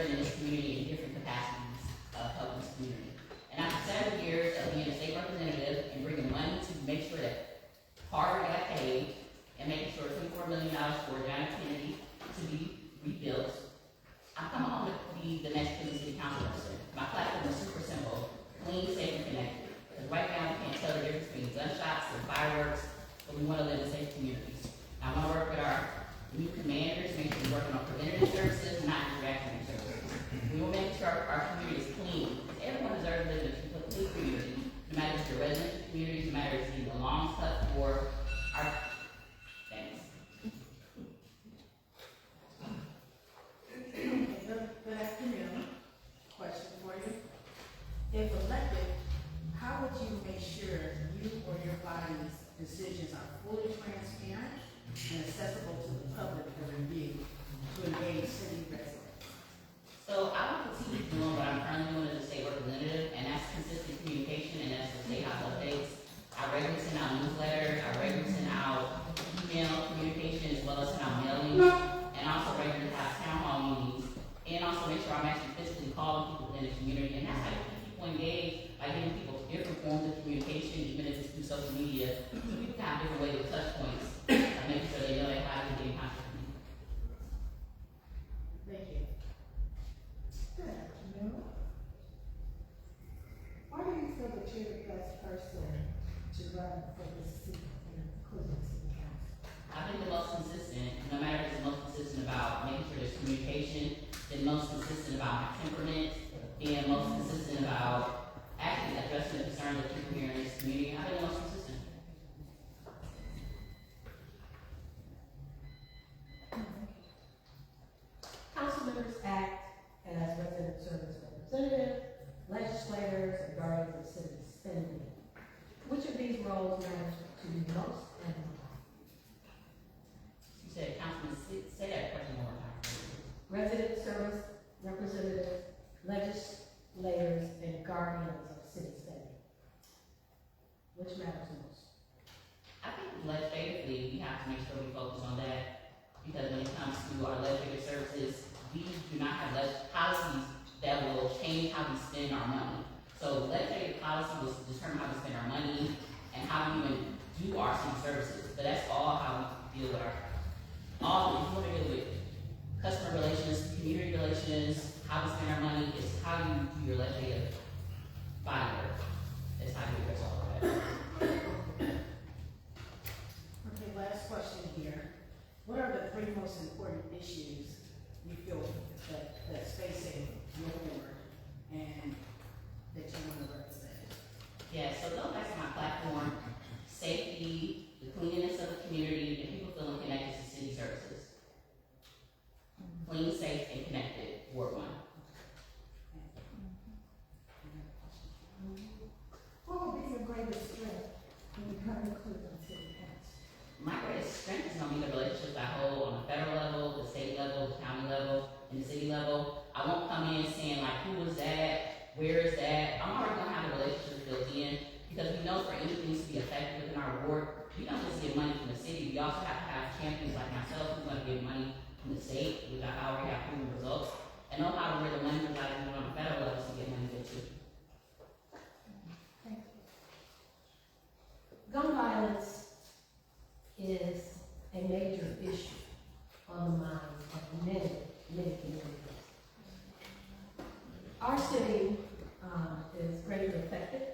serving in this community in different capacities of helping this community. And after 7 years of being a state representative and bringing money to make sure that Harvard got paid and making sure $24 million for John F. Kennedy to be rebuilt, I'm coming home to be the next Cleveland City Council person. My platform is super simple: clean, safe, and connected. Because right now we can't tell the difference between gunshots and fireworks, but we want to live in safe communities. I want to work with our new commanders, make sure we're working on preventative services, not just reactionary services. We will make sure our community is clean. Everyone deserves to live in a clean community, no matter if it's your residential communities, no matter if it's the long cut or our things. Good afternoon. Question for you. If elected, how would you make sure you or your body's decisions are fully transparent and accessible to the public for review to engage city residents? So I will continue doing what I'm currently doing as a state representative, and that's consistent communication, and that's the state house updates. I regularly send out newsletters, I regularly send out email communication as well as send out mailing, and also regularly have town hall meetings, and also make sure I'm actually physically calling people in the community, and that's how you keep people engaged, by giving people different forms of communication, even if it's through social media, so people can have different ways of touch points, and making sure they know they have to get in contact with me. Thank you. Good afternoon. Why do you feel that you're the best person to run for the city in Cleveland City Council? I've been the most consistent, no matter if it's the most consistent about making sure there's communication, been most consistent about my temperament, being most consistent about actually addressing the concerns of people here in this community. I've been the most consistent. Council members act as resident service representatives, legislators, and guardians of city spending. Which of these roles matters to you most and why? You said, Councilman, say that question one more time. Resident service representatives, legislators, and guardians of city spending. Which matters most? I think legislatively, we have to make sure we focus on that, because when it comes to our legislative services, we do not have policies that will change how we spend our money. So legislative policy will determine how we spend our money and how we even do our city services. But that's all how we deal with if you want to deal with customer relations, community relations, how we spend our money, is how you do your legislative body work. That's how you address all of that. Okay, last question here. What are the 3 most important issues you feel that's facing your board and that you want to represent? Yeah, so going back to my platform, safety, the cleanliness of the community, and people feeling connected to city services. Clean, safe, and connected, Ward 1. What will be your greatest strength when you come to Cleveland City Council? My greatest strength is going to be the relationships I hold on the federal level, the state level, the county level, and the city level. I won't come in saying like, who was that? Where is that? I'm already going to have the relationships built in, because we know for anything to be effective within our ward, we don't just get money from the city. We also have to have champions like myself who's going to get money from the state, which I already have proven results, and know how to where the money comes out of on the federal level to get money there too. Thank you. Gun violence is a major issue on the minds of many communities. Our city is greatly affected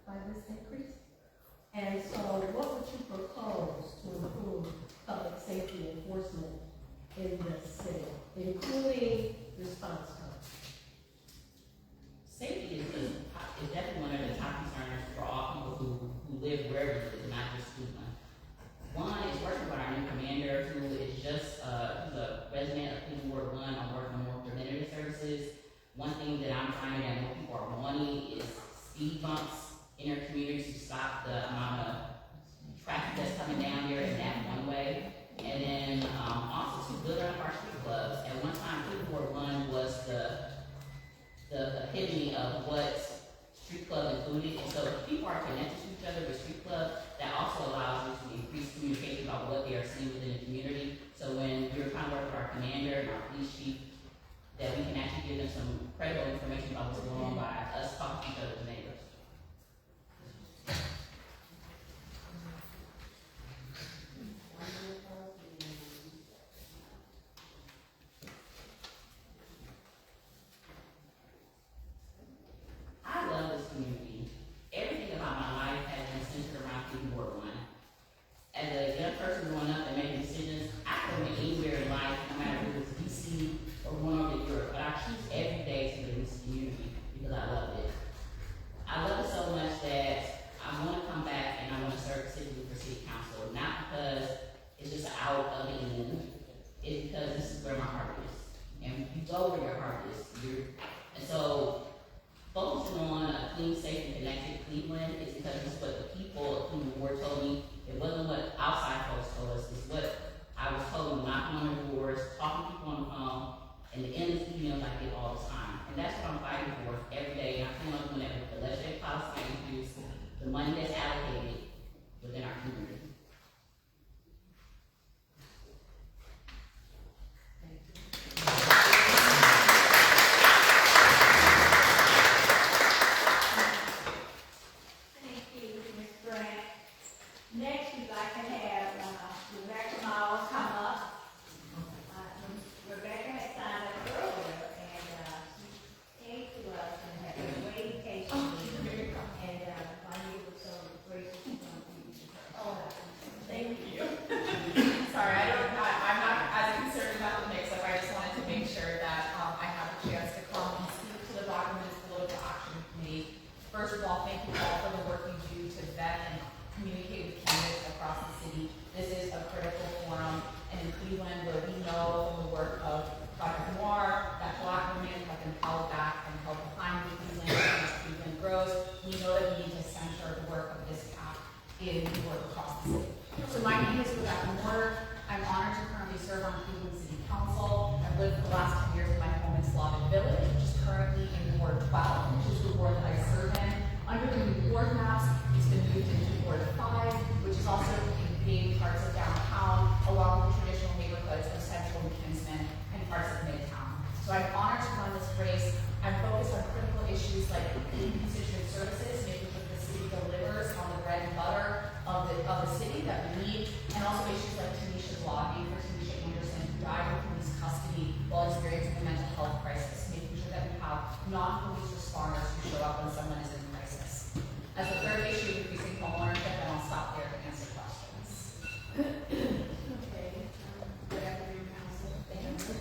by this increase. And so what would you propose to improve public safety enforcement in the city, including response times? Safety is definitely one of the top concerns for all people who live wherever it is, not just Cleveland. One is working with our new commander, who is just who's a resident of Cleveland Ward 1 on working on more preventative services. One thing that I'm finding that more people are wanting is speed bumps in our communities to stop the amount of traffic that's coming down here in that one way. And then also to build up our street clubs. At one time, Cleveland Ward 1 was the epitome of what street club included. And so if people are connected to each other with street club, that also allows us to increase communication about what they are seeing within the community. So when we were trying to work with our commander and our police chief, that we can actually give them some credible information about what's going on by us talking to each other as neighbors. I love this community. Everything about my life has been centered around Cleveland Ward 1. As a young person growing up and making decisions, I could have been anywhere in life, no matter if it was DC or going over to Europe, but I choose every day to live in this community because I love it. I love it so much that I want to come back and I want to serve specifically for city council, not because it's just out of the end, it's because this is where my heart is. And you go where your heart is. And so, focusing on a clean, safe, and connected Cleveland is because it's what the people of Cleveland Ward told me. It wasn't what outside folks told us. It's what I was told when knocking on the doors, talking to people on the phone, and the endless emails I get all the time. And that's what I'm fighting for every day. And I plan on doing that with the legislative policy I introduce, the money that's allocated within our community. Next, we'd like to have Rebecca Miles come up. Rebecca has signed up earlier, and she came to us and had been waiting patiently. And my neighbor was so gracious to come to her. Oh, thank you. Sorry, I'm not as concerned about the mix-up. I just wanted to make sure that I have a chance to come and speak to the documents political action committee. First of all, thank you all for the work you do to vet and communicate with candidates across the city. This is a critical forum, and in Cleveland, where we know from the work of Dr. Moore that Black women have been held back and held behind in Cleveland as Cleveland grows, we know that we need to center the work of this path in work across the city. So my name is Rebecca Moore. I'm honored to currently serve on Cleveland City Council. I've lived for the last 10 years in my home in Slavic Village, which is currently in Ward 12, which is the ward that I serve in. Under the new ward maps, it's been moved into Ward 5, which is also in parts of downtown, along with the traditional neighborhoods of Central and Kinsman and parts of Midtown. So I'm honored to run this race. I'm focused on critical issues like constituent services, making sure the city delivers on the bread and butter of the city that we need, and also issues like Tanisha's lobbying for Tanisha Anderson, who died in police custody while experiencing a mental health crisis, making sure that we have non-police responders who show up when someone is in crisis. As the third issue, increasing homeownership, and I'll stop there to answer questions. Okay, good afternoon, Council. Thank you.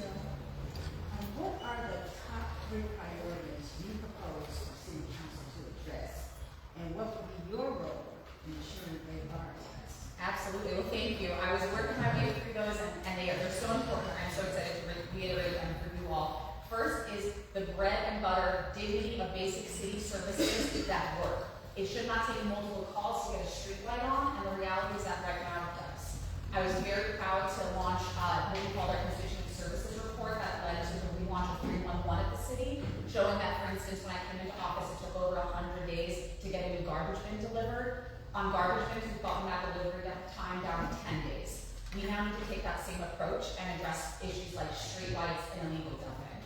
What are the top 3 priorities you propose for City Council to address? And what would be your role in ensuring they are addressed? Absolutely. Well, thank you. I was working my way through those, and they're so important. I'm so excited to reiterate them for you all. First is the bread and butter dignity of basic city services that work. It should not take multiple calls to get a street light on, and the reality is that right now it does. I was very proud to launch what we called our constituent services report that led to the relaunch of 311 at the city, showing that, for instance, when I came into office, it took over 100 days to get a new garbage bin delivered. On garbage bins, we've gotten that delivery time down to 10 days. We now need to take that same approach and address issues like street lights and illegal dumping.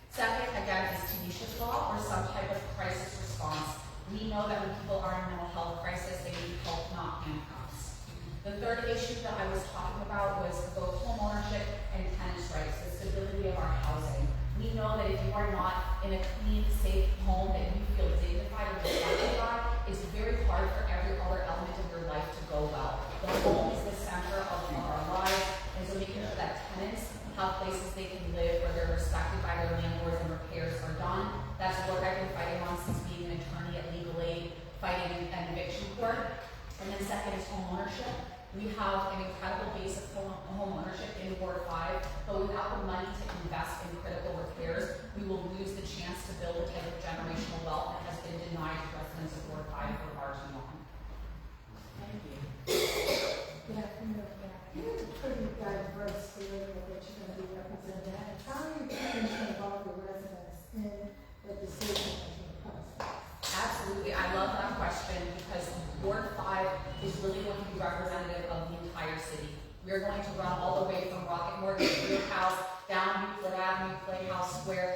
Second, again, is Tanisha's law, or some type of crisis response. We know that when people are in mental health crisis, they need help, not handcuffs. The third issue that I was talking about was both homeownership and tenants' rights, the stability of our housing. We know that if you are not in a clean, safe home that you feel dignified and respected by, it's very hard for every other element of your life to go well. The home is the center of our lives, and so making sure that tenants have places they can live where they're respected by their landlords and repairs are done. That's work I've been fighting on since being an attorney at Legal Aid, fighting an eviction court. And then second is homeownership. We have an incredible base of home ownership in Ward 5, but without the money to invest in critical repairs, we will lose the chance to build the type of generational wealth that has been denied to residents of Ward 5 for far too long. Thank you. Good afternoon. You have a pretty diverse area that you're going to be representing. How are you going to involve the residents in the decision-making process? Absolutely. I love that question because Ward 5 is really going to be representative of the entire city. We're going to run all the way from Rocket Mortgage Field House down Euclid Avenue, Playhouse Square,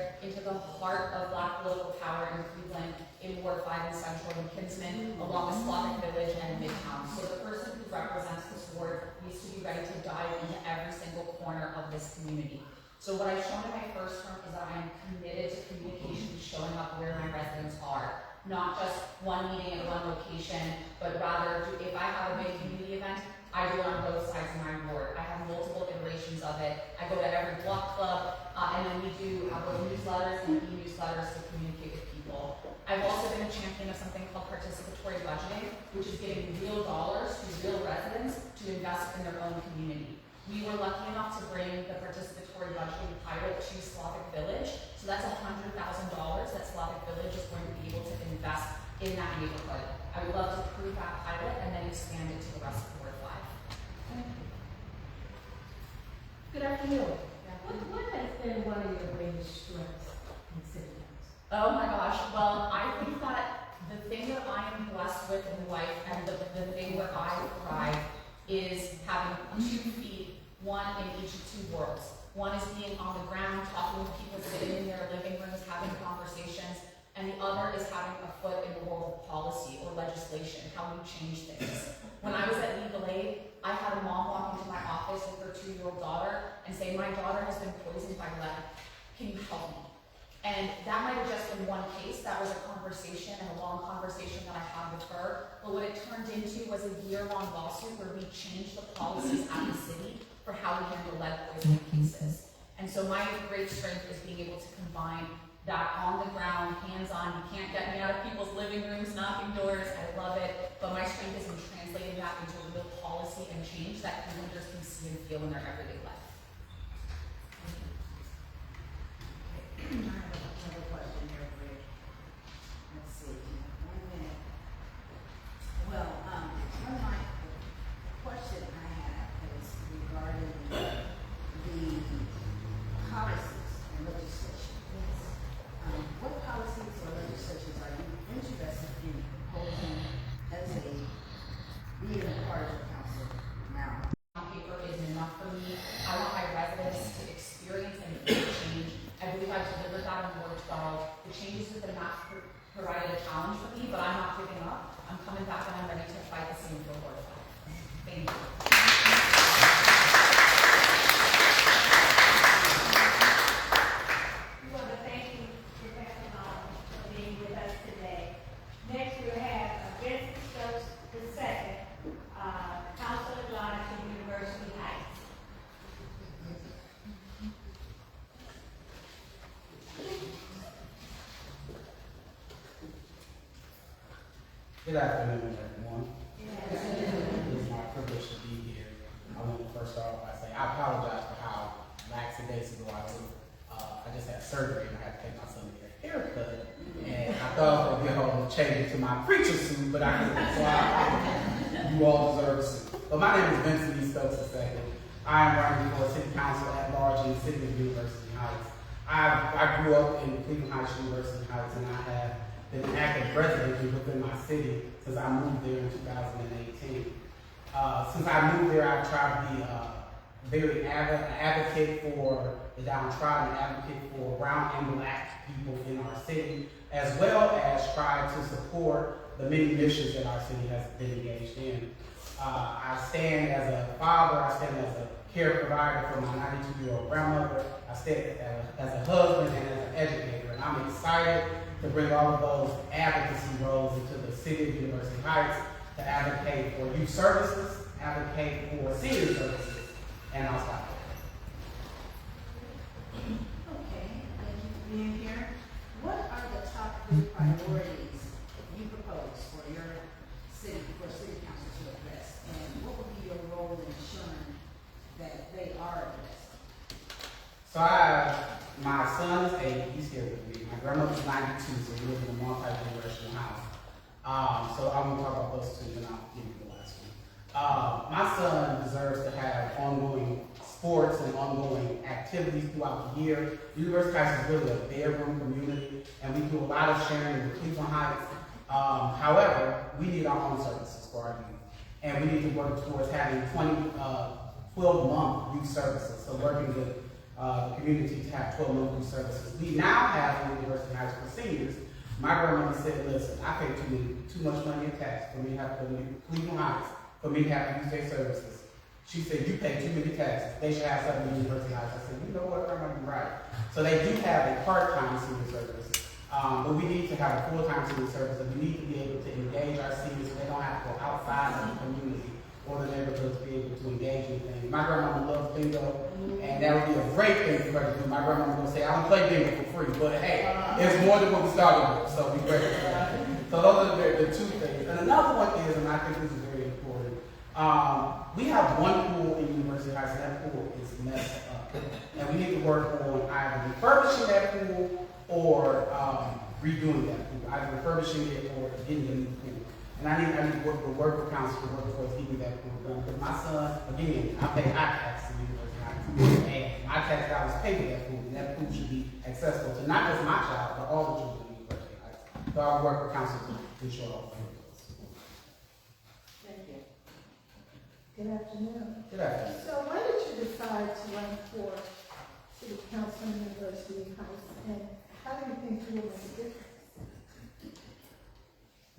heart of Black political power in Cleveland, in Ward 5 in Central and Kinsman, along with Slavic Village and Midtown. So the person who represents this ward needs to be ready to dive into every single corner of this community. So what I've shown in my first term is that I am committed to communication, showing up where my residents are. Not just one meeting at one location, but rather, if I have a big community event, I do it on both sides of my ward. I have multiple iterations of it. I go to every block club, and then we do both newsletters and e-newsletters to communicate with people. I've also been a champion of something called participatory budgeting, which is giving real dollars to real residents to invest in their own community. We were lucky enough to bring the participatory budgeting pilot to Slavic Village, so that's $100,000 that Slavic Village is going to be able to invest in that neighborhood. I would love to prove that pilot and then expand it to the rest of Ward 5. Good afternoon. What has been one of your greatest strengths in city council? Oh my gosh, well, I think that the thing that I am blessed with in life and the thing where I thrive is having 2 feet, one in each of 2 worlds. One is being on the ground, talking with people sitting in their living rooms, having conversations, and the other is having a foot in the world of policy or legislation, how we change things. When I was at Legal Aid, I had a mom walk into my office with her 2-year-old daughter and say, "My daughter has been poisoned by lead. Can you help me?" And that might have just been one case. That was a conversation and a long conversation that I had with her. But what it turned into was a year-long lawsuit where we changed the policies at the city for how we handle lead poisoning cases. And so my great strength is being able to combine that on the ground, hands-on. You can't get me out of people's living rooms, knocking doors. I love it. But my strength is in translating that into a real policy and change that Clevelanders can see and feel in their everyday life. I have another question here for you. Let's see, 1 minute. Well, one of my question I have is regarding the policies and legislation. What policies or legislations are you interested in proposing as being a part of the council now? On paper isn't enough for me. I want my residents to experience and feel change. I believe I've delivered that in Ward 12. The changes within that provided a challenge for me, but I'm not giving up. I'm coming back and I'm ready to fight the same for Ward 5. Thank you. We want to thank you, Professor Long, for being with us today. Next, we'll have Vincent Stokes II, Council at Large in University Heights. Good afternoon, everyone. It is my privilege to be here. I want to first start off by saying I apologize for how lax days ago I just had surgery and I had to take my son to get a haircut. And I thought I would be able to change it to my preacher suit, but I couldn't. So you all deserve a suit. But my name is Vincent E. Stokes II. I am running for City Council at large in the city of University Heights. I grew up in Cleveland Heights, University Heights, and I have been an active resident within my city since I moved there in 2018. Since I moved there, I've tried to be very advocate for the downtrodden, advocate for brown and black people in our city, as well as try to support the many missions that our city has been engaged in. I stand as a father, I stand as a care provider for my 92-year-old grandmother, I stand as a husband and as an educator, and I'm excited to bring all of those advocacy roles into the city of University Heights to advocate for youth services, advocate for senior services, and I'll stop there. Okay, thank you for being here. What are the top 3 priorities you propose for your city, for city council to address? And what would be your role in ensuring that they are addressed? So my son is 80, he's here with me. My grandmother's 92, so we live in a multi-generational house. So I'm gonna talk about those 2, and I'll give you the last one. My son deserves to have ongoing sports and ongoing activities throughout the year. University Heights is really a bedroom community, and we do a lot of sharing with Cleveland Heights. However, we need our own services for our youth, and we need to work towards having 12-month youth services. So working with the community to have 12 monthly services. We now have in University Heights for seniors. My grandmother said, listen, I pay too much money in tax for me to have to go to Cleveland Heights, for me to have to use their services. She said, you pay too many taxes. They should have something in University Heights. I said, you know what, Grandma, you're right. So they do have a part-time senior service. But we need to have a full-time senior service, and we need to be able to engage our seniors so they don't have to go outside of the community or the neighborhood to be able to engage in things. My grandmama loves bingo, and that would be a great thing for her to do. My grandmama would say, I don't play bingo for free, but hey, it's more than what we started with, so we grateful for that. So those are the two things. And another one is, and I think this is very important, we have one pool in University Heights, and that pool is messed up. And we need to work on either refurbishing that pool or redoing that pool, either refurbishing it or getting a new pool. And I need to work with worker council to work towards getting that pool done. Because my son, again, I pay my tax to University Heights, and my tax dollars pay for that pool, and that pool should be accessible to not just my child, but all the children in University Heights. So I'll work with council to ensure all of those. Thank you. Good afternoon. Good afternoon. So why did you decide to run for City Council in University Heights, and how do you think you will make a difference?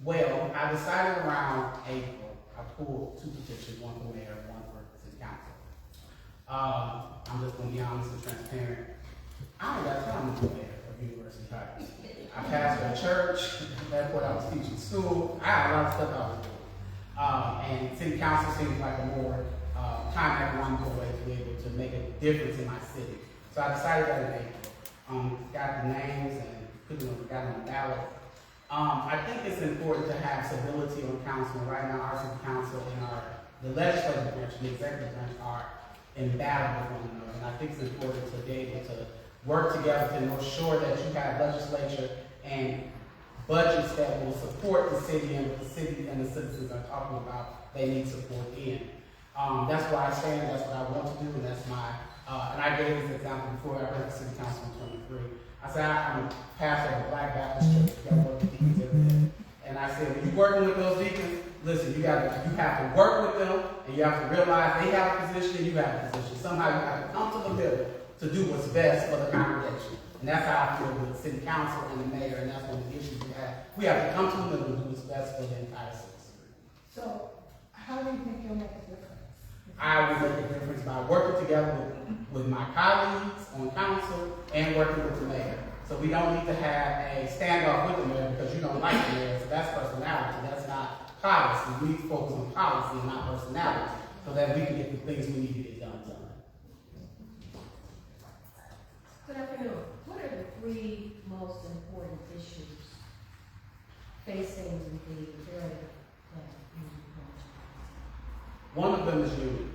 Well, I decided around April, I pulled two petitions, one for mayor, one for city council. I'm just gonna be honest and transparent. I don't got time to be mayor of University Heights. I pastored a church, that's what I was teaching school. I had a lot of stuff I was doing. And city council seems like a more time-economical way to be able to make a difference in my city. So I decided that in April. Got the names and got on the ballot. I think it's important to have stability on council. Right now, our city council and the legislative branch and the executive branch are in battle with one another. And I think it's important to be able to work together to ensure that you have legislature and budgets that will support the city and what the city and the citizens are talking about they need support in. That's where I stand, that's what I want to do, and that's my, and I gave this example before I heard the city council in 23. I said, I'm a pastor of a Black Baptist church, you gotta work with deacons every day. And I said, when you're working with those deacons, listen, you have to work with them, and you have to realize they have a position and you have a position. Somehow you have to come to the middle to do what's best for the congregation. And that's how I feel with the city council and the mayor, and that's one of the issues we have. We have to come to the middle and do what's best for the entire citizenry. So how do you think you'll make a difference? I will make a difference by working together with my colleagues on council and working with the mayor. So we don't need to have a standoff with the mayor because you don't like the mayor. So that's personality. That's not policy. We need to focus on policy and not personality so that we can get the things we need to get done. Good afternoon. What are the three most important issues facing the area that you mentioned? One of them is unity.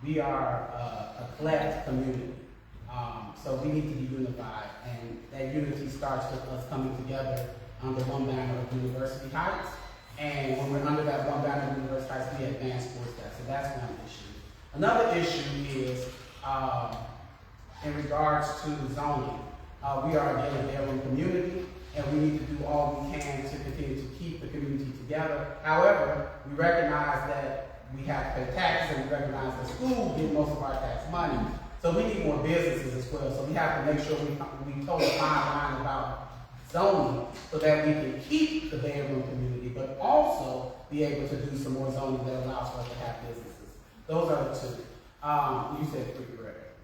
We are a collective community. So we need to be unified, and that unity starts with us coming together under one banner of University Heights. And when we're under that one banner of University Heights, we advance towards that. So that's one issue. Another issue is in regards to zoning. We are again a Maryland community, and we need to do all we can to continue to keep the community together. However, we recognize that we have to pay taxes, and we recognize that schools get most of our tax money. So we need more businesses as well. So we have to make sure we toe a fine line about zoning so that we can keep the bedroom community, but also be able to do some more zoning that allows for us to have businesses. Those are the two. You said three, correct?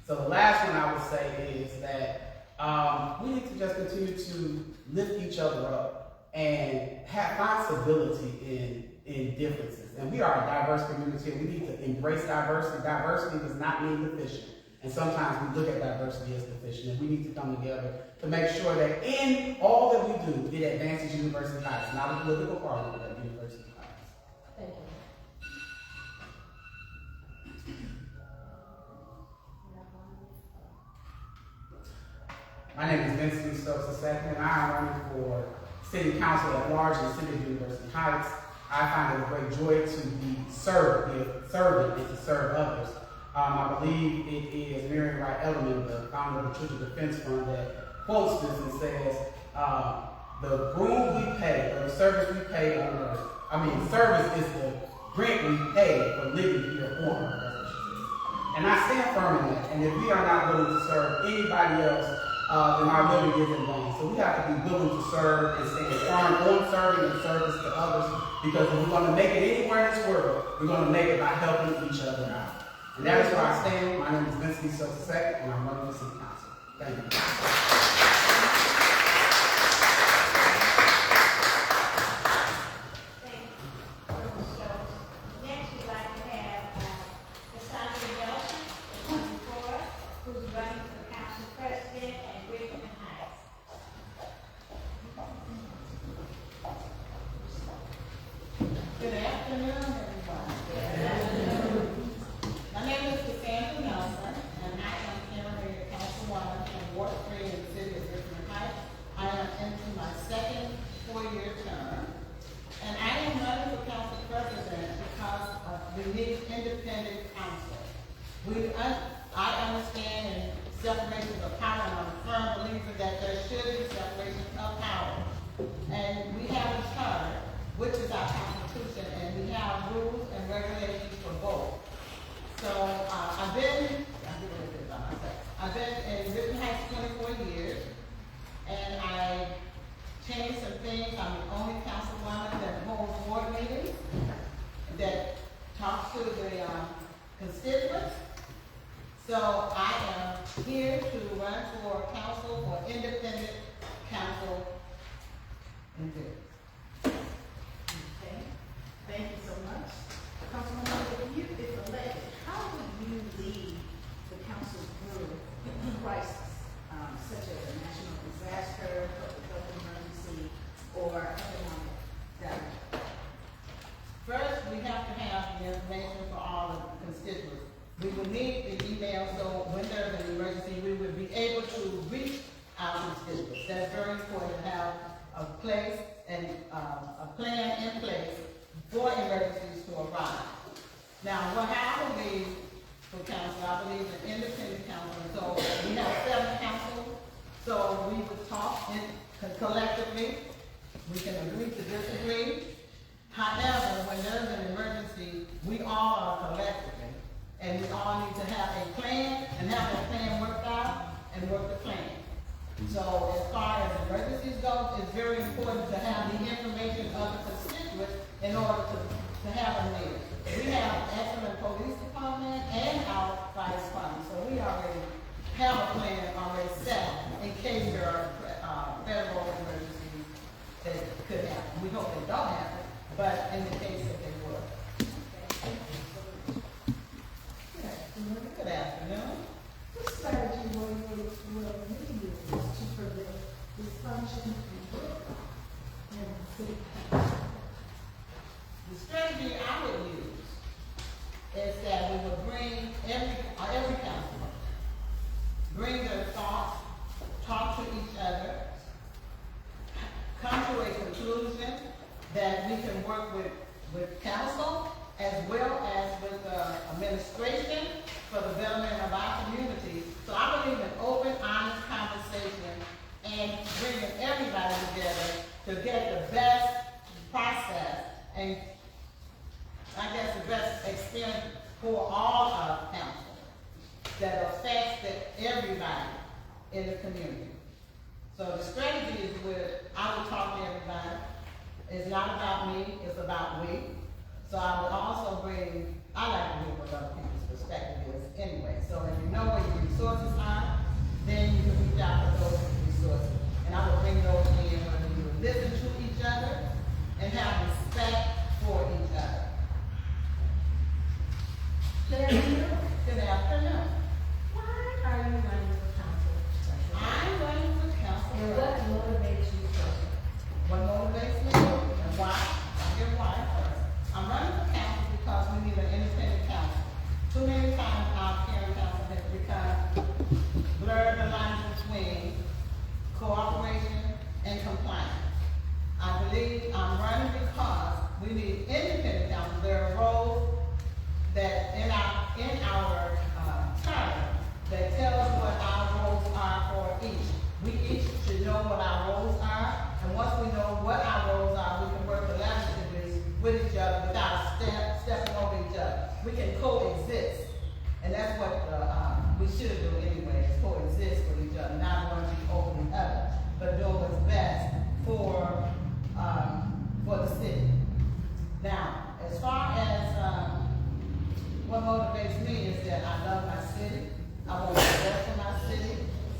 So the last one I would say is that we need to just continue to lift each other up and find stability in differences. And we are a diverse community, and we need to embrace diversity. Diversity does not mean deficient. And sometimes we look at diversity as deficient, and we need to come together to make sure that in all that we do, it advances University Heights, not a political party, but at University Heights. Thank you. My name is Vincent Stokes II, and I am running for City Council at large in the city of University Heights. I find it a great joy to be served, be a servant, and to serve others. I believe it is Miriam Wright Elliman, the founder of the Children's Defense Fund, that quotes this and says, the room we pay, or the service we pay on earth, service is the rent we pay for living here on earth. And I stand firm in that. And if we are not willing to serve anybody else, then our living isn't long. So we have to be willing to serve and stand firm on serving and service to others. Because if we're going to make it anywhere in this world, we're going to make it by helping each other out. And that is where I stand. My name is Vincent Sutton II, and I'm running for city council. Thank you. Next, we'd like to have Cassandra Nelson, coming forward, who's running for council president at Richmond Heights. Good afternoon, everyone. My name is Cassandra Nelson, and I am currently a councilwoman from Ward 3 in the city of Richmond Heights. I am into my second 4-year term, and I am running for council president because we need independent council. I understand in separation of power, and I'm a firm believer that there should be separation of power. And we have a charter, which is our constitution, and we have rules and regulations for both. So I've been in Richmond Heights 24 years, and I changed some things. I'm the only councilwoman that holds board meetings, that talks to the constituents. So I am here to run for council, for independent council in this. Okay, thank you so much. Councilwoman, if elected, how would you lead the council through crisis, such as a national disaster, public health emergency, or economic downturn? First, we have to have the information for all of the constituents. We will need the email, so when there's an emergency, we will be able to reach our constituents. That's very important to have a place and a plan in place for emergencies to arrive. Now, how I believe for council, I believe in independent council. So we have 7 councils, so we would talk collectively. We can agree to disagree. However, when there's an emergency, we all are collectively, and we all need to have a plan and have that plan worked out and work the plan. So as far as emergencies go, it's very important to have the information of the constituents in order to have them there. We have an excellent police department and our fire department, so we already have a plan already set in case there are federal emergencies that could happen. We hope they don't happen, but in the case that they would. Good afternoon. What strategy will you use to prevent dysfunction and growth in the city council? The strategy I would use is that we would bring every councilman, bring their thoughts, talk to each other, come to a conclusion that we can work with council as well as with the administration for the betterment of our community. So I believe in open, honest conversation and bringing everybody together to get the best process and I guess the best experience for all of council that affects everybody in the community. So the strategy is I would talk to everybody. It's not about me, it's about we. So I would also I like to hear what other people's perspective is anyway. So if you know where your resources are, then you can reach out to those resources. And I would bring those in whether you listen to each other and have respect for each other. Good afternoon. Why are you running for council? I'm running for council. And what motivates you first? What motivates me and why? I'll give why first. I'm running for council because we need an independent council. Too many times our county council has become blurred the lines between cooperation and compliance. I believe I'm running because we need independent council. There are roles that in our charter that tell us what our roles are for each. We each should know what our roles are, and once we know what our roles are, we can work collaboratively with each other without stepping over each other. We can coexist, and that's what we should do anyway, is coexist with each other, not one be over the other, but do what's best for the city. Now, as far as, what motivates me is that I love my city, I want to work for my city,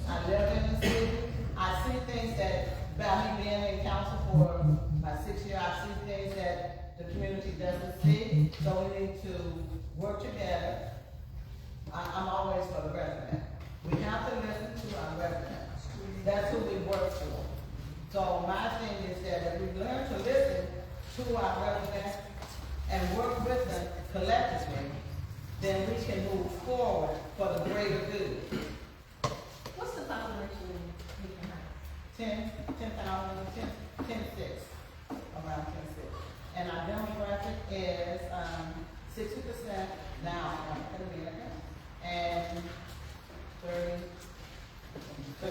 I live in the city, I see things that, by me being in council for my 6 years, I see things that the community doesn't see, so we need to work together. I'm always for the resident. We have to listen to our residents. That's who we work for. So my thing is that if we learn to listen to our residents and work with them collectively, then we can move forward for the greater good. What's the population in Beacon Heights? 10,6, around 10,6. And our demographic is 60% now African American and 30 10.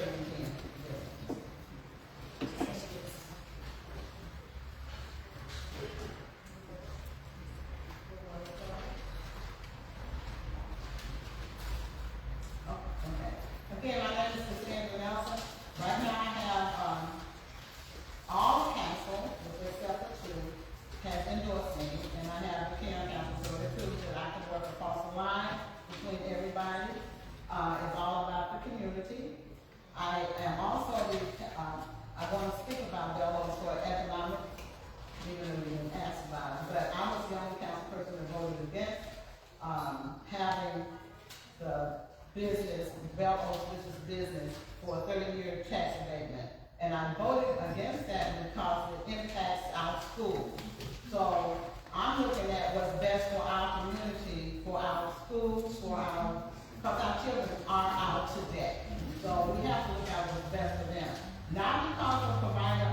Oh, okay. Again, my name is Cassandra Nelson. Right now I have all council, with except for two, has endorsed me, and I have the Karen Council, so it proves that I can work across the line between everybody. It's all about the community. I am also I want to speak about Bell's for economic, even though we didn't ask about it, but I was the only council person that voted against having the business, Bell's business for a 30-year tax abatement. And I voted against that because it impacts our schools. So I'm looking at what's best for our community, for our schools, because our children are out today. So we have to look at what's best for them. Not because a provider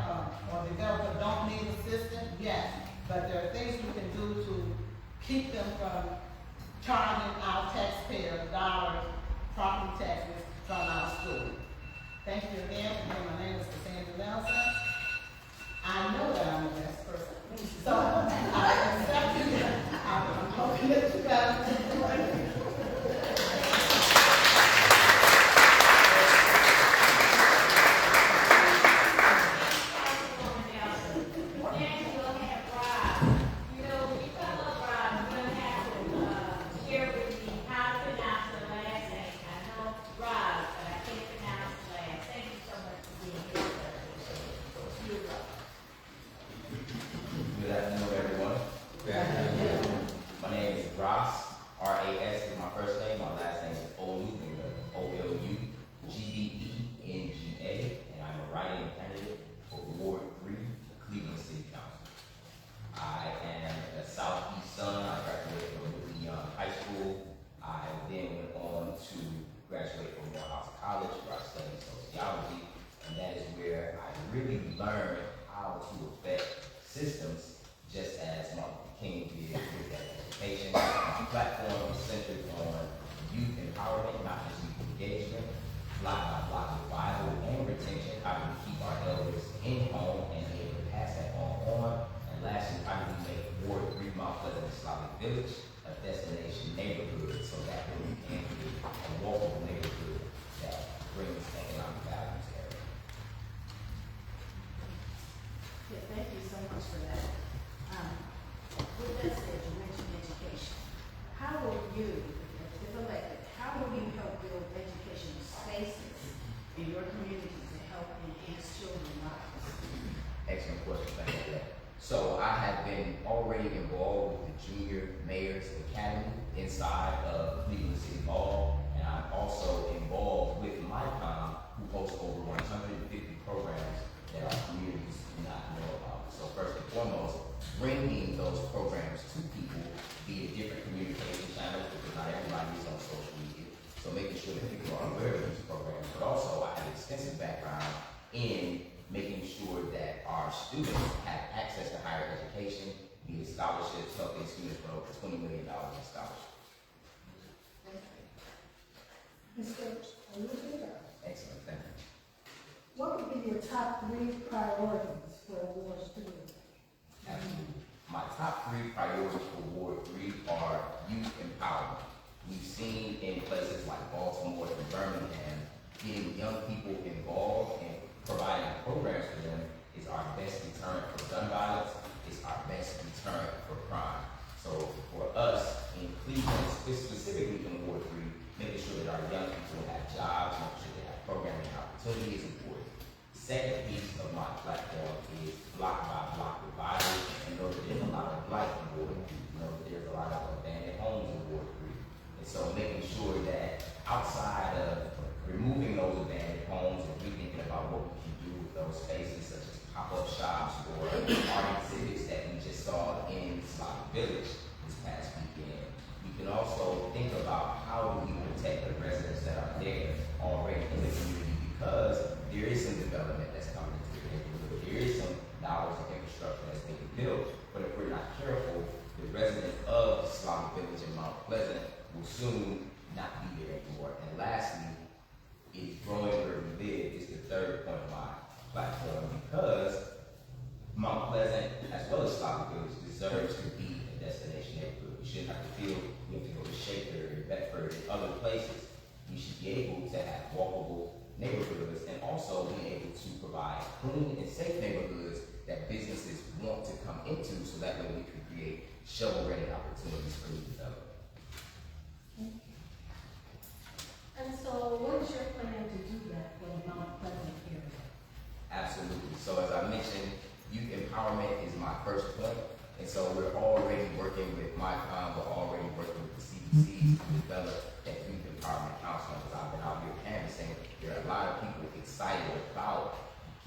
or developer don't need assistance, yes, but there are things we can do to keep them from charging our taxpayers dollars, property taxes from our schools. Thank you again. My name is Cassandra Nelson. I know that I'm the best person. So I accept you. I'm hoping that you got it. So I have been already involved with the Junior Mayor's Academy inside of Cleveland City Hall, and I'm also involved with MyCom, who hosts over 150 programs that our communities do not know about. So first and foremost, bringing those programs to people via different communication channels, because not everybody is on social media. So making sure that people are aware of these programs, but also I have extensive background in making sure that our students have access to higher education via scholarships, helping students with over $20 million in scholarships. Mr. Olivia, Excellent, thank you. what would be your top 3 priorities for Award 3? Absolutely. My top 3 priorities for Ward 3 are youth empowerment. We've seen in places like Baltimore and Birmingham, getting young people involved and providing programs for them is our best deterrent for gun violence, is our best deterrent for crime. So for us in Cleveland, specifically in Ward 3, making sure that our young people have jobs, making sure they have programming opportunity is important. Second piece of my platform is block by block revival, and know that there's a lot of blight in Ward 3. You know that there's a lot of abandoned homes in Ward 3. And so making sure that outside of removing those abandoned homes and rethinking about what we can do with those spaces, such as pop-up shops or art exhibits that we just saw in Slavic Village this past weekend. We can also think about how do we protect the residents that are there already in the community, because there is some development that's coming into the neighborhood. There is some dollars of infrastructure that's being built, but if we're not careful, the residents of Slavic Village and Mount Pleasant will soon not be there anymore. And lastly, is growing where we live is the third point of my platform, because Mount Pleasant, as well as Slavic Village, deserves to be a destination neighborhood. We shouldn't have to feel we have to go to Shaker and Bedford and other places. We should be able to have walkable neighborhoods and also be able to provide clean and safe neighborhoods that businesses want to come into, so that way we can create shovel-ready opportunities for new development. And so what is your plan to do that for the Mount Pleasant area? Absolutely. So as I mentioned, youth empowerment is my first point. And so we're already working with MyCom, we're already working with the CDC to develop that youth empowerment council. As I've been out here canvassing, there are a lot of people excited about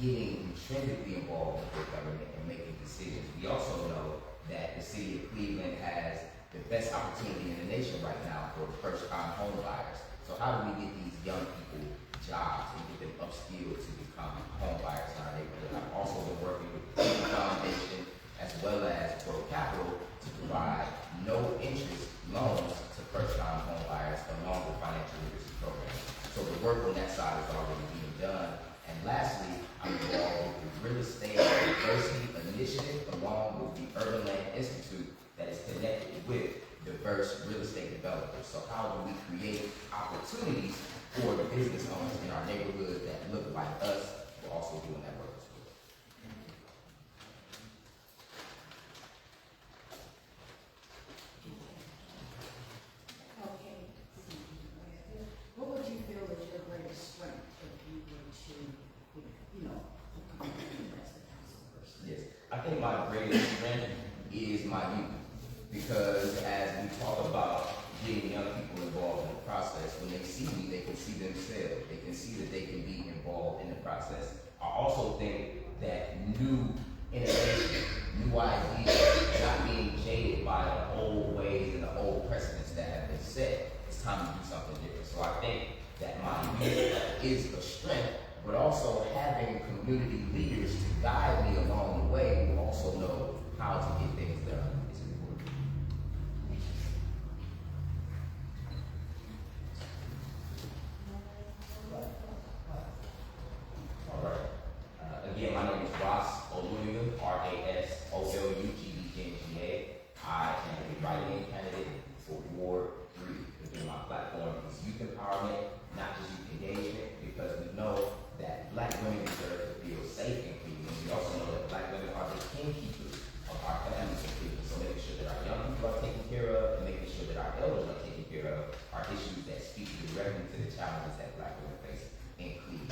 getting intrinsically involved with their government and making decisions. We also know that the city of Cleveland has the best opportunity in the nation right now for first-time home buyers. So how do we get these young people jobs and get them upskilled to become home buyers in our neighborhood? I've also been working with the Foundation as well as Bwpac to provide no-interest loans to first-time home buyers along with financial literacy programs. So the work on that side is already being done. And lastly, I'm involved with the Real Estate Diversity Initiative along with the Urban Land Institute that is connected with diverse real estate developers. So how do we create opportunities for the business owners in our neighborhood that look like us? We're also doing that work as well. Okay. What would you feel is your greatest strength if you were to, become the council person? Yes, I think my greatest strength is my youth, because as we talk about getting young people involved in the process, when they see me, they can see themselves. They can see that they can be involved in the process. I also think that new innovation, new ideas, not being jaded by the old ways and the old precedents that have been set. It's time to do something different. So I think that my youth is a strength, but also having community leaders to guide me along the way who also know how to get things done is important. All right. Again, my name is Ross Oluga, R-A-S-O-L-U-G-E-N-G-A. I am a write-in candidate for Ward 3. Again, my platform is youth empowerment, not just youth engagement, because we know that Black women deserve to feel safe in Cleveland. We also know that Black women are the innkeepers of our families in Cleveland. So making sure that our young people are taken care of and making sure that our elders are taken care of are issues that speak directly to the challenges that Black women face in Cleveland.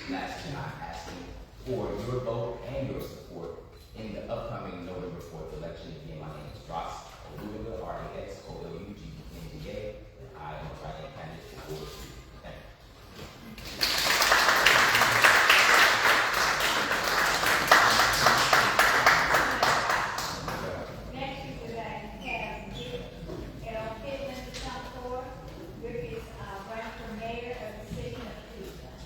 Lastly, I'm asking for your vote and your support in the upcoming November 4th election. Again, my name is Ross Oluga, R-A-S-O-L-U-G-E-N-G-A. I am a write-in candidate for Ward 3. Thank you. Next, we would like to have Dick L. Pittman to come forward. Rick is running for mayor of the city of Cleveland.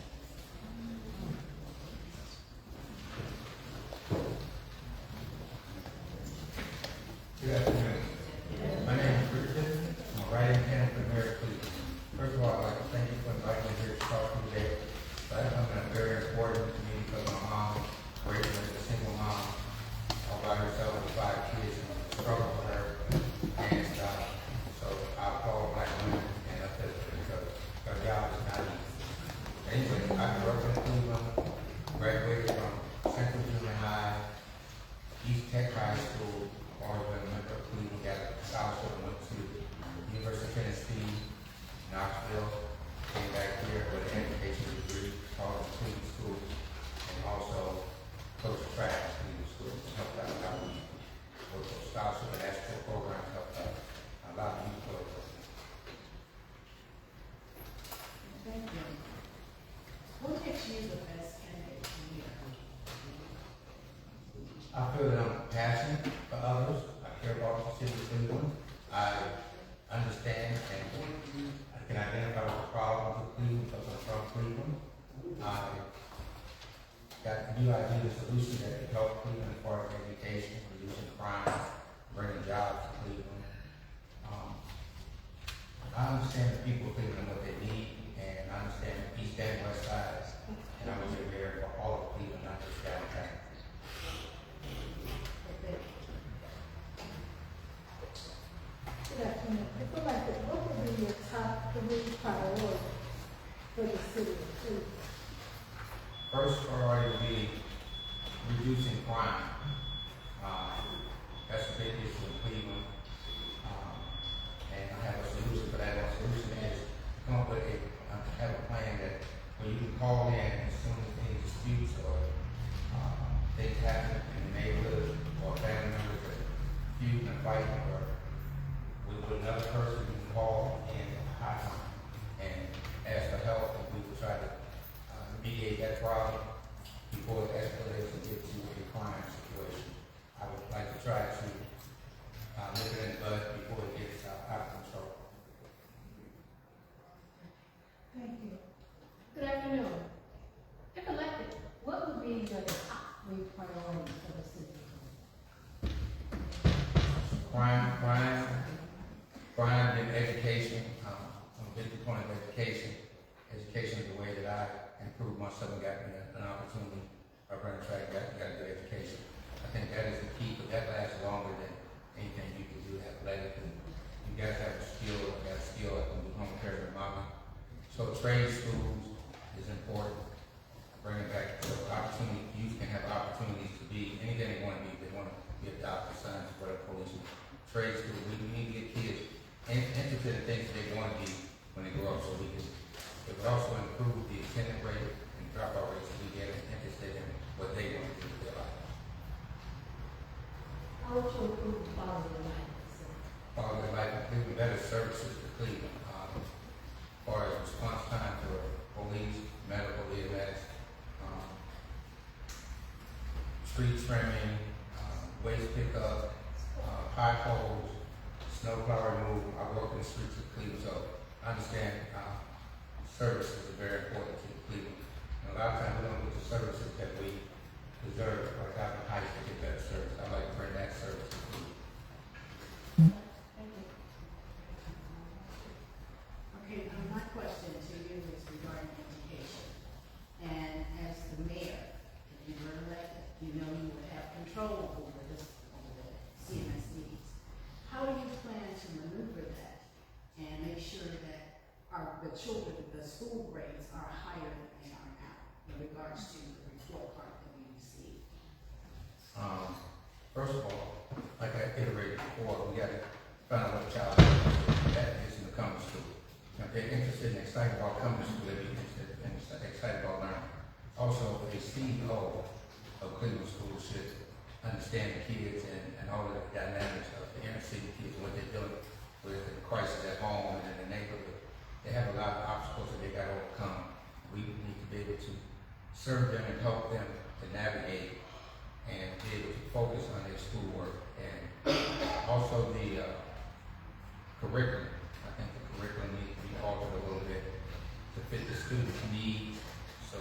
Good afternoon. My name is Rick Pittman. I'm a writing candidate I feel that I'm passionate for others. I care about the city of Cleveland. I understand and I can identify with the problems of Cleveland because I'm from Cleveland. I got new ideas, solutions that can help Cleveland as far as education, reducing crime, bringing jobs to Cleveland. I understand the people of Cleveland and what they need, and I understand the east and west sides. And I was there for all of Cleveland, not just downtown. Good afternoon. If elected, what would be your top 3 priorities for the city of Cleveland? First priority would be reducing crime. That's a big issue in Cleveland. And I have a solution for that. Our solution is to come up with have a plan that where you can call in as soon as any disputes or things happen in the neighborhood or family members that feud and fight or with another person, you can call in a hotline and ask for help, and we will try to mediate that problem before it escalates and gets to a crime situation. I would like to try to nip it in the bud before it gets out of control. Thank you. Good afternoon. If elected, what would be your top 3 priorities for the city? Crime and education. I'm a big proponent of education. Education is the way that I improve myself and got me an opportunity. I run a track, got a good education. I think that is the key, but that lasts longer than anything you can do athletically. You guys have a skill, I got a skill I can do home care and mama. So trade schools is important. Bringing back the opportunity, youth can have opportunities to be anything they want to be. They want to be a doctor, scientist, whatever, police. Trade school, we need to get kids interested in things that they want to be when they grow up, so we can. It would also improve the attendance rate and dropout rates so we get them interested in what they want to do with their life. How would you improve the quality of life? Quality of life, including better services to Cleveland, as far as response time for police, medical, EMS, street trimming, waste pickup, potholes, snow plow removal. I work in the streets of Cleveland, so I understand services are very important to Cleveland. And a lot of times we don't get the services that we deserve, like out in Heights to get better service. I'd like to bring that service to Cleveland. Okay, my question to you is regarding education. And as the mayor, if you were elected, you know you would have control over the CMS needs. How do you plan to maneuver that and make sure that the children, the school grades are higher than they are now in regards to the report card that we receive? First of all, like I iterated before, we got to find out what child that is in the common school. If they're interested and excited about coming to school, they'll be interested and excited about learning. Also, a CEO of Cleveland Schools should understand the kids and all of the dynamics of the inner city kids, what they're dealing with the crisis at home and in the neighborhood. They have a lot of obstacles that they got to overcome. We need to be able to serve them and help them to navigate and be able to focus on their schoolwork. And also the curriculum. I think the curriculum needs to be altered a little bit to fit the students' needs. So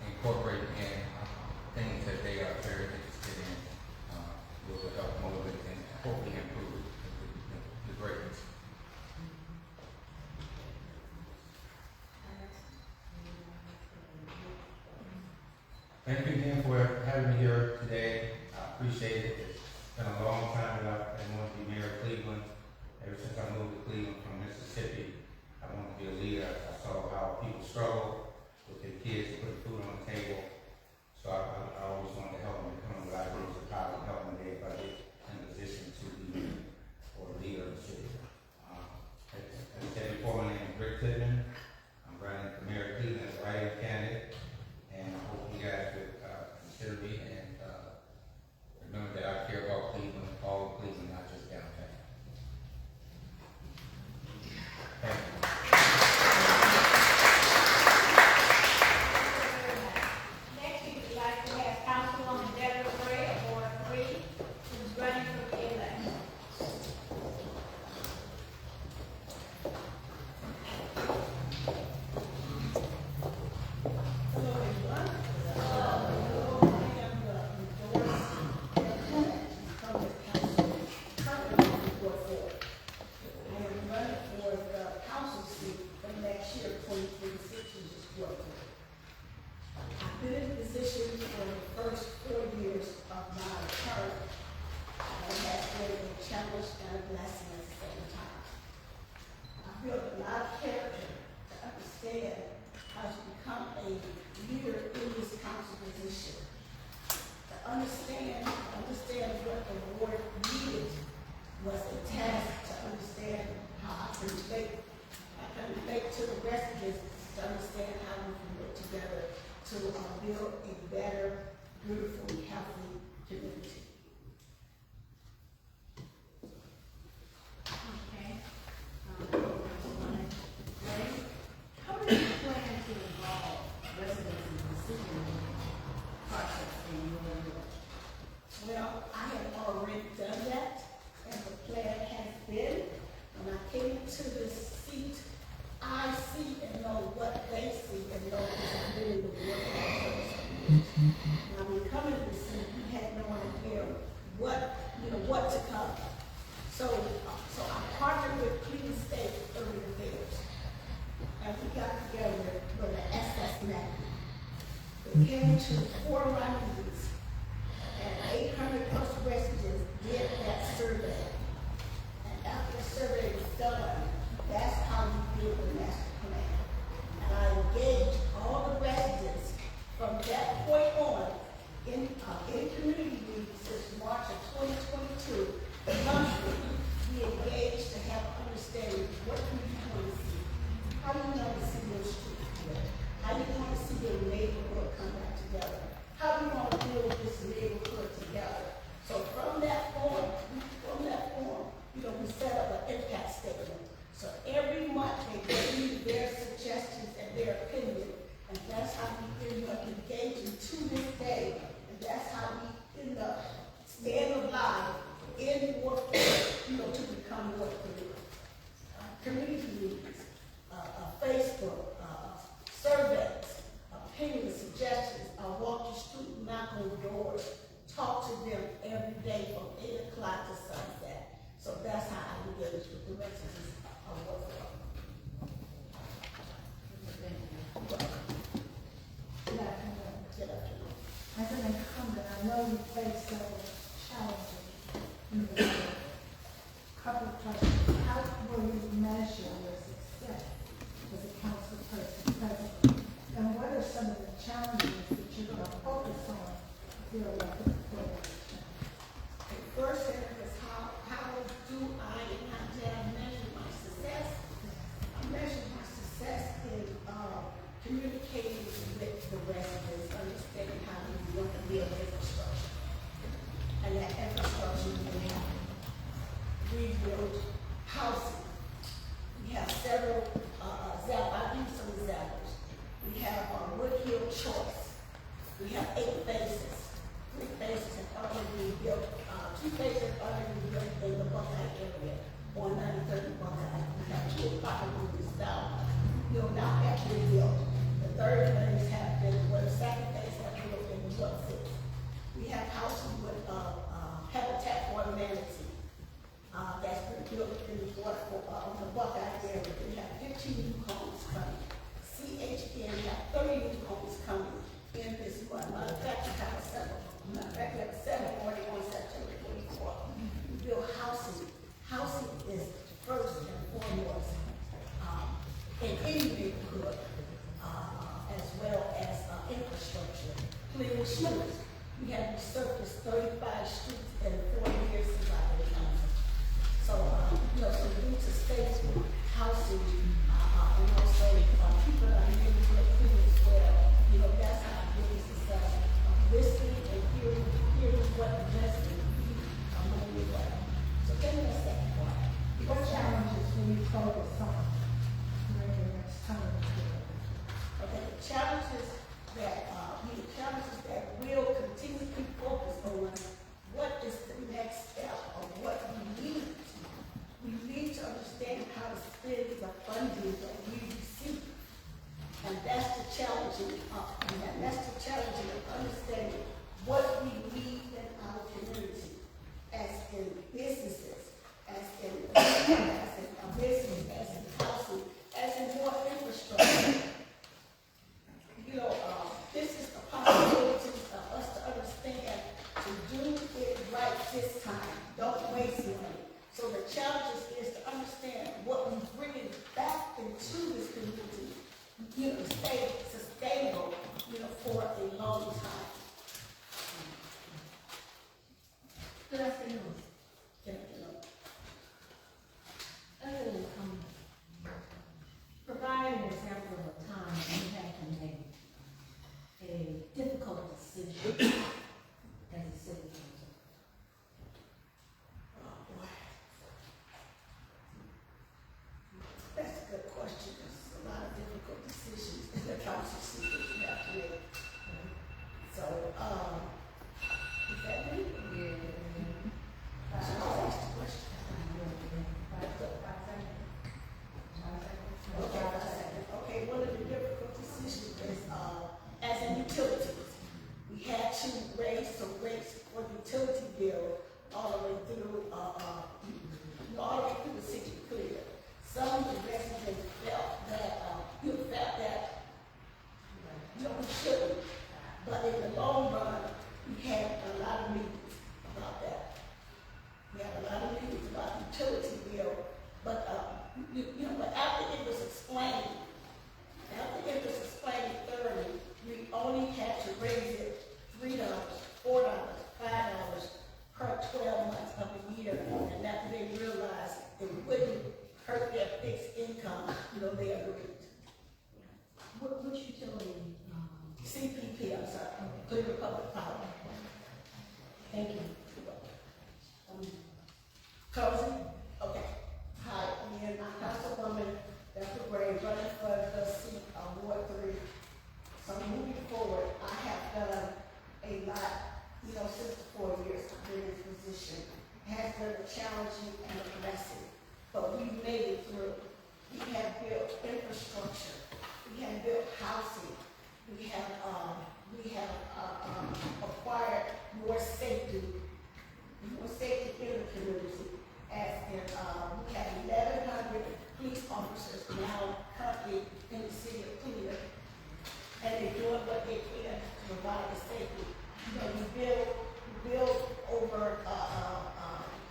incorporate in things that they are very interested in will help motivate and hopefully improve the grades. Thank you again for having me here today. I appreciate it. It's been a long time that I've been wanting to be mayor of Cleveland. Ever since I moved to Cleveland from Mississippi, I wanted to be a leader. I saw how people struggle with their kids to put food on the table. So I always wanted to help them become what I believe is a power and help them if I get in a position to be or leader of the city. As I said before, my name is Rick Tidman. I'm running for mayor of Cleveland as a write-in candidate. And I hope you guys would consider me and remember that I care about Cleveland, all of Cleveland, not just downtown. Thank you. Next, we would like to have Councilwoman Deborah Gray, understand what the board needed was a task to understand how I can relate to the residents, to understand how we can work together to build a better, beautiful, healthy community. Okay. How do you plan to involve residents in the decision-making process in your village? Well, I have already done that, and the plan has been, when I came to this seat, I see and know what they see and know what's really the work of others. Now, when coming to the seat, we had no idea what to come. So I partnered with Cleveland State Urban Affairs, and we got together with an assessment. We came to 4 meetings, and 800 plus residents did that survey. And after the survey was done, that's how we built the master plan. And I engaged all the residents from that point on in community meetings since March of 2022. Monthly, we engaged to have understanding what do you want to see, how do you want to see your street together, how do you want to see your neighborhood come back together, how do you want to build this neighborhood together. So from that form, we set up an impact statement. So every month they gave me their suggestions and their opinion, and that's how we end up engaging to this day, and that's how we end up staying alive in warfare, to become more community meetings, Facebook, surveys, opinions, suggestions. I walk the street, knock on doors, talk to them every day from 8 o'clock to sunset. So that's how I engage with the residents of warfare. Good afternoon. Good afternoon. As an incumbent, I know you face several challenges in the area. Couple of questions. How will you measure your success as a council person president? And what are some of the challenges that you're going to focus on if you're elected for this term? The first thing is how do I and how did I measure my success? I measure my success in communicating with the residents, understanding how we want to build infrastructure. And that infrastructure will have we build housing. We have several I use some examples. We have Wood Hill Choice. We have 8 phases. 3 phases have already been built. 2 phases have already been built in the Bwpac area on 93rd Bwpac. We have 2 apartment down. Now have been built. The 3rd phase have been, the 2nd phase have been built in the Ward 6. We have housing with Habitat for Humanity. That's been built in the Bwpac area. We have 15 new homes coming. CHN, we have 30 new homes coming in this month. Matter of fact, we have several. Matter of fact, we have 7 already on September 24th. We build housing. Housing is first and foremost in any neighborhood, as well as infrastructure. Clean streets. We have resurfaced 35 streets in 4 years since I've been council. So, so due to state housing, and also people are neighborhood clean as well, that's how I really success of listening and hearing what the residents need among the way. So tell me the second part. What challenges will you focus on during the next time? Okay, the challenges that we'll continue to focus on, what is the next step of what we need. We need to understand how to spend the funding that we receive. And that's the challenging of understanding what we need in our community, as in businesses, as in business, as in housing, as in more infrastructure. This is the possibility of us to understand to do it right this time. Don't waste money. So the challenge is to understand what we bring back into this community, stay sustainable, for a long time. since the 4 years I've been in position, has been a challenging and a blessing, but we made it through. We have built infrastructure, we have built housing, we have acquired more safety in the community. As in, we have 1,100 police officers now currently in the city of Cleveland, and they're doing what they can to provide the safety. We build over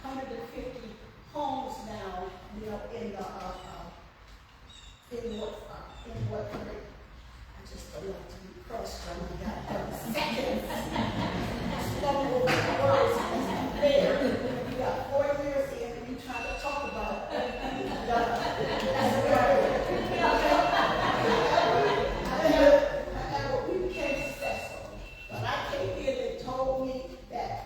150 homes now, in what I just don't like to be cross-strung. I got 30 seconds. Slow over the words there. We got 4 years in, and you trying to talk about everything you've done. That's however, we became successful. When I came in, they told me that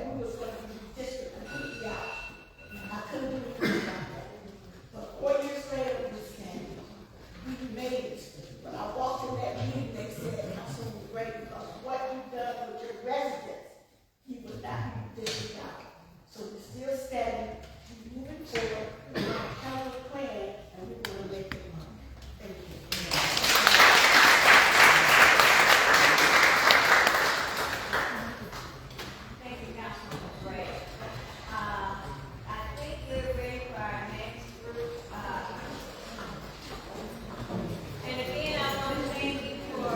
we was going to be district completely out. I couldn't do anything about that. But 4 years later, we standing. We made it. When I walked in that meeting, they said, Councilwoman Gray, because what you've done with your residents, you will not be district out. So we're still standing, we're moving forward, we have a county plan, and we're going to make it money. Thank you. Thank you, Councilwoman Gray. I think we're ready for our next group. And again, I want to thank you for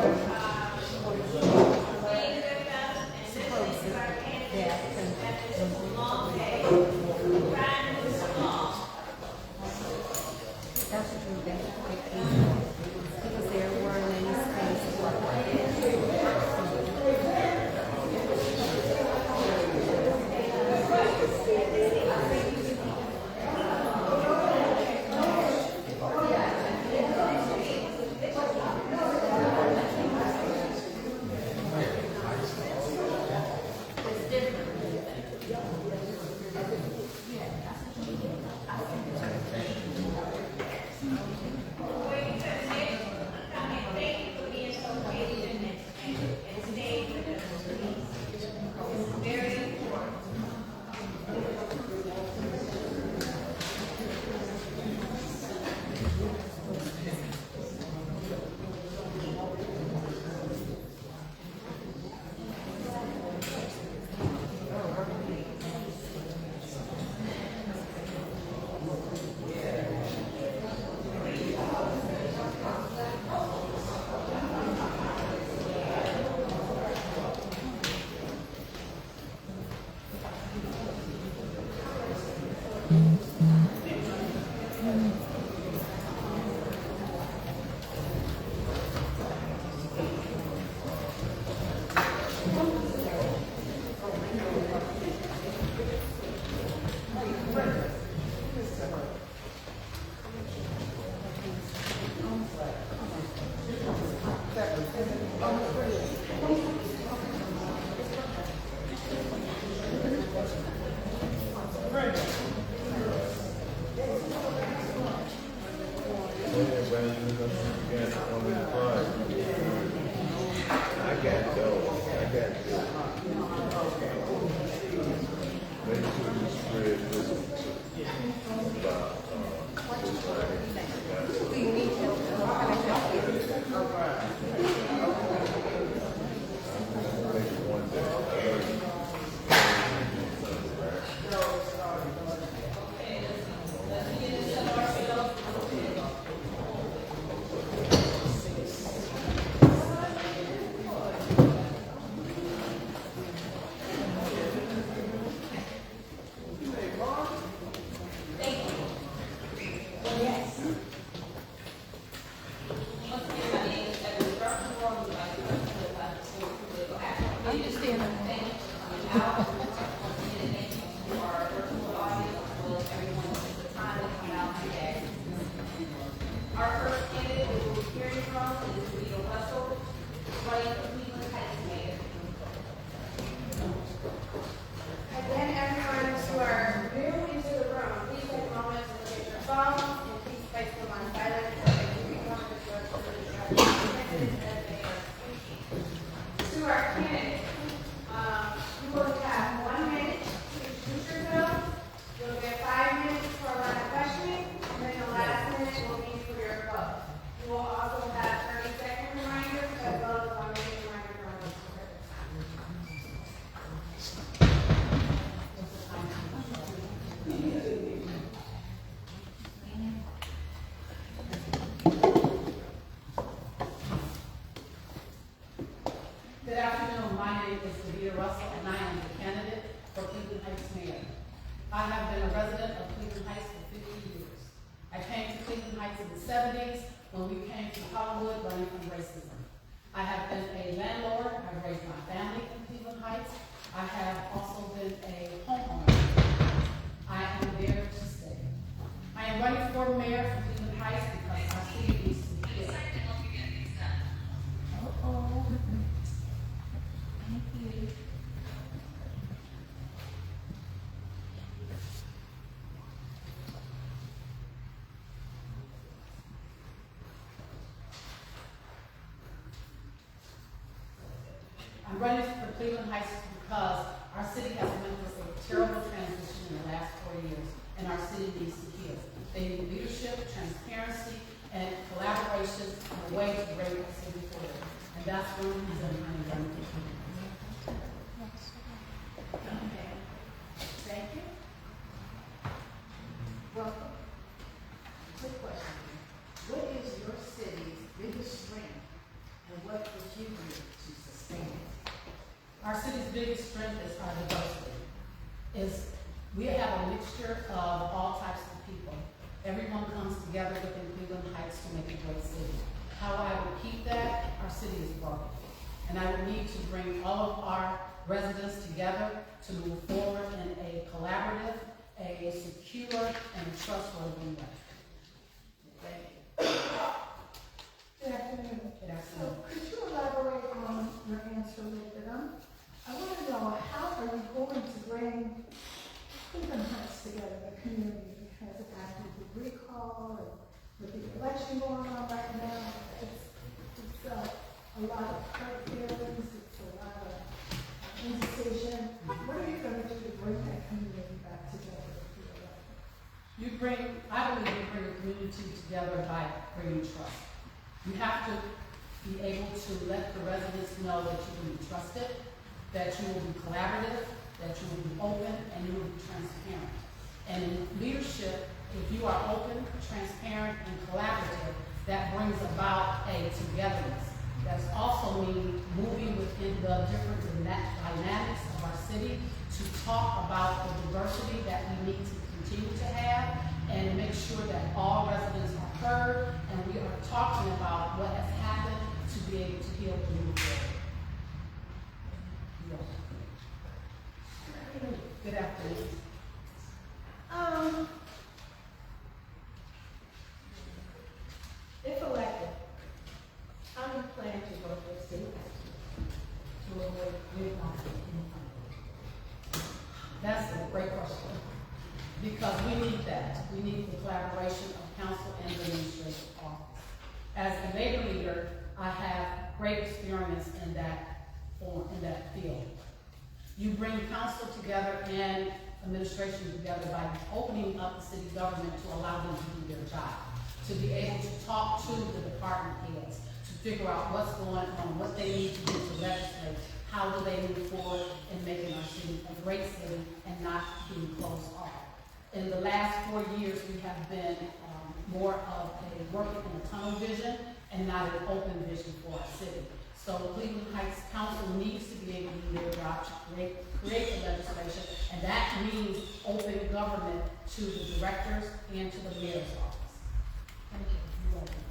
being with us and listening to our candidates. That this is a long day. Trying to this along. Because there weren't any spaces for Thank you for being so patient and staying with us, please. It's very important. Again, everyone who are new into the room, please take a moment to look at your phones and please place them on silent so that you can monitor the as they are speaking. to our candidates. You will have 1 minute to introduce yourself. You'll get 5 minutes for a line of questioning, and then the last minute will be for your vote. You will also have 30-second reminders as well as 1 minute reminder for our speakers. Good afternoon, my name is Davida Russell, and I am the candidate for Cleveland Heights Mayor. I have been a resident of Cleveland Heights for 50 years. I came to Cleveland Heights in the 70s when we came to Hollywood running from racism. I have been a landlord, I've raised my family in Cleveland Heights. I have also been a homeowner. I am there to stay. I am running for mayor for Cleveland Heights because our city needs to be built. Thank you. I'm running for Cleveland Heights because our city has went through a terrible transition in the last 4 years, and our city needs to heal. They need leadership, transparency, and collaboration and a way to bring our city forward. And that's one reason I'm running for Cleveland Heights. Thank you. Welcome. Quick question. What is your city's biggest strength, and what would you do to sustain it? Our city's biggest strength is our diversity. We have a mixture of all types of people. Everyone comes together within Cleveland Heights to make a great city. How I would keep that, our city is broken. And I would need to bring all of our residents together to move forward in a collaborative, a secure, and a trustworthy way. Thank you. Good afternoon. Good afternoon. So could you elaborate on your answer a little bit? I want to know, how are you going to bring Cleveland Heights together, the community? Because after the recall and with the election going on right now, it's a lot of hurt feelings, it's a lot of indecision. What are you going to do to bring that community back together? I believe you bring a community together by bringing trust. You have to be able to let the residents know that you will be trusted, that you will be collaborative, that you will be open, and you will be transparent. And in leadership, if you are open, transparent, and collaborative, that brings about a togetherness. That's also means moving within the different dynamics of our city to talk about the diversity that we need to continue to have and make sure that all residents are heard and we are talking about what has happened to be able to heal and move forward. Good afternoon. If elected, how do you plan to work with city to avoid gridlock in funding? That's a great question. Because we need that. We need the collaboration of council and the administrative office. As a labor leader, I have great experience in that field. You bring council together and administration together by opening up the city government to allow them to do their job, to be able to talk to the department heads, to figure out what's going on, what they need to do to legislate, how do they move forward in making our city a great city and not being closed off. In the last 4 years, we have been more of a working in a tunnel vision and not an open vision for our city. So Cleveland Heights Council needs to be able to do their job to create the legislation, and that means open government to the directors and to the mayor's office. Thank you. You're welcome.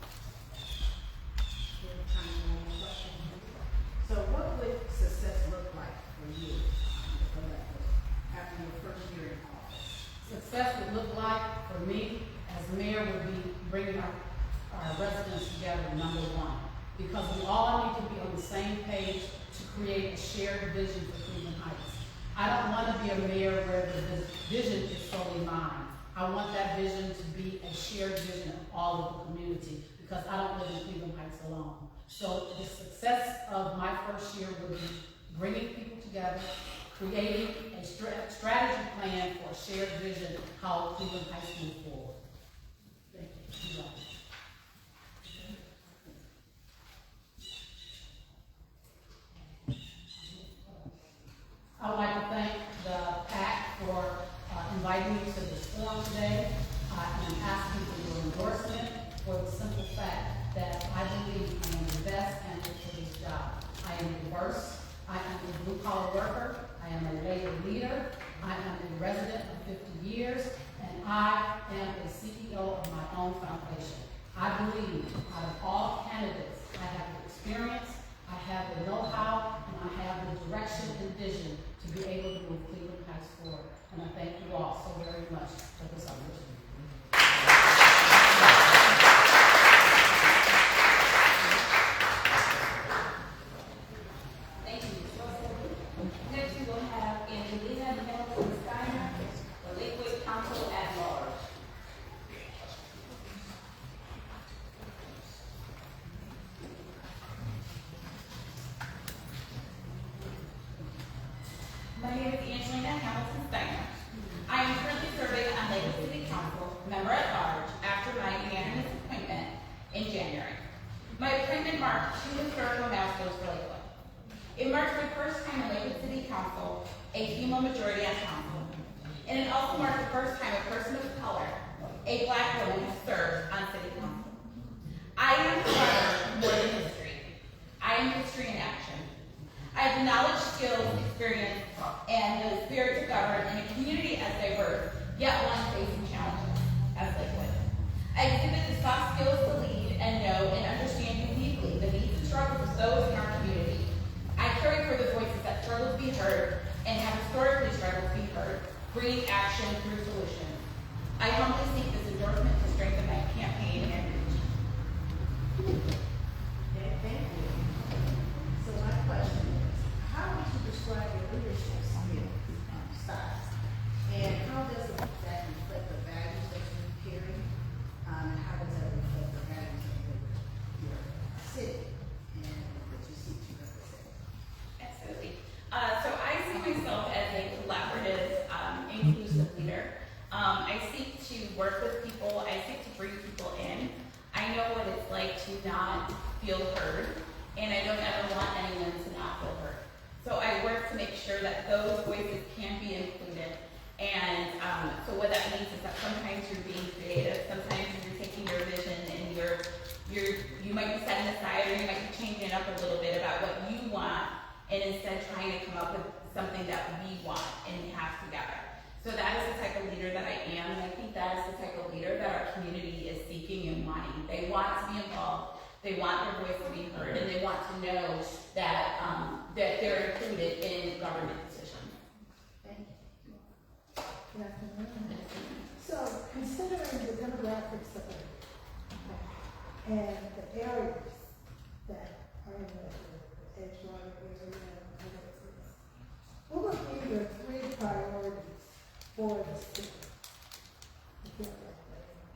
So what would success look like for you after your first year in office? Success would look like, for me, as mayor, would be bringing our residents together, number one. Because we all need to be on the same page to create a shared vision for Cleveland Heights. I don't want to be a mayor where the vision is solely mine. I want that vision to be a shared vision of all of the community because I don't live in Cleveland Heights alone. So the success of my first year would be bringing people together, creating a strategy plan for a shared vision how Cleveland High School forward. Thank you. You're welcome. I would like to thank the PAC for inviting me to this forum today. I am asking for your endorsement for the simple fact that I believe I am the best candidate for this job. I am diverse. I am a blue-collar worker. I am a labor leader. I am a resident of 50 years, and I am a CEO of my own foundation. I believe out of all candidates, I have the experience, I have the know-how, and I have the direction and vision to be able to move Cleveland Heights forward. And I thank you all so very much for this opportunity. Thank you. Next, we will have Angelina Hamilton-Steiner, the Lakewood Council at Large. My name is Angelina Hamilton-Steiner. I am currently serving on Lakewood City Council, member at large, after my unanimous appointment in January. My appointment marked 2 historical milestones for Lakewood. It marks my first time in Lakewood City Council, a female majority on council. And it also marks the first time a person of color, a Black woman, has served on city council. I am, however, more than history. I am history in action. I have the knowledge, skills, experience, and the spirit to govern in a community as diverse, yet one facing challenges as Lakewood. I exhibit the soft skills to lead and know and understand uniquely the needs and struggles of those in our community. I carry for the voices that struggle to be heard and have historically struggled to be heard, bringing action through solutions. I humbly seek this endorsement to strengthen my campaign and reach. Thank you. So my question is, how would you describe your leadership styles? And how does that reflect the values that you carry? And how does that reflect the values of your city and that you seek to represent? Absolutely. So I see myself as a collaborative, inclusive leader. I seek to work with people. I seek to bring people in. I know what it's like to not feel heard, and I don't ever want anyone to not feel heard. So I work to make sure that those voices can be included. And so what that means is that sometimes you're being creative, sometimes you're taking your vision and you might be setting aside, or you might be changing it up a little bit about what you want, and instead trying to come up with something that we want and have together. So that is the type of leader that I am, and I think that is the type of leader that our community is seeking and wanting. They want to be involved, they want their voice to be heard, and they want to know that that they're included in government decisions. Thank you. Good afternoon. So considering the demographics of it and the areas that are in the Edgewater area, what would be your 3 priorities for the city?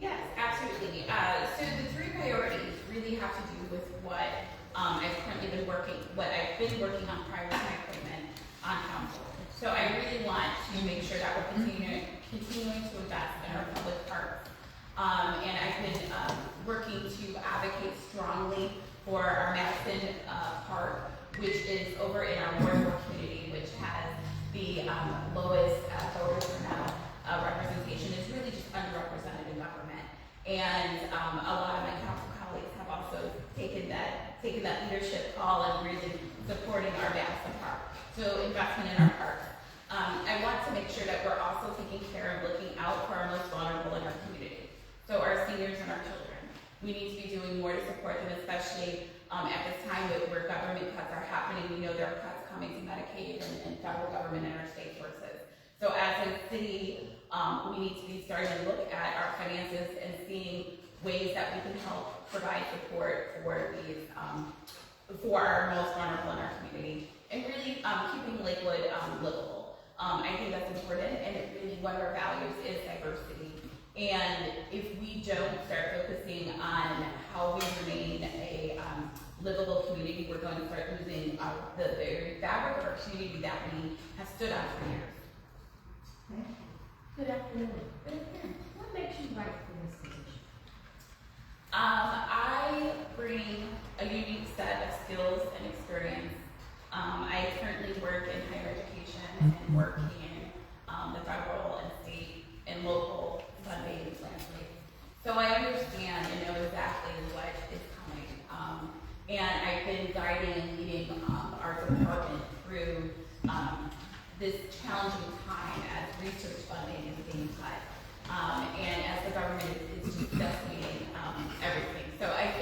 Yes, absolutely. So the 3 priorities really have to do with what I've been working on prior to my appointment on council. So I really want to make sure that we're continuing to invest in our public parks. And I've been working to advocate strongly for our Madison Park, which is over in our Ward community, which has the lowest voter turnout representation. Is really just underrepresented in government. And a lot of my council colleagues have also taken that leadership call and really supporting our Madison Park. So investment in our parks. I want to make sure that we're also taking care of looking out for our most vulnerable in our community. So our seniors and our children. We need to be doing more to support them, especially at this time where government cuts are happening. We know there are cuts coming to Medicaid and federal government and our state sources. So as a city, we need to be starting to look at our finances and seeing ways that we can help provide support for these, for our most vulnerable in our community, and really keeping Lakewood livable. I think that's important, and it really one of our values is diversity. And if we don't start focusing on how we remain a livable community, we're going to start losing the very fabric of our community that we have stood on for years. Good afternoon. Good afternoon. What makes you right for this position? I bring a unique set of skills and experience. I currently work in higher education and work in the federal and state and local funding landscape. So I understand and know exactly what is coming. And I've been guiding and leading our department through this challenging time as research funding is being cut. And as the government is just decimating everything. So I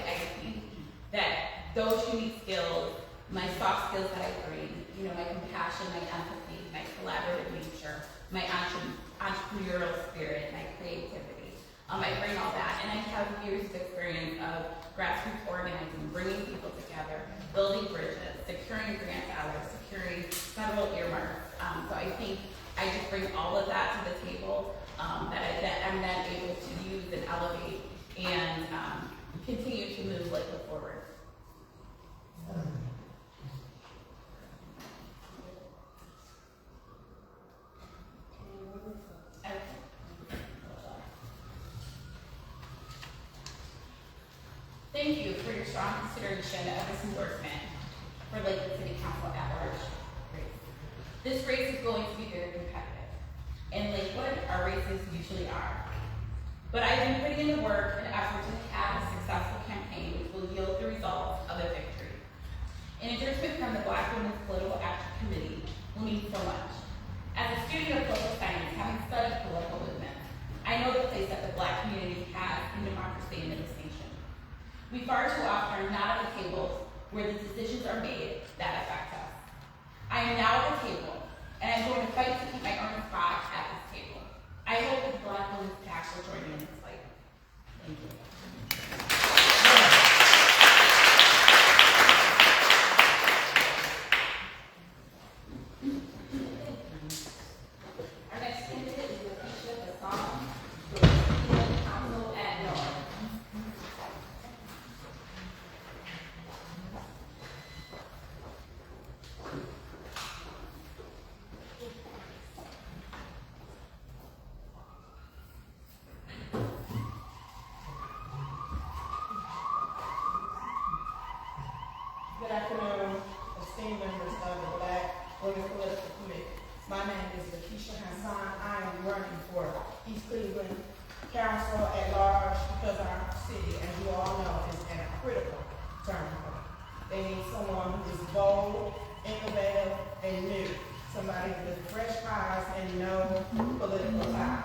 think that those unique skills, my soft skills that I bring, you know, my compassion, my empathy, my collaborative nature, my entrepreneurial spirit, my creativity, I bring all that. And I have years of experience of grassroots organizing, bringing people together, building bridges, securing grant dollars, securing federal earmarks. So I think I just bring all of that to the table that I'm then able to use and elevate and continue to move Lakewood forward. Thank you for your strong consideration of this endorsement for Lakewood City Council at large race. This race is going to be very competitive. In Lakewood, our races usually are. But I've been putting in the work and effort to have a successful campaign which will yield the results of a victory. An endorsement from the Black Women's Political Action Committee will mean so much. As a student of political science, having studied political movements, I know the place that the Black community has in democracy and in this nation. We far too often are not at the tables where the decisions are made that affect us. I am now at the table, and I'm going to fight to keep my own spot at this table. I hope that the Black Women's PAC will join me in this fight. Thank you. Our next candidate is Bwpac for Council at North. Good afternoon, esteemed members of the Black Women's Political Committee. My name is Lakeisha Hassan. I am running for East Cleveland Council at large because our city, as you all know, is at a critical turning point. They need someone who is bold, innovative, and new. Somebody with fresh eyes and no political ties.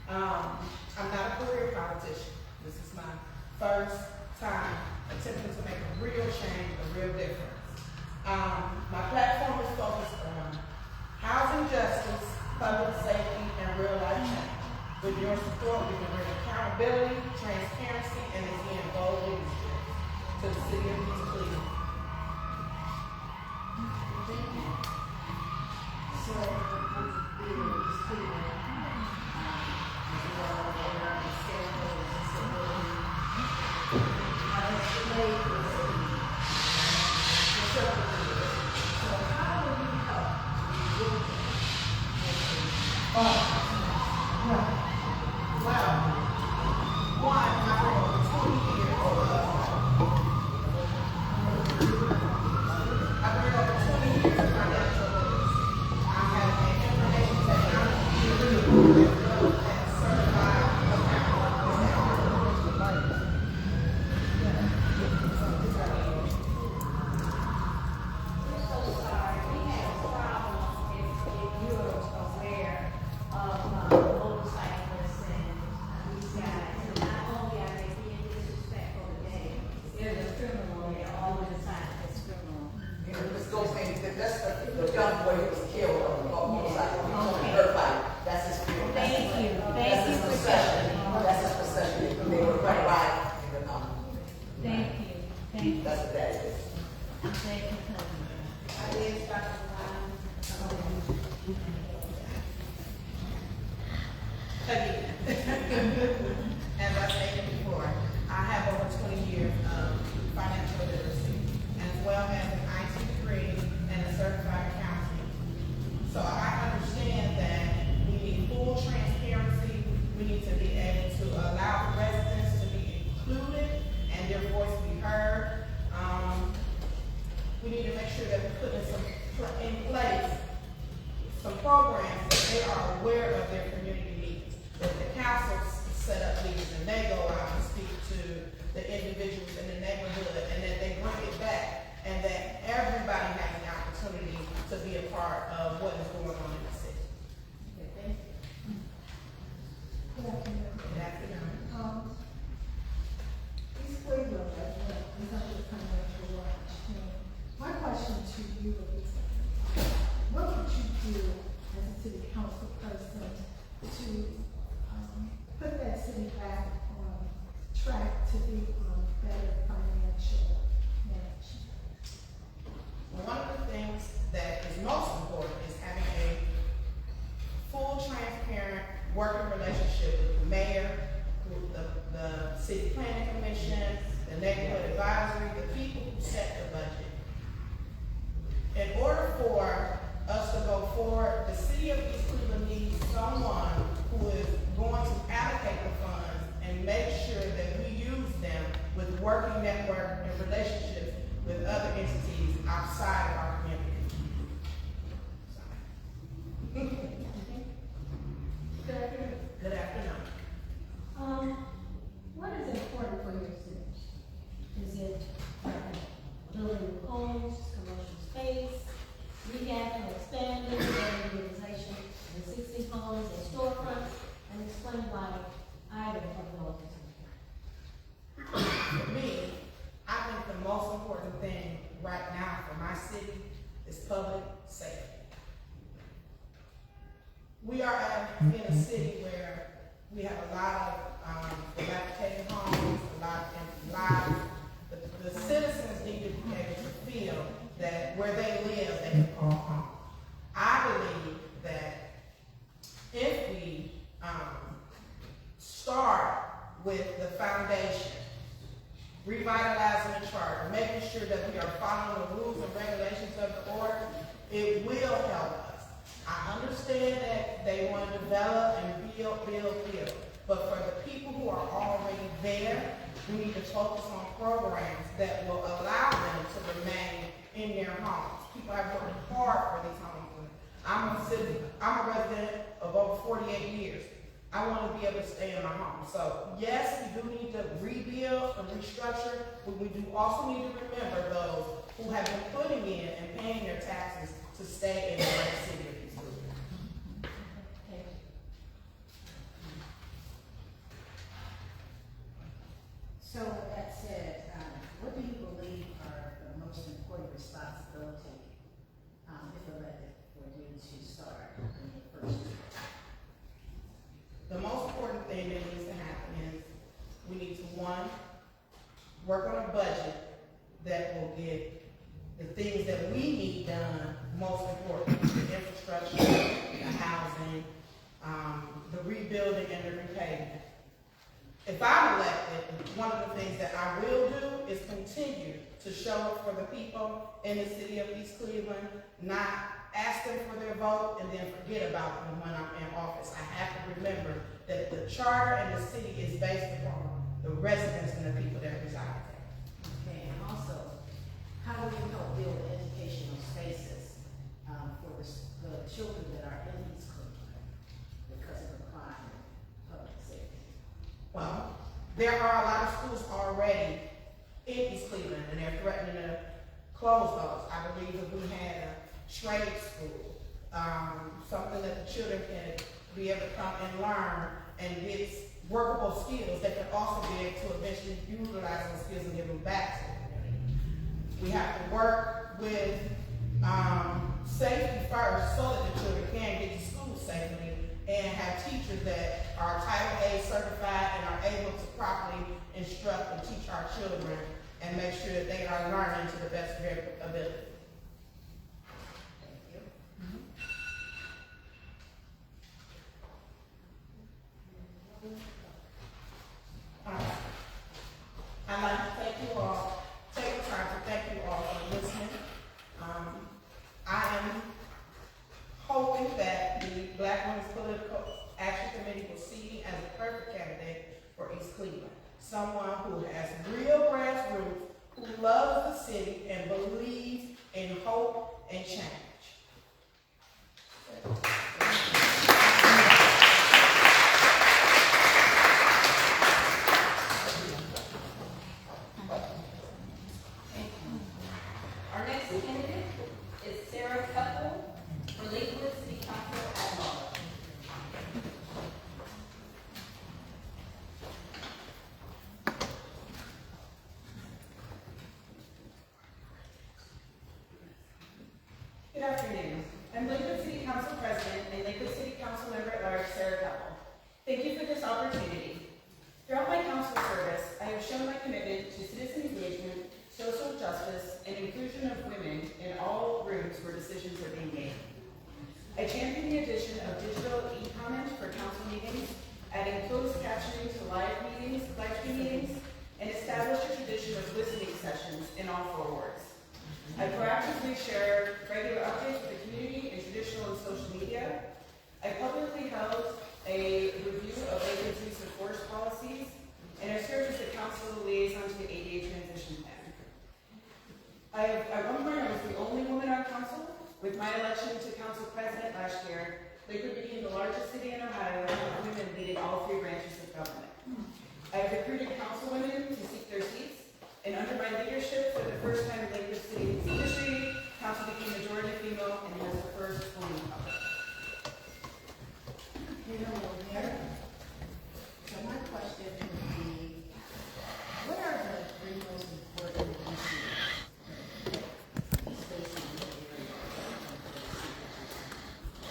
I'm not a career politician. This is my first time attempting to make a real change, a real difference. My platform is focused on housing justice, public safety, and real life change. With your support, we can bring accountability, transparency, and again, bold leadership to the city of East Cleveland. So, East Cleveland, you all are aware of the scandal and disability. I was delayed for the city for several years. So how will you help Well, one, I bring over 20 years of financial literacy. I have an information technology degree as well as certified So sorry, we had a problem if you're aware of motorcyclists and these guys. And not only are they being disrespectful today, they're the criminal, they're all the time, it's criminal. You know, this goes in, that's the young boy who was killed on the motorcycle, he told me her fight, that's his funeral. Thank you. That's his procession, that's his procession, they were right, Thank you, thank you, that's what that is. thank you. I did start Again, as I stated before, I have over 20 years of financial literacy. part of what is going on in the city. Okay, thank you. Good afternoon. Good afternoon. East Cleveland, as well, is under the financial watch. And my question to you is, what would you do as a city council person to put that city back on track to be on better financial management? Well, one of the things that is most important is having a full, transparent, working relationship with the mayor, with the city planning commission, the neighborhood advisory, the people who set the budget. In order for us to go forward, the city of East Cleveland needs someone who is going to allocate the funds and make sure that we use them with working network and relationships with other entities outside of our community. Good afternoon. What is important for your city? Is it building homes, commercial space, rehabbing or expanding, revitalization of the 60 homes and storefronts, and explain why either of those is important? For me, I think the most important thing right now for my city is public safety. We are in a city where we have a lot of dilapidated homes, a lot of empty lots. The citizens need to be able to feel that where they live, they can call home. I believe that if we start with the foundation, revitalizing the charter, making sure that we are following the rules and regulations of the order, it will help us. I understand that they want to develop and build. But for the people who are already there, we need to focus on programs that will allow them to remain in their homes. People have worked hard for these homes. I'm a resident of over 48 years. I want to be able to stay in my home. So yes, we do need to rebuild and restructure, but we do also need to remember those who have been putting in and paying their taxes to stay in the great city of East Cleveland. So with that said, what do you believe are the most important responsibilities, if elected, for you to start in the first year? The most important thing that needs to happen is we need to, one, work on a budget that will get the things that we need done most important, the infrastructure, the housing, the rebuilding and the repaving. If I'm elected, one of the things that I will do is continue to show up for the people in the city of East Cleveland, not ask them for their vote and then forget about them when I'm in office. I have to remember that the charter and the city is based upon the residents and the people that reside there. Okay, and also, how will you help build educational spaces for the children that are in East Cleveland because of the crime and public safety? Well, there are a lot of schools already in East Cleveland, and they're threatening to close those. I believe if we had a trade school, something that the children can be able to come and learn and get workable skills that can also be able to eventually utilize those skills and give them back to the community. We have to work with safety first so that the children can get to school safely and have teachers that are Title A certified and are able to properly instruct and teach our children and make sure that they are learning to the best of their ability. Thank you. All right. I'd like to thank you all, take the time to thank you all for listening. I am hoping that the Black Women's Political Action Committee will see me as a perfect candidate for East Cleveland. Someone who has real grassroots, who loves the city and believes in hope and change. Our next candidate is Sarah Couple. afternoon. I'm Lakewood City Council President and Lakewood City Council Member at Large, Sarah Keppel. Thank you for this opportunity. Throughout my council service, I have shown my commitment to citizen engagement, social justice, and inclusion of women in all rooms where decisions are being made. I champion the addition of digital e-comment for council meetings, adding closed captioning to live stream meetings, and established a tradition of listening sessions in all 4 wards. I proactively share regular updates with the community in traditional and social media. I publicly held a review of Lakewood's use of force policies, and I served as the council liaison to the ADA transition plan. At one point, I was the only woman on council. With my election to council president last year, Lakewood became the largest city in Ohio with women leading all 3 branches of government. I have recruited councilwomen to seek their seats, and under my leadership, for the first time in Lakewood City's history, council became majority female and has the first woman color. So my question would be, what are the 3 most important issues facing the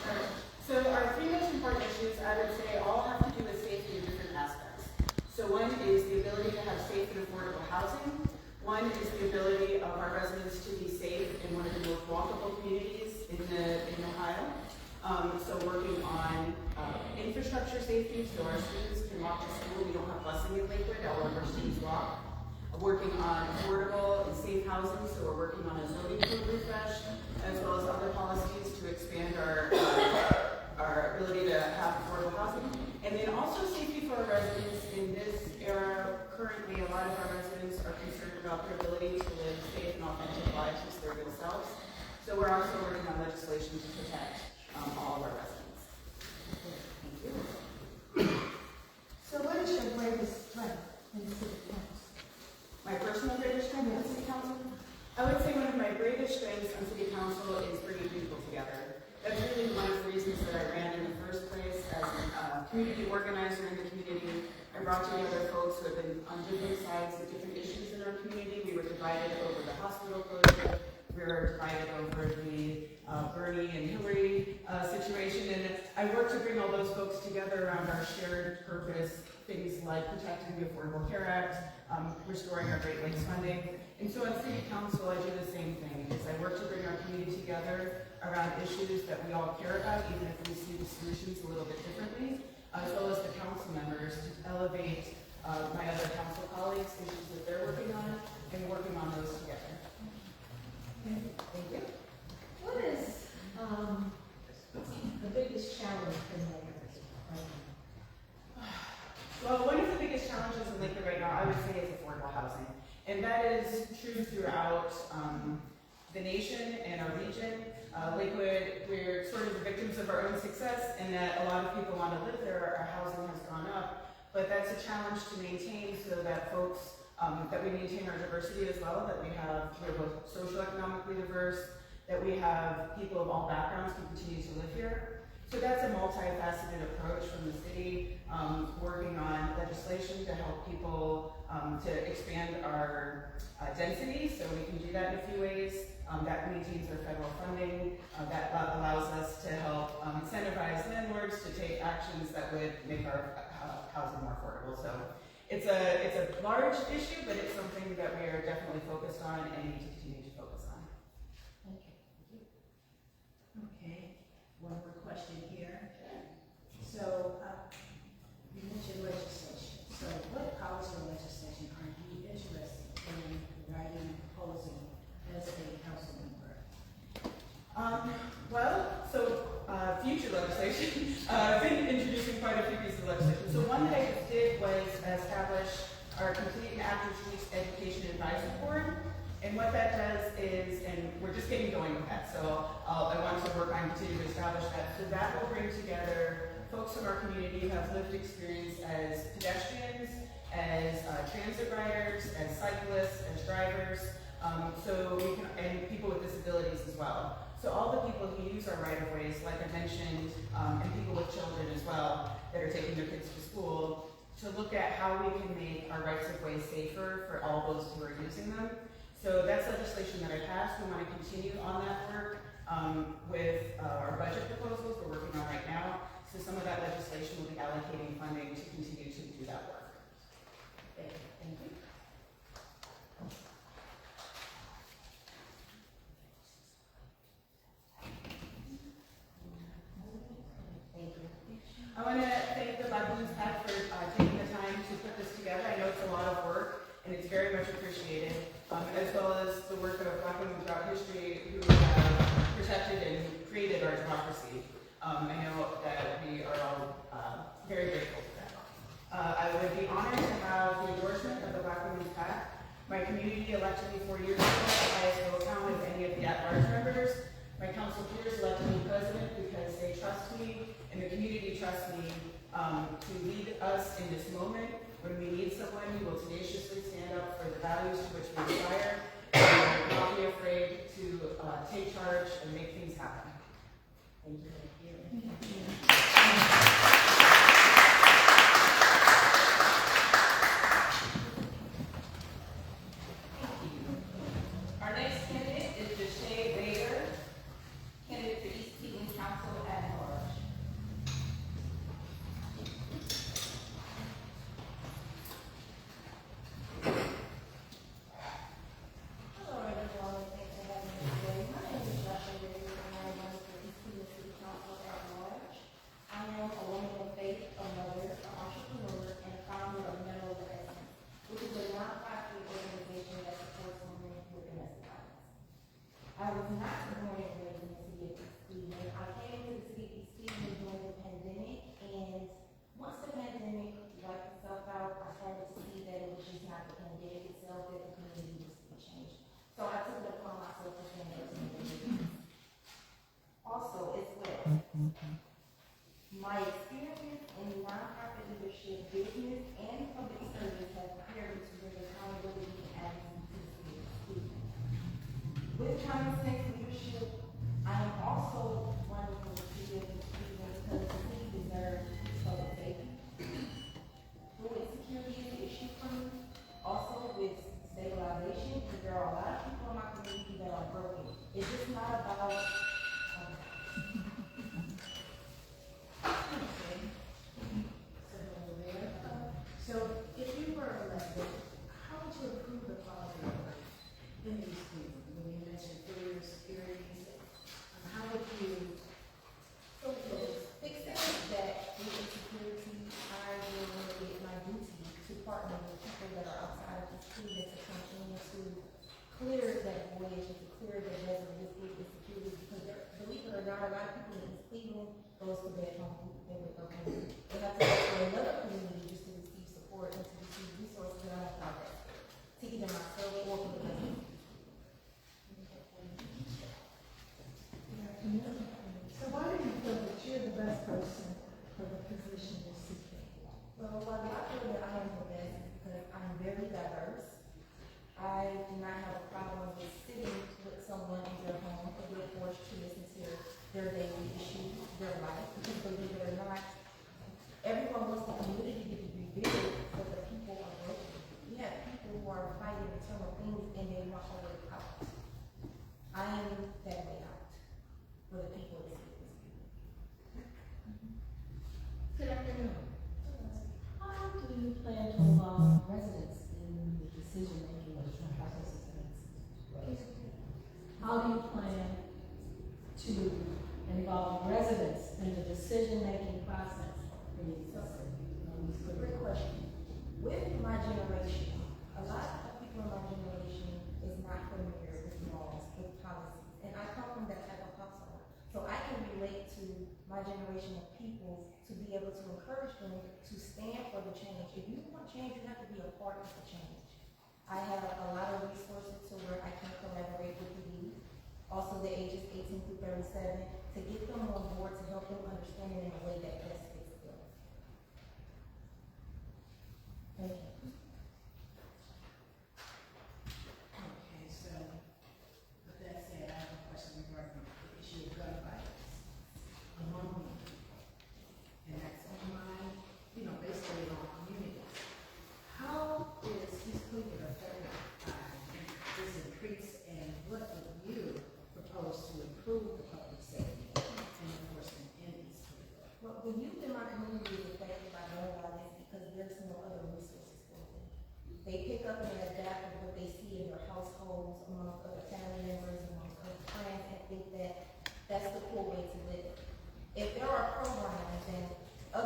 area? So our 3 most important issues, I would say, all have to do with safety in different aspects. So one is the ability to have safe and affordable housing. One is the ability of our residents to be safe in one of the most walkable communities in Ohio. So working on infrastructure safety, so our students can walk to school. We don't have busing in Lakewood, all of our students walk. Working on affordable and safe housing, so we're working on a zoning code refresh, as well as other policies to expand our ability to have affordable housing. And then also safety for our residents in this era. Currently, a lot of our residents are concerned about their ability to live safe and authentic lives as their real selves. So we're also working on legislation to protect all of our residents. Thank you. So what is your greatest strength in the city council? My personal greatest strength in city council? I would say one of my greatest strengths on city council is bringing people together. That's really one of the reasons that I ran in the first place as a community organizer in the community. I brought together folks who have been on different sides of different issues in our community. We were divided over the hospital closure. We were divided over the Bernie and Hillary situation. And I worked to bring all those folks together around our shared purpose, things like protecting the Affordable Care Act, restoring our Great Lakes funding. And so on city council, I do the same thing, is I work to bring our community together around issues that we all care about, even if we see the solutions a little bit differently, as well as the council members to elevate my other council colleagues, issues that they're working on, and working on those together. Thank you. What is the biggest challenge in Lakewood right now? Well, one of the biggest challenges in Lakewood right now, I would say, is affordable housing. And that is true throughout the nation and our region. Lakewood, we're sort of the victims of our own success in that a lot of people want to live there, our housing has gone up, but that's a challenge to maintain so that folks, that we maintain our diversity as well, that we're both socioeconomically diverse, that we have people of all backgrounds who continue to live here. So that's a multifaceted approach from the city, working on legislation to help people to expand our density, so we can do that in a few ways. That maintains our federal funding. That allows us to help incentivize landlords to take actions that would make our housing more affordable. So it's a large issue, but it's something that we are definitely focused on and need to continue to focus on. Okay, one more question here. So, you mentioned legislation. So what policy or legislation are you interested in writing and proposing as a council member? Future legislation. I've been introducing quite a few pieces of legislation. So one that I just did was establish our Complete and Active Streets Education Advisory Board. And what that does is, and we're just getting going with that, so I want to work on continuing to establish that. So that will bring together folks from our community who have lived experience as pedestrians, as transit riders, as cyclists, as drivers, and people with disabilities as well. So all the people who use our right-of-ways, like I mentioned, and people with children as well, that are taking their kids to school, to look at how we can make our rights-of-way safer for all those who are using them. So that's legislation that I passed. We want to continue on that work. with our budget proposals we're working on right now. So some of that legislation will be allocating funding to continue to do that work. Thank you. I want to thank the Bwpac for taking the time to put this together. I know it's a lot of work, and it's very much appreciated, as well as the work of Black women throughout history who have protected and created our democracy. I know that we are all very grateful for that. I would be honored to have the endorsement of the Bwpac. My community elected me 4 years ago at the highest vote count of any of the at-large members. My council peers elected me president because they trust me, and the community trusts me to lead us in this moment. When we need someone, we will tenaciously stand up for the values to which we aspire, and not be afraid to take charge and make things happen. Thank you. Our next candidate is Deshae Bader, candidate for East Cleveland Council at Large. Hello everyone, thanks for having me today. My name is Deshae Bader and I run for East Cleveland City Council at Large. I am a woman of faith, a mother, an entrepreneur, and a founder of Mineral Essence, which is a nonprofit organization that supports women with domestic violence. I was not born and raised in the city of East Cleveland. I came to the city of East Cleveland during the pandemic, and once the pandemic wiped itself out, I started to see that it was just not the pandemic itself, that the community was to be changed. So I took it upon myself to stand up to the Also, as well, my experience in nonprofit leadership, business, and public service has prepared me to bring accountability and advocacy to the city of Cleveland. With common sense leadership, I am also running for the city of Cleveland because the city deserves public safety. Food insecurity is an issue for me. Also with stabilization, because there are a lot of people in my community that are broken. It's just not about So if you were elected, how would you improve the quality of life in these communities? When you mentioned food insecurity, how would you? So fixing that food insecurity, I will make it my duty to partner with people that are outside of the Cleveland to come in to clear that void, to clear that desert with food insecurity, because believe it or not, a lot of people in East Cleveland goes to bed hungry, they wake up hungry. They have to go to another community just to receive support and to receive resources, and I don't have that to either myself or for the community. So why do you feel that you're the best person for the position you're seeking? Well, why do I feel that I am the best is because I'm very diverse. I do not have a problem with sitting with someone in their home or their porch to listen to their daily issues, their life, because believe it or not, everyone wants the community to be rebuilt, but the people are broken. We have people who are fighting internal things and they want a way out. I am that way out for the people of the city. Good afternoon. How do you plan to involve residents in the decision-making processes? How do you plan to involve residents in the decision-making process for these Great question. With my generation, a lot of people in my generation is not familiar with laws, with policies, and I come from that type of household. So I can relate to my generation of people to be able to encourage them to stand for the change. If you want change, you have to be a part of the change. I have a lot of resources to where I can collaborate with the youth, also the ages 18 through 37, to get them on board to help them understand it in a way that best fits them. Thank you. Okay, so with that said, I have a question regarding the issue of gun violence among women. And that's on my, basically in our community. How is East Cleveland affected by this increase, and what would you propose to improve the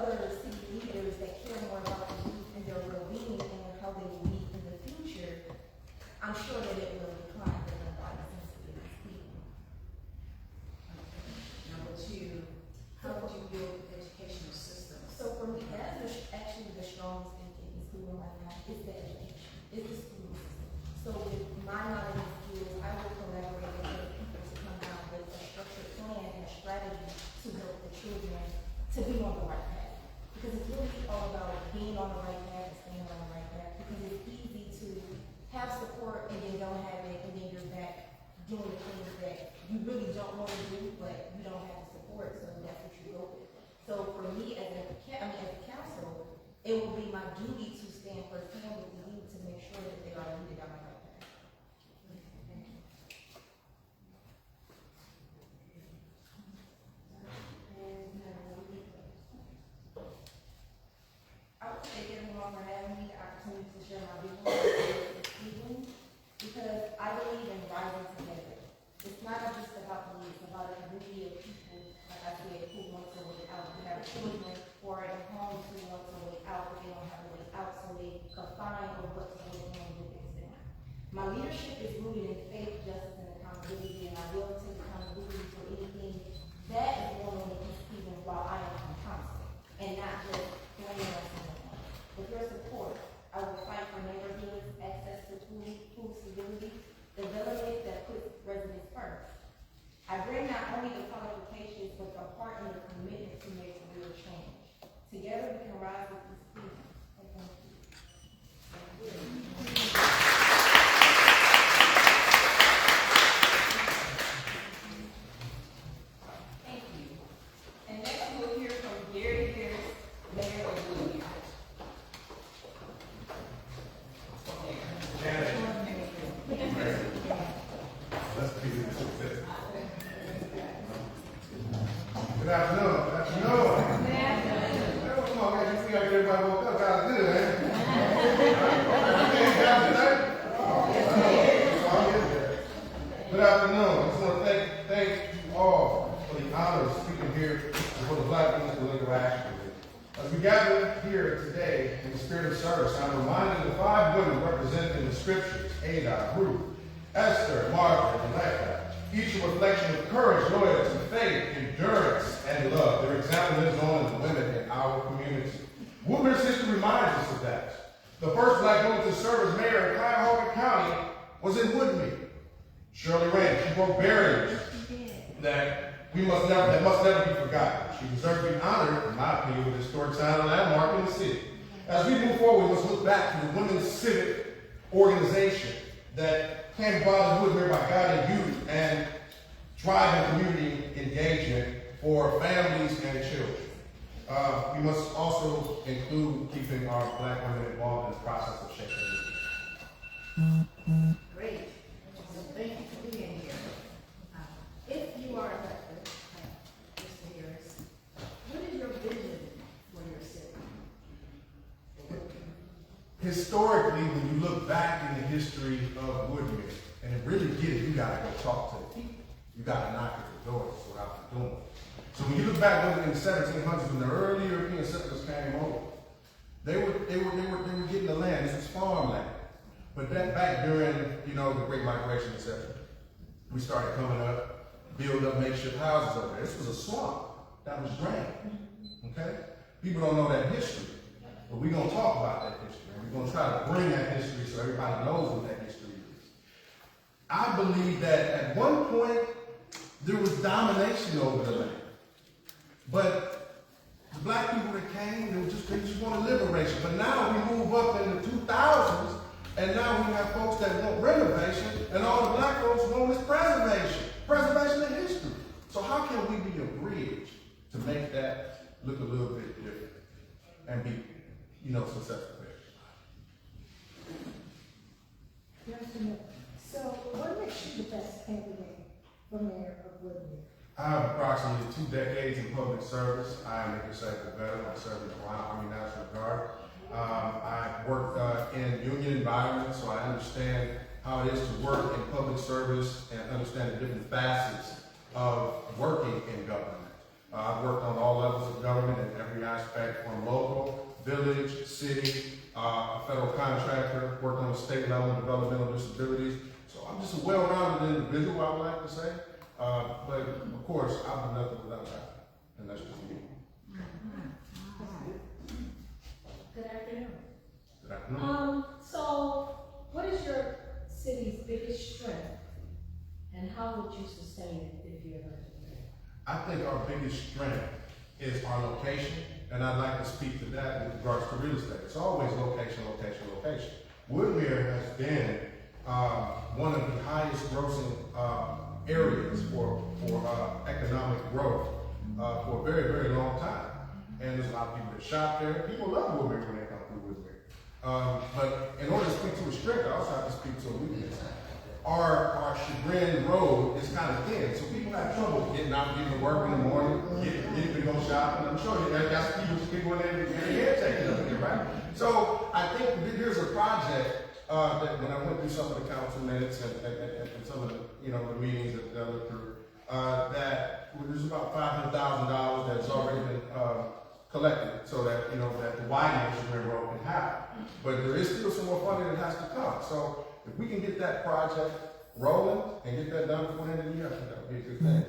other city leaders that care more about the youth and their well-being and how they will be in the future, I'm sure that it will decline for nobody since it is people. Number two, how would you build educational systems? So for me, that's actually the strongest thing in school right now is the education, is the school system. So with my knowledge and skills, I will collaborate with other people to come out with a structured plan and a strategy to help the children to be on the right path. Because it's really all about being on the right path and staying on the right path. Because it's easy to have support and then don't have it, and then you're back doing the things that you really don't want to do, but you don't have the support, so that's what you go with. So for me, as a council, it will be my duty to stand first hand with the youth to make sure that they are leading down the right path. I would thank everyone for having me, the opportunity to share my vision this evening, because I believe in rising together. It's not just about me, it's about a community of people, like I said, who want to way out, who have children or at homes who want to way out, but they don't have a way out, so they confine or what's going on with them. My leadership is rooted in faith, justice, and accountability, and I will take accountability for anything that is going on in this season while I am on council, and not just blaming on someone. With your support, I will fight for neighborhoods, access to food stability, development that puts residents first. I bring not only the qualifications, but the heart and the commitment to make a real change. Together we can rise with this season. Thank you. Thank you. And next we'll hear from Gary Harris, Mayor of Woodbury. Good afternoon. Good afternoon. Hey, come on, man. You feel like everybody woke up. Got good, eh? Good afternoon. I just want to thank you all for the honor of speaking here before the Black Women's Political Action. As we gather here today in the spirit of service, I'm reminded of the 5 women represented in the scriptures: Ada, Ruth, Esther, Margaret, and Rebecca. Each a reflection of courage, loyalty, faith, endurance, and love. Their example lives on in the women in our community. Woodbury's history reminds us of that. The first Black woman to serve as mayor of Cuyahoga County was in Woodbury. Shirley Rand. She broke barriers that must never be forgotten. She deserves to be honored, in my opinion, with a historic sign and landmark in the city. As we move forward, we must look back to the women's civic organization that came about in Woodbury by guiding youth and driving community engagement for families and children. We must also include keeping our Black women involved in the process of shaping the Great. So thank you for being here. If you are elected, Mr. Harris, what is your vision for your city? Historically, when you look back in the history of Woodbury, and to really get it, you gotta go talk to the people. You gotta knock at the doors. That's what I've been doing. So when you look back in the 1700s, when the early European settlers came over, they were getting the land. This was farmland. But that back during, the Great Migration, etc., we started coming up, build up makeshift houses over there. This was a swamp that was drained. Okay? People don't know that history. But we're going to talk about that history, and we're going to try to bring that history so everybody knows what that history is. I believe that at one point, there was domination over the land. But the Black people that came, they just wanted liberation. But now we move up in the 2000s, and now we have folks that want renovation, and all the Black folks want is preservation of history. So how can we be a bridge to make that look a little bit different and be successful there? So what makes you the best candidate for mayor of Woodbury? I have approximately 2 decades in public service. I am a disabled veteran. I served in the Army National Guard. I've worked in union environments, so I understand how it is to work in public service and understand the different facets of working in government. I've worked on all levels of government in every aspect, from local, village, city, a federal contractor, worked on the state level, developmental disabilities. So I'm just a well-rounded individual, I would like to say. But of course, I've been nothing without that, and that's just me. Good afternoon. Good afternoon. So what is your city's biggest strength, and how would you sustain it if you ever had it? I think our biggest strength is our location, and I'd like to speak to that with regards to real estate. It's always location, location, location. Woodmere has been one of the highest grossing areas for economic growth for a very, very long time. And there's a lot of people that shop there. People love Woodmere when they come through Woodmere. But in order to speak to a strength, I also have to speak to a weakness. Our Chagrin Road is kind of thin, so people have trouble getting out, getting to work in the morning, getting to go shopping. I'm sure that's people in there getting their taken up there, right? So I think there's a project that when I went through some of the council minutes and some of the the meetings that I looked through, that there's about $500,000 that's already been collected, so that that the widening of Chagrin Road can happen. But there is still some more funding that has to come. So if we can get that project rolling and get that done before the end of the year, I think that would be a good thing.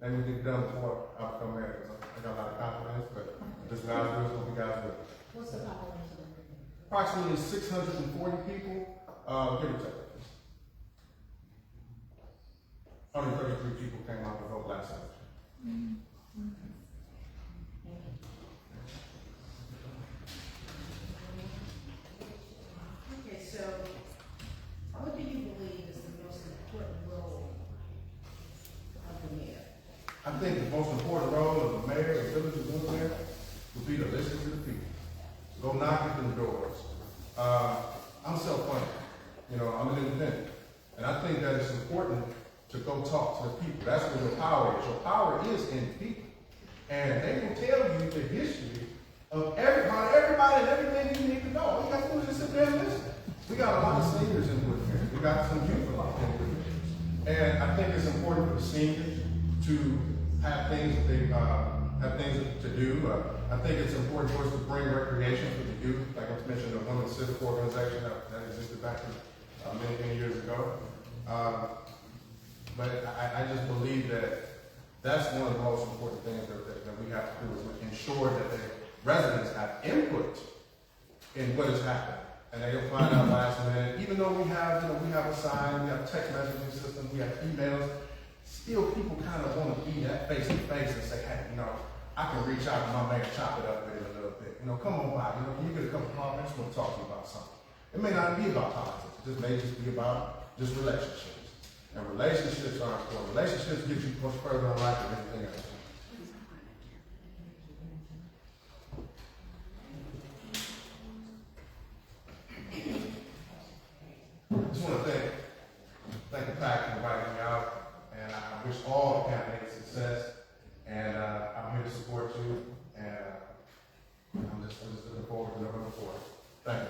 And maybe we get it done before I become mayor, because I got a lot of confidence, but this guys do is what we guys do. What's the population? Approximately 640 people, give or take. 133 people came out to vote last election. Okay, so what do you believe is the most important role of the mayor? I think the most important role of the mayor, the village of Woodmere, would be to listen to the people. Go knock at them doors. I'm self-funded. I'm an independent. And I think that it's important to go talk to the people. That's where your power is. Your power is in the people. And they will tell you the history of everybody and everything you need to know. All you got to do is just sit there and listen. We got a lot of seniors in Woodmere. We got some youth in Woodmere. And I think it's important for the seniors to have things that they have things to do. I think it's important for us to bring recreation for the youth. Like I mentioned, the Women's Civic Organization that existed back many, many years ago. But I just believe that that's one of the most important things that we have to do, is ensure that the residents have input in what is happening. And they don't find out last minute, even though we have a sign, we have text messaging systems, we have emails, still people kind of want to be that face to face and say, hey, I can reach out to my man, chop it up with it a little bit. Come on by, can you get a couple of comments? I just want to talk to you about something. It may not be about politics, it may just be about just relationships. And relationships are important. Relationships get you much further in life than anything else. I just want to thank the PAC for inviting me out, and I wish all the candidates success. And I'm here to support you, and I'm just looking forward to November 4th. Thank you.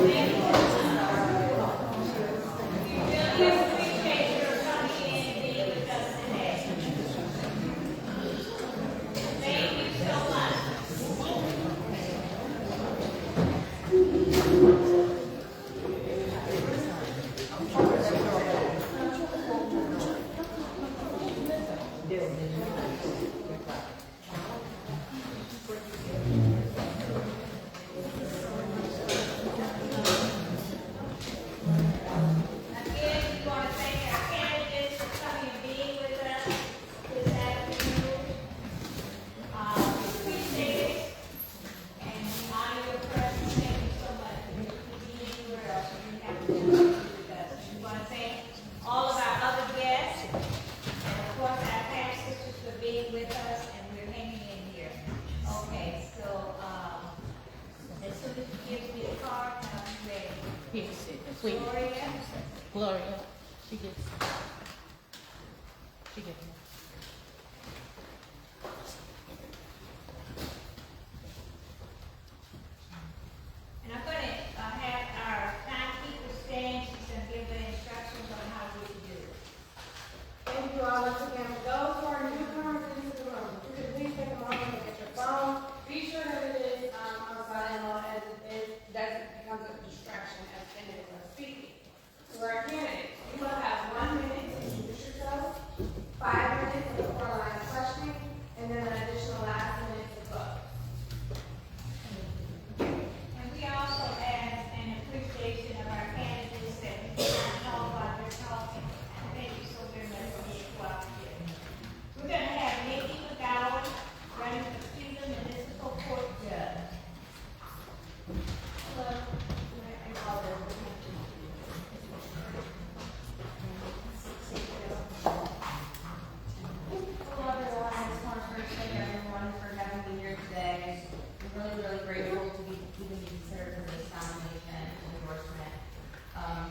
appreciate your coming in and being with us today. Thank you so much. Again, we want to thank our candidates for coming and being with us this afternoon. We appreciate it, and we honor your presence. Thank you so much. You could be anywhere else, you didn't have to be with us. We want to thank all of our other guests, and of course, our past sisters for being with us, and we're hanging in here. Okay, so, as soon as you give me the card, I'll be ready. Gloria, she gets it. And I'm going to have our timekeeper stand. She's going to give the instructions on how we can do it. Thank you all once again. For those who are newcomers into the room, if you could please take a moment to get your phone. Be sure that it is on silent as it is, that becomes a distraction as candidates are speaking. To our candidates, you will have 1 minute to introduce yourself, 5 minutes for the line of questioning, and then an additional last minute to vote. And we also ask an appreciation of our candidates that we can talk while they're talking. And thank you so very much for being cooperative. We're going to have Nikki McGowan running for Cleveland Municipal Court Judge. Hello. And all those. Hello everyone, I just want to first thank everyone for having me here today. I'm really grateful to be even considered for this nomination and endorsement.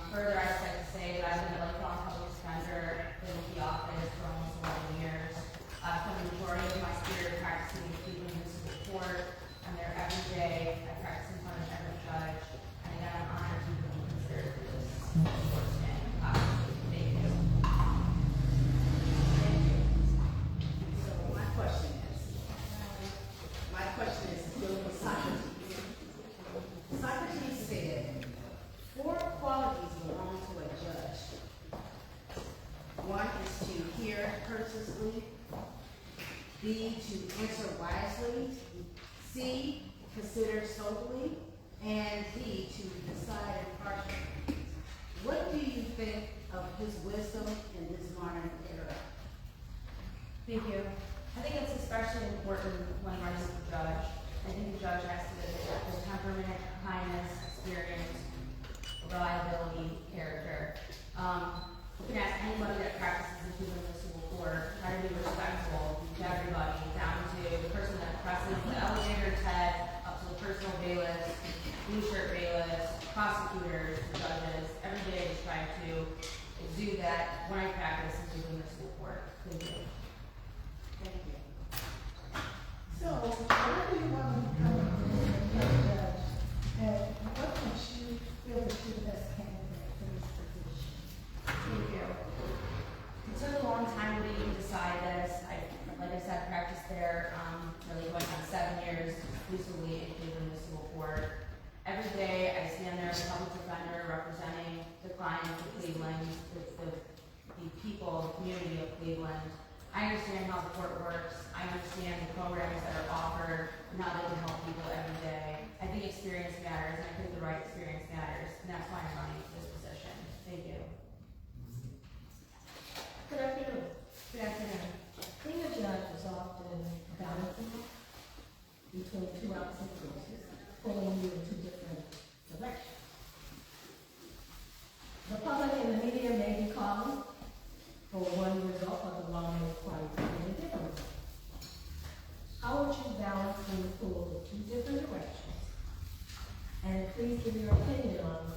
Further, I'd like to say that I've been a lifelong public defender in the office for almost 11 years. I've spent the majority of my career practicing in Cleveland Municipal Court. I'm there every day. I practice in front of every judge. And again, I'm honored to be considered for this endorsement. Thank you. So my question is still for Socrates. Socrates said, 4 qualities belong to a judge. 1 is to hear courteously, B, to answer wisely, C, consider soberly, and D, to decide impartially. What do you think of his wisdom in this modern era? Thank you. I think it's especially important when running as a judge. I think the judge has to have the temperament, kindness, experience, reliability, character. You can ask anybody that practices in Cleveland Municipal Court, try to be respectful to everybody, down to the person that presses the elevator head, up to the personal bailiffs, blue shirt bailiffs, prosecutors, judges. Every day I just try to do that when I practice in Cleveland Municipal Court. Thank you. Thank you. So, why do you want to become a judge? And what makes you feel that you're the best candidate for this position? Thank you. It took a long time to even decide this. Like I said, practiced there, really going on 7 years exclusively in Cleveland Municipal Court. Every day I stand there as a public defender representing the clients of Cleveland, the people, the community of Cleveland. I understand how the court works. I understand the programs that are offered and how they can help people every day. I think experience matters, and I think the right experience matters, and that's why I'm running for this position. Thank you. Good afternoon. Good afternoon. Being a judge is often balancing between 2 opposite forces, pulling you in 2 different directions. The public and the media may be calling for one result, but the law may require a different result. How would you balance being pulled in 2 different directions? And please give your opinion on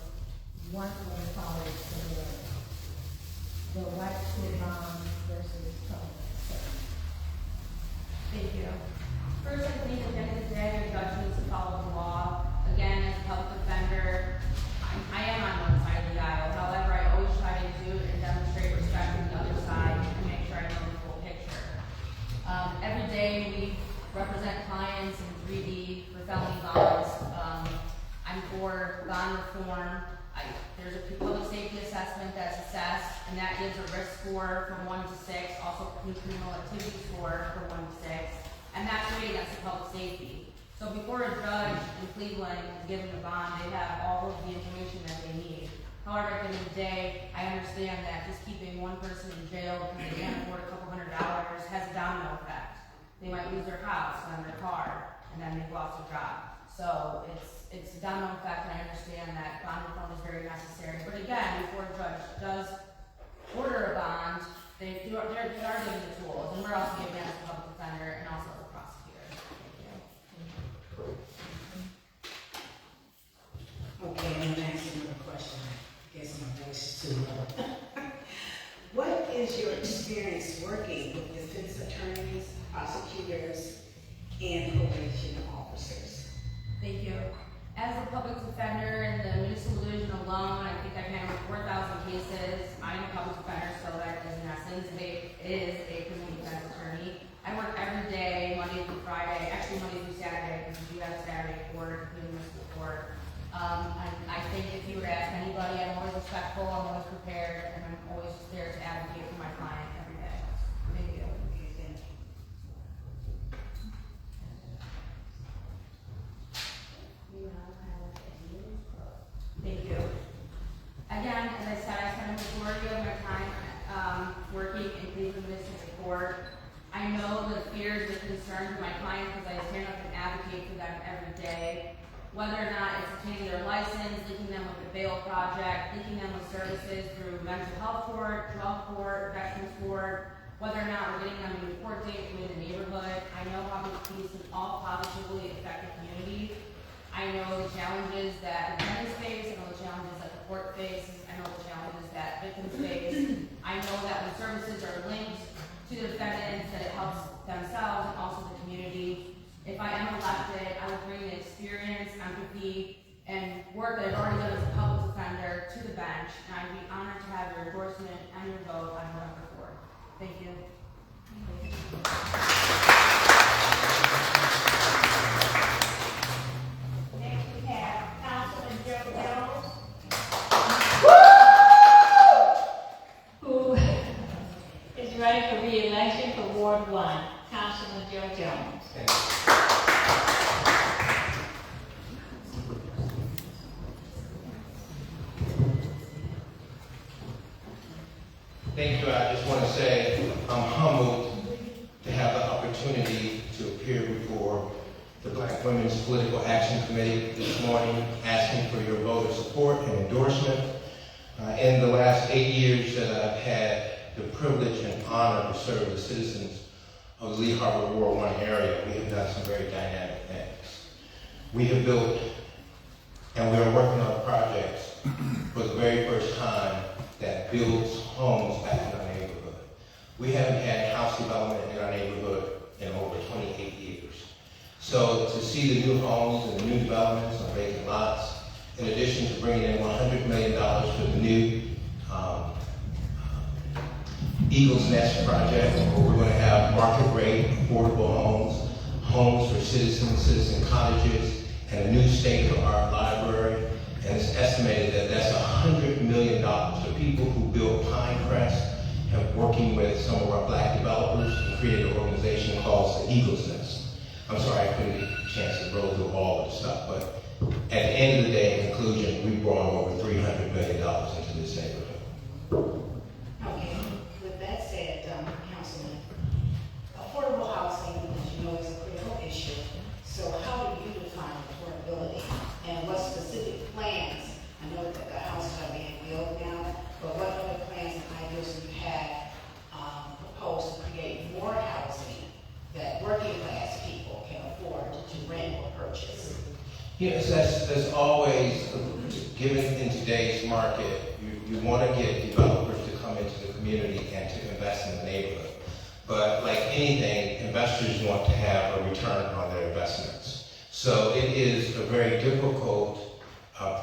form. There's a public safety assessment that's assessed, and that gives a risk score from 1 to 6, also criminal activity score from 1 to 6, and that's rated against the public safety. So before a judge in Cleveland is given a bond, they have all of the information that they need. However, at the end of the day, I understand that just keeping one person in jail because they can't afford a couple $100 has a domino effect. They might lose their house and their car, and then they've lost their job. So it's a domino effect, and I understand that bond reform is very necessary. But again, before a judge does order a bond, they are given the tools, and we're also giving that as a public defender and also as a prosecutor. Okay, I'm gonna ask another question. I guess my voice is too low. What is your experience working with defense attorneys, prosecutors, and probation officers? Thank you. As a public defender in the municipal division alone, I think I've handled 4,000 cases. I'm a public defender, so that is in essence, it is a criminal defense attorney. I work every day, Monday through Friday, actually Monday through Saturday, because we do have a Saturday court, municipal court. I think if you were to ask anybody, I'm always respectful, I'm always prepared, and I'm always just there to advocate for my client every day. Thank you. Okay, thank you. Thank you. Again, as I said, I spend the majority of my time working in Cleveland Municipal Court. I know the fears, the concerns of my clients because I stand up and advocate for them every day. Whether or not it's obtaining their license, linking them with the bail project, linking them with services through mental health court, drug court, veterans court, whether or not we're getting them a court date in the neighborhood. I know how these can all positively affect the community. I know the challenges that the defendants face, I know the challenges that the court faces, I know the challenges that victims face. I know that when services are linked to the defendants, that it helps themselves and also the community. If I am elected, I will bring the experience, empathy, and work that I've already done as a public defender to the bench, and I'd be honored to have your endorsement and your vote on November 4th. Thank you. Next we have Councilman Joe Jones, who is running for re-election for Ward 1. Councilman Joe Jones. Thank you. I just want to say I'm humbled to have the opportunity to appear before the Black Women's Political Action Committee this morning, asking for your vote of support and endorsement. In the last 8 years that I've had the privilege and honor to serve the citizens of the Lee Harbor Ward 1 area, we have done some very dynamic things. We have built, and we are working on projects for the very first time that builds homes back in our neighborhood. We haven't had house development in our neighborhood in over 28 years. So to see the new homes and the new developments on vacant lots, in addition to bringing in $100 million for the new Eagles Nest project, where we're going to have market rate, affordable homes, homes for citizens, citizen cottages, and a new state-of-the-art library. And it's estimated that that's $100 million for people who built Pinecrest and working with some of our black developers and created an organization called the Eagles Nest. I'm sorry I couldn't get a chance to go through all of the stuff, but at the end of the day, in conclusion, we brought over $300 million into this neighborhood. Okay, with that said, Councilman, affordable housing, as you know, is a critical issue. So how do you define affordability, and what specific plans? I know that the houses are being built now, but what other plans and ideas do you have proposed to create more housing that working class people can afford to rent or purchase? Yes, that's always, given in today's market, you want to get developers to come into the community and to invest in the neighborhood. But like anything, investors want to have a return on their investments. So it is a very difficult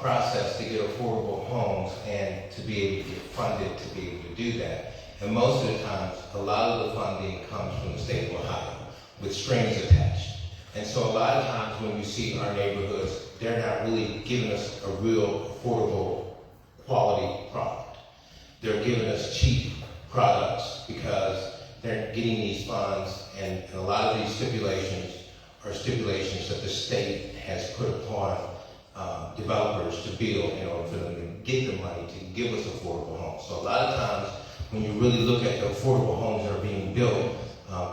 process to get affordable homes and to be able to get funded to be able to do that. And most of the times, a lot of the funding comes from the state of Ohio with strings attached. And so a lot of times when you see our neighborhoods they're not really giving us a real affordable quality product. They're giving us cheap products because they're getting these funds, and a lot of these stipulations are stipulations that the state has put upon developers to build in order for them to get the money to give us affordable homes. So a lot of times, when you really look at the affordable homes that are being built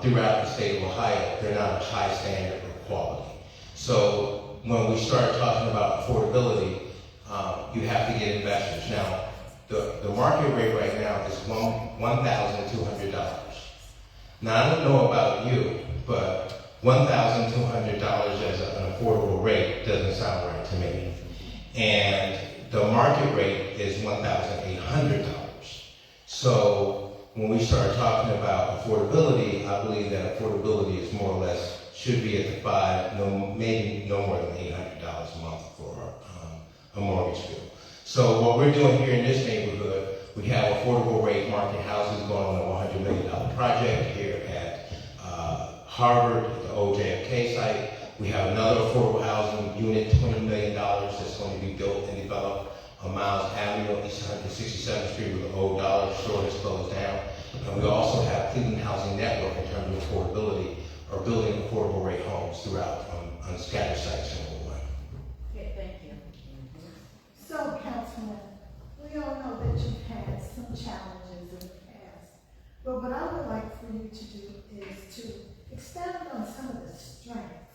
throughout the state of Ohio, they're not a high standard of quality. So when we start talking about affordability, you have to get investors. Now, the market rate right now is $1,200. Now, I don't know about you, but $1,200 as an affordable rate doesn't sound right to me. And the market rate is $1,800. So when we start talking about affordability, I believe that affordability is more or less should be at the maybe no more than $800 a month for a mortgage bill. So what we're doing here in this neighborhood, we have affordable rate market houses going on a $100 million project here at Harvard, at the old JFK site. We have another affordable housing unit, $20 million, that's going to be built and developed on Miles Avenue, East 167th Street, where the old dollar store is closed down. And we also have Cleveland Housing Network in terms of affordability, or building affordable rate homes throughout on scattered sites in Illinois. Okay, thank you. So, Councilman, we all know that you've had some challenges in the past, but what I would like for you to do is to expand on some of the strengths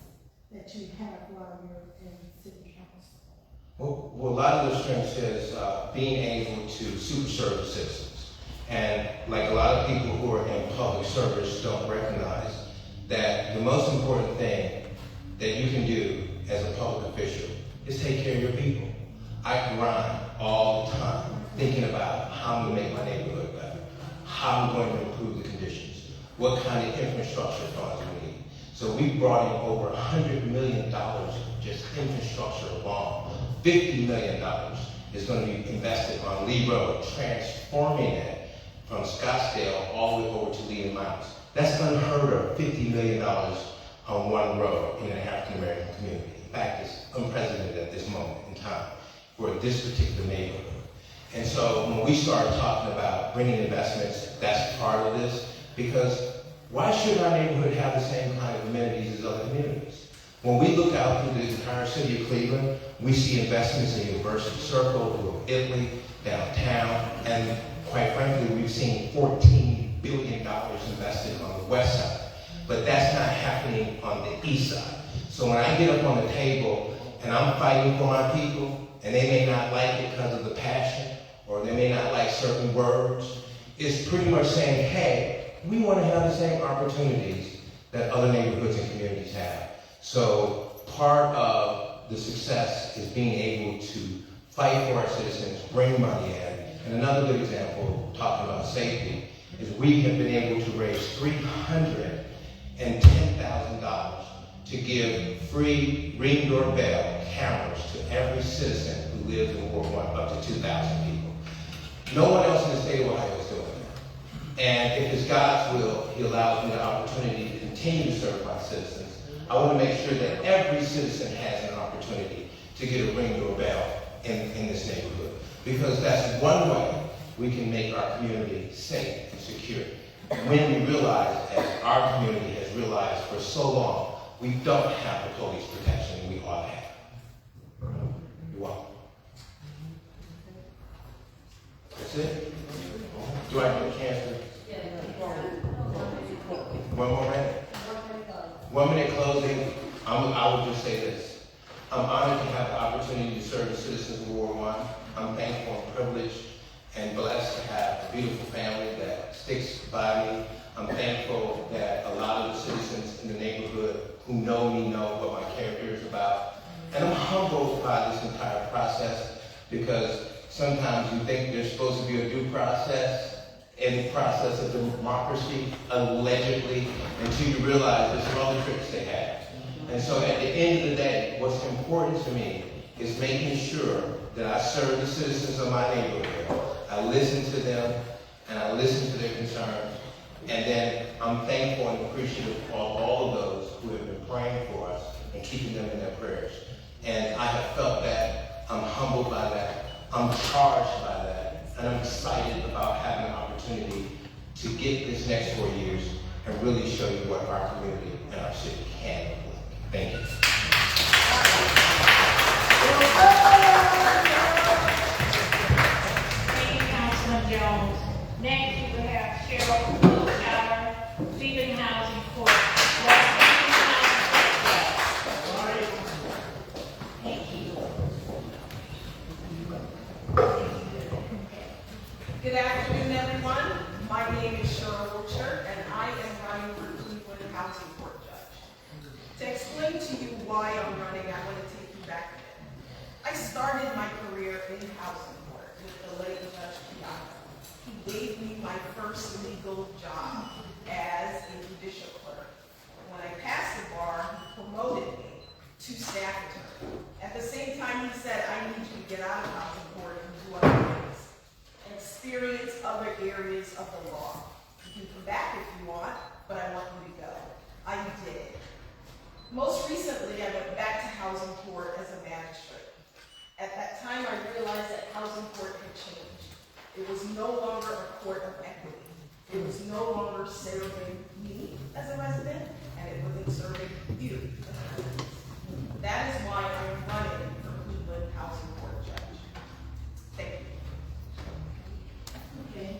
that you have while you're in city council. Well, a lot of the strengths is being able to super serve the citizens. And like a lot of people who are in public service don't recognize that the most important thing that you can do as a public official is take care of your people. I grind all the time thinking about how I'm going to make my neighborhood better, how I'm going to improve the conditions, what kind of infrastructure funds we need. So we brought in over $100 million of just infrastructure alone. $50 million is going to be invested on Lee Road, transforming it from Scottsdale all the way over to Lee and Miles. That's unheard of, $50 million on one road in an African-American community. In fact, it's unprecedented at this moment in time for this particular neighborhood. And so when we start talking about bringing investments, that's part of this, because why should our neighborhood have the same kind of amenities as other communities? When we look out through the entire city of Cleveland, we see investments in University Circle, Little Italy, downtown, and quite frankly, we've seen $14 billion invested on the west side. But that's not happening on the east side. So when I get up on the table and I'm fighting for my people, and they may not like it because of the passion, or they may not like certain words, it's pretty much saying, hey, we want to have the same opportunities that other neighborhoods and communities have. So part of the success is being able to fight for our citizens, bring money in. And another good example, talking about safety, is we have been able to raise $310,000 to give free Ring doorbell cameras to every citizen who lives in Ward 1, up to 2,000 people. No one else in the state of Ohio is doing that. And if it's God's will, He allows me the opportunity to continue to serve my citizens. I want to make sure that every citizen has an opportunity to get a Ring doorbell in this neighborhood. Because that's one way we can make our community safe and secure. When we realize, as our community has realized for so long, we don't have the police protection we ought to have. You're welcome. That's it? Do I get a chance to? One more minute? 1 minute closing. I would just say this. I'm honored to have the opportunity to serve the citizens of Ward 1. I'm thankful and privileged and blessed to have a beautiful family that sticks by me. I'm thankful that a lot of the citizens in the neighborhood who know me know what my character is about. And I'm humbled by this entire process, because sometimes you think there's supposed to be a due process in the process of democracy, allegedly, until you realize there's some other tricks they have. And so at the end of the day, what's important to me is making sure that I serve the citizens of my neighborhood. I listen to them, and I listen to their concerns. And then I'm thankful and appreciative of all of those who have been praying for us and keeping them in their prayers. And I have felt that. I'm humbled by that. I'm charged by that. And I'm excited about having an opportunity to get this next 4 years and really show you what our community and our city can look like. Thank you. Thank you, Councilman Jones. Next, we will have Cheryl Wilshire, Cleveland Housing Court. Thank you. Good afternoon, everyone. My name is Cheryl Wilshire, and I am running for Cleveland Housing Court Judge. To explain to you why I'm running, I want to take you back a bit. I started my career in housing court with the late Judge Piazza. He gave me my first legal job as a judicial clerk. When I passed the bar, he promoted me to staff attorney. At the same time, he said, I need you to get out of housing court and do other things. Experience other areas of the law. You can come back if you want, but I want you to go. I did. Most recently, I went back to housing court as a magistrate. At that time, I realized that housing court had changed. It was no longer a court of equity. It was no longer serving me as a resident, and it wasn't serving you as a resident. That is why I'm running for Cleveland Housing Court Judge. Thank you. Okay,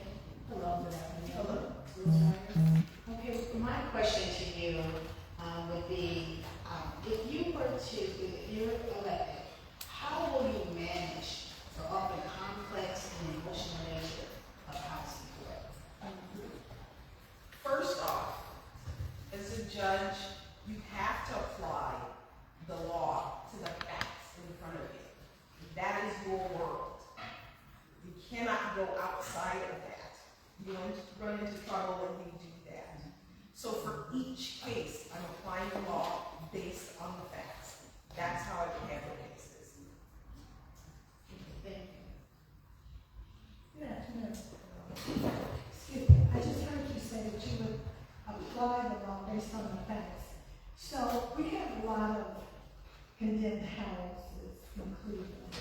hello, good afternoon. Hello. Okay, my question to you would be, if you were to, if you're elected, how will you manage the often complex and emotional nature of housing court? First off, as a judge, you have to apply the law to the facts in front of you. That is your world. You cannot go outside of that. You won't run into trouble when you do that. So for each case, I'm applying the law based on the facts. That's how I handle cases. Thank you. Good afternoon. Excuse me, I just heard you say that you would apply the law based on the facts. So we have a lot of condemned houses in Cleveland,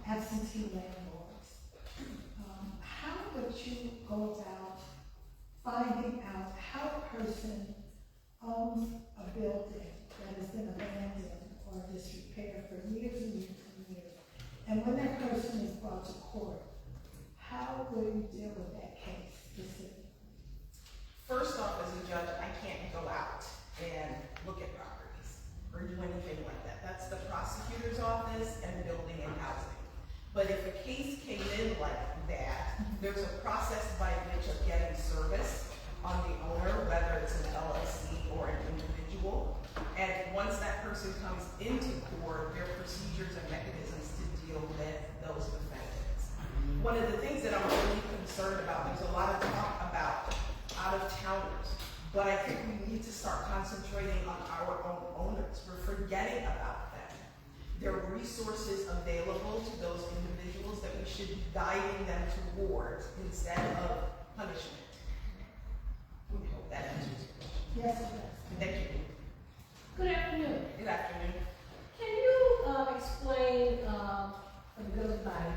absentee landlords. How would you go about finding out how a person owns a building that has been abandoned or disrepaired for years and years and years? And when that person is brought to court, how will you deal with that case specifically? First off, as a judge, I can't go out and look at properties or do anything like that. That's the prosecutor's office and building and housing. But if a case came in like that, there's a process by which of getting service on the owner, whether it's an LLC or an individual. And once that person comes into court, there are procedures and mechanisms to deal with those defendants. One of the things that I'm really concerned about, there's a lot of talk about out-of-towners, but I think we need to start concentrating on our own owners. We're forgetting about them. There are resources available to those individuals that we should be guiding them towards instead of punishment. We hope that answers your question. Yes, it does. Thank you. Good afternoon. Good afternoon. Can you explain, for the good of the body,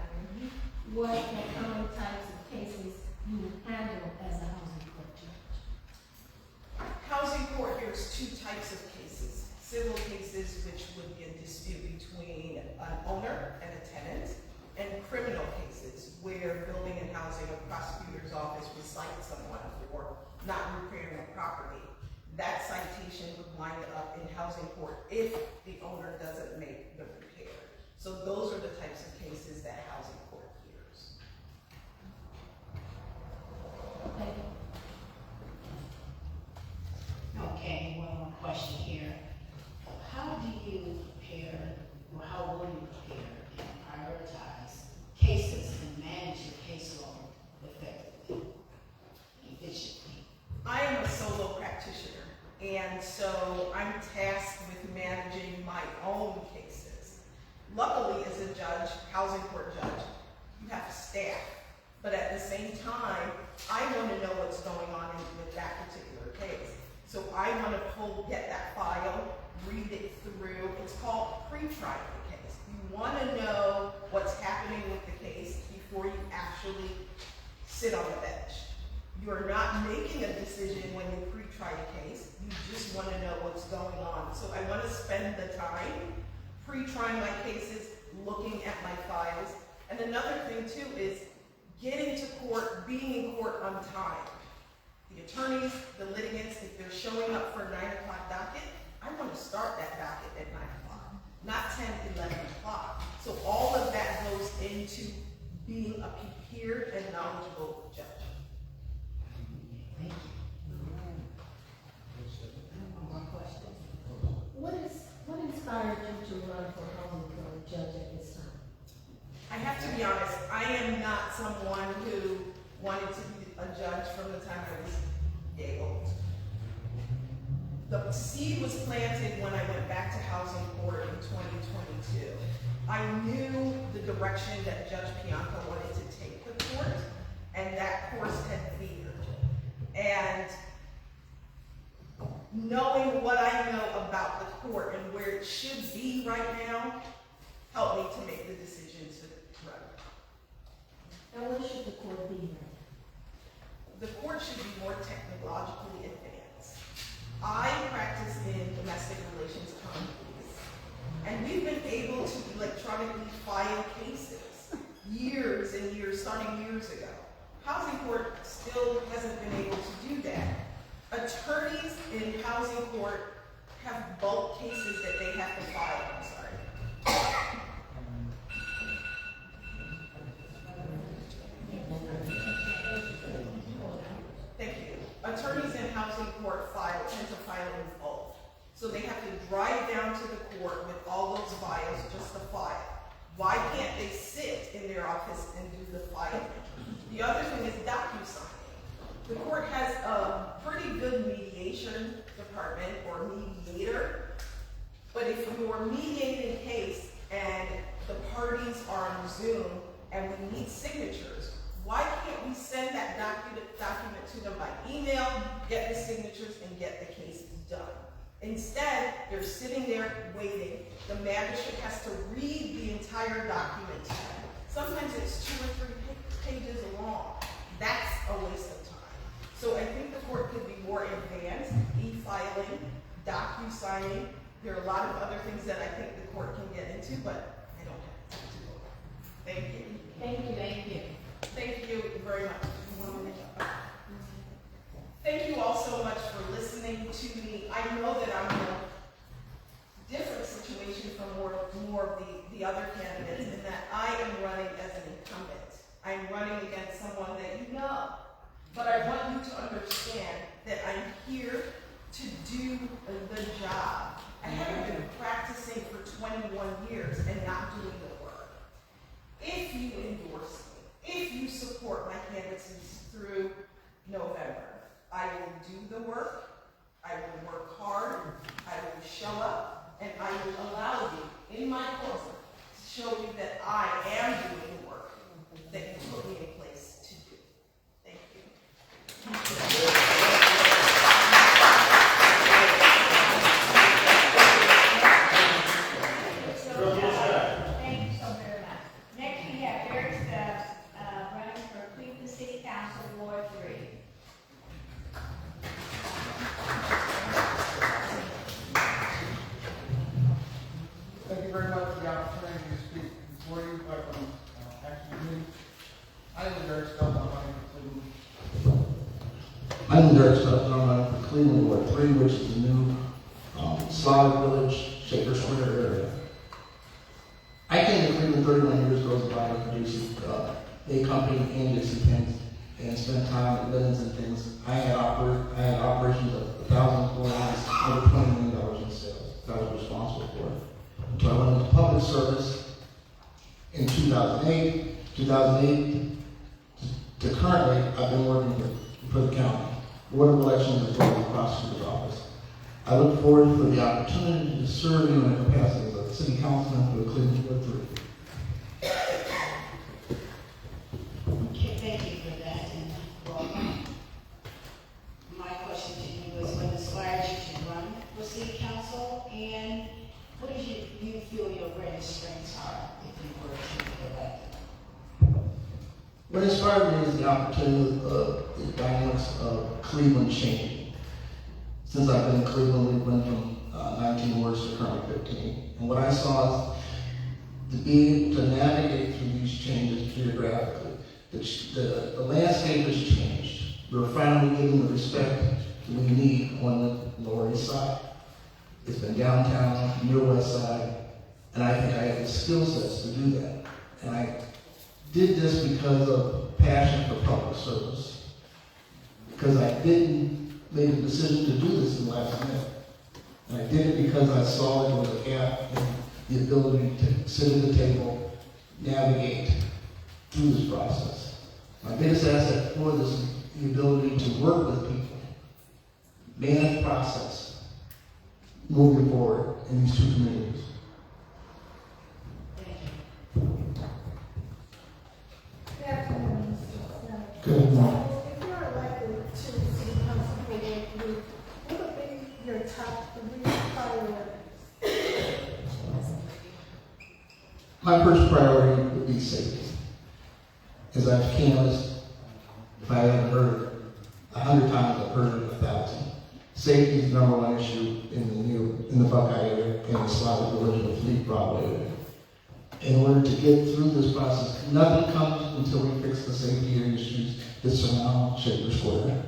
what and how many types of cases you handle as a housing court judge? Housing court, there's two types of cases. Civil cases, which would be a dispute between an owner and a tenant, and criminal cases where building and housing or prosecutor's office would cite someone for not repairing a property. That citation would wind up in housing court if the owner doesn't make the repair. So those are the types of cases that housing court hears. Thank you. Okay, one more question here. How do you prepare, or how will you prepare and prioritize cases and manage your caseload effectively, efficiently? I am a solo practitioner, and so I'm tasked with managing my own cases. Luckily, as a judge, housing court judge, you have staff, but at the same time, I want to know what's going on with that particular case. So I want to get that file, read it through. It's called pre-trying the case. You want to know what's happening with the case before you actually sit on the bench. You're not making a decision when you pre-try a case. You just want to know what's going on. So I want to spend the time pre-trying my cases, looking at my files. And another thing too is getting to court, being in court on time. The attorneys, the litigants, if they're showing up for 9 o'clock docket, I want to start that docket at 9 o'clock, not 10, 11 o'clock. So all of that goes into being a prepared and knowledgeable judge. Thank you. One more question. What inspired you to run for housing authority judge at this time? I have to be honest, I am not someone who wanted to be a judge from the time I was able. The seed was planted when I went back to housing court in 2022. I knew the direction that Judge Bianco wanted to take the court, and that course had veered. And knowing what I know about the court and where it should be right now helped me to make the decisions to run. And what should the court be right? The court should be more technologically advanced. I practice in domestic relations companies, and we've been able to electronically file cases years and years, starting years ago. Housing court still hasn't been able to do that. Attorneys in housing court have bulk cases that they have to file. I'm sorry. Thank you. Attorneys in housing court tend to file in bulk. So they have to drive down to the court with all those files just to file. Why can't they sit in their office and do the filing? The other thing is DocuSigning. The court has a pretty good mediation department or mediator, but if you're mediating a case and the parties are on Zoom and we need signatures, why can't we send that document to them by email, get the signatures, and get the case done? Instead, they're sitting there waiting. The magistrate has to read the entire document to them. Sometimes it's 2 or 3 pages long. That's a waste of time. So I think the court could be more advanced, e-filing, docu-signing. There are a lot of other things that I think the court can get into, but I don't have time to go. Thank you. Thank you. Thank you. Thank you very much. Thank you all so much for listening to me. I know that I'm in a different situation from more of the other candidates in that I am running as an incumbent. I'm running against someone that you know. But I want you to understand that I'm here to do the job. I haven't been practicing for 21 years and not doing the work. If you endorse me, if you support my candidacies through November, I will do the work, I will work hard, I will show up, and I will allow you in my course to show you that I am doing the work that you put me in place to do. Thank you. Thank you so very much. Next, we have Eric Stubbs, running for Cleveland City Council, Ward 3. Thank you very much for the opportunity to speak before you, actually, my name is Eric Stubbs, I'm running for Cleveland. My name is Eric Stubbs, and I'm running for Cleveland Ward 3, which is the new Slavic Village, Shaker Square area. I came to Cleveland 31 years ago as a buyer producing a company in Dixie and spent time at Linens and things. I had operations of 1,000 employees, over $20 million in sales that I was responsible for. Until I went into public service in 2008. 2008 to currently, I've been working for the county, Board of Elections, as well as the prosecutor's office. I look forward for the opportunity to serve you in the capacity as a city councilman for Cleveland Ward 3. Okay, thank you for that, and welcome. My question to you is, what inspired you to run for city council, and what did you feel What inspired me is the opportunity of the dynamics of Cleveland changing. Since I've been in Cleveland, we went from 19 wards to currently 15. And what I saw is to be able to navigate through these changes geographically. The landscape has changed. We're finally getting the respect we need on the Lower East Side. It's been downtown, near West Side, and I think I have the skill sets to do that. And I did this because of passion for public service. Because I didn't make a decision to do this in the last minute. And I did it because I saw there was a gap in the ability to sit at the table, navigate through this process. My biggest asset for this is the ability to work with people, manage the process, moving forward in these two communities. Good afternoon, Mr. Senator. Good morning. If you're elected to city council for Ward 3, what would be your top 3 priorities? My first priority would be safety. As I've canvassed, if I haven't heard 100 times, I've heard it 1,000. Safety is the number one issue in the Buckeye area and the Slavic Village and the Fleet Broadway area. In order to get through this process, nothing comes until we fix the safety issues that surround Shaker Square.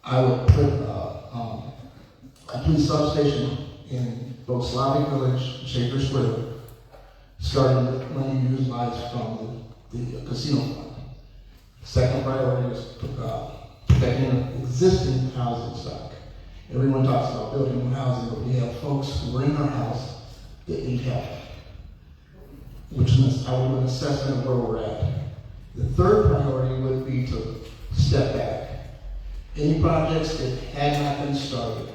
I would put a police substation in both Slavic Village and Shaker Square, starting with money utilized from the casino fund. Second priority is protecting existing housing stock. Everyone talks about building new housing, but we have folks who are in our house that need help, which means I would do an assessment of where we're at. The third priority would be to step back. Any projects that had not been started,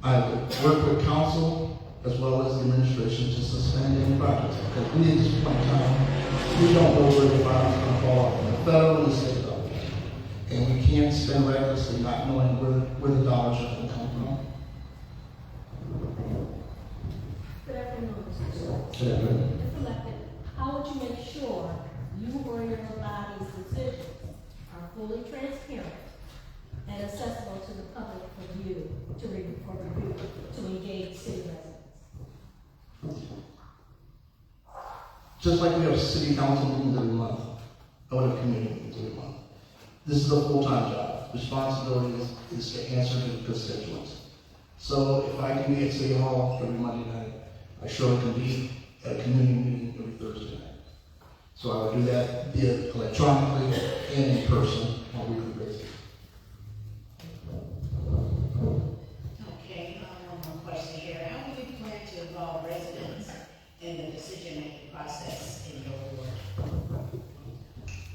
I would work with council as well as the administration to suspend any projects, because we at this point in time, we don't know where the bottom's going to fall off from the federal and the state level. And we can't spend recklessly not knowing where the dollars are going to come from. Good afternoon, Mr. Schultz. Good afternoon. If elected, how would you make sure you or your body's decisions are fully transparent and accessible to the public for you to review, to engage city residents? Just like we have city council meetings every month, I would have community meetings every month. This is a full-time job. Responsibility is to answer to the constituents. So if I can be at City Hall every Monday night, I surely can be at a community meeting every Thursday night. So I would do that via electronically and in person on a weekly basis. Okay, one more question here. How do you plan to involve residents in the decision-making process in your ward?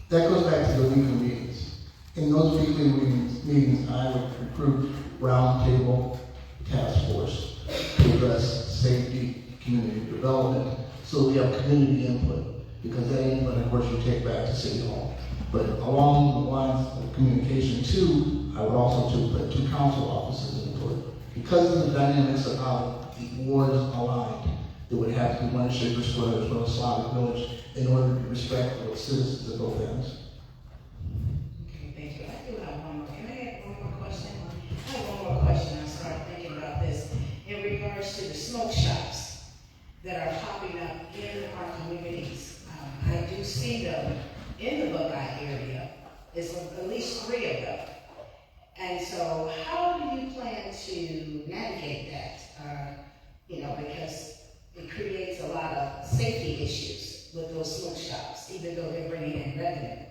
That goes back to the weekly meetings. In those weekly meetings, I would recruit roundtable task force to address safety, community development, so we have community input, because that input, of course, you take back to City Hall. But along the lines of communication too, I would also put 2 council offices input. Because of the dynamics of how the wards aligned, there would have to be one in Shaker Square as well as Slavic Village in order to respect the citizens of both ends. Okay, thank you. I do have one more. Can I add one more question? I have one more question. I started thinking about this in regards to the smoke shops that are popping up in our communities. I do see them in the Buckeye area. There's at least 3 of them. And so how do you plan to navigate that? Because it creates a lot of safety issues with those smoke shops, even though they're bringing in revenue.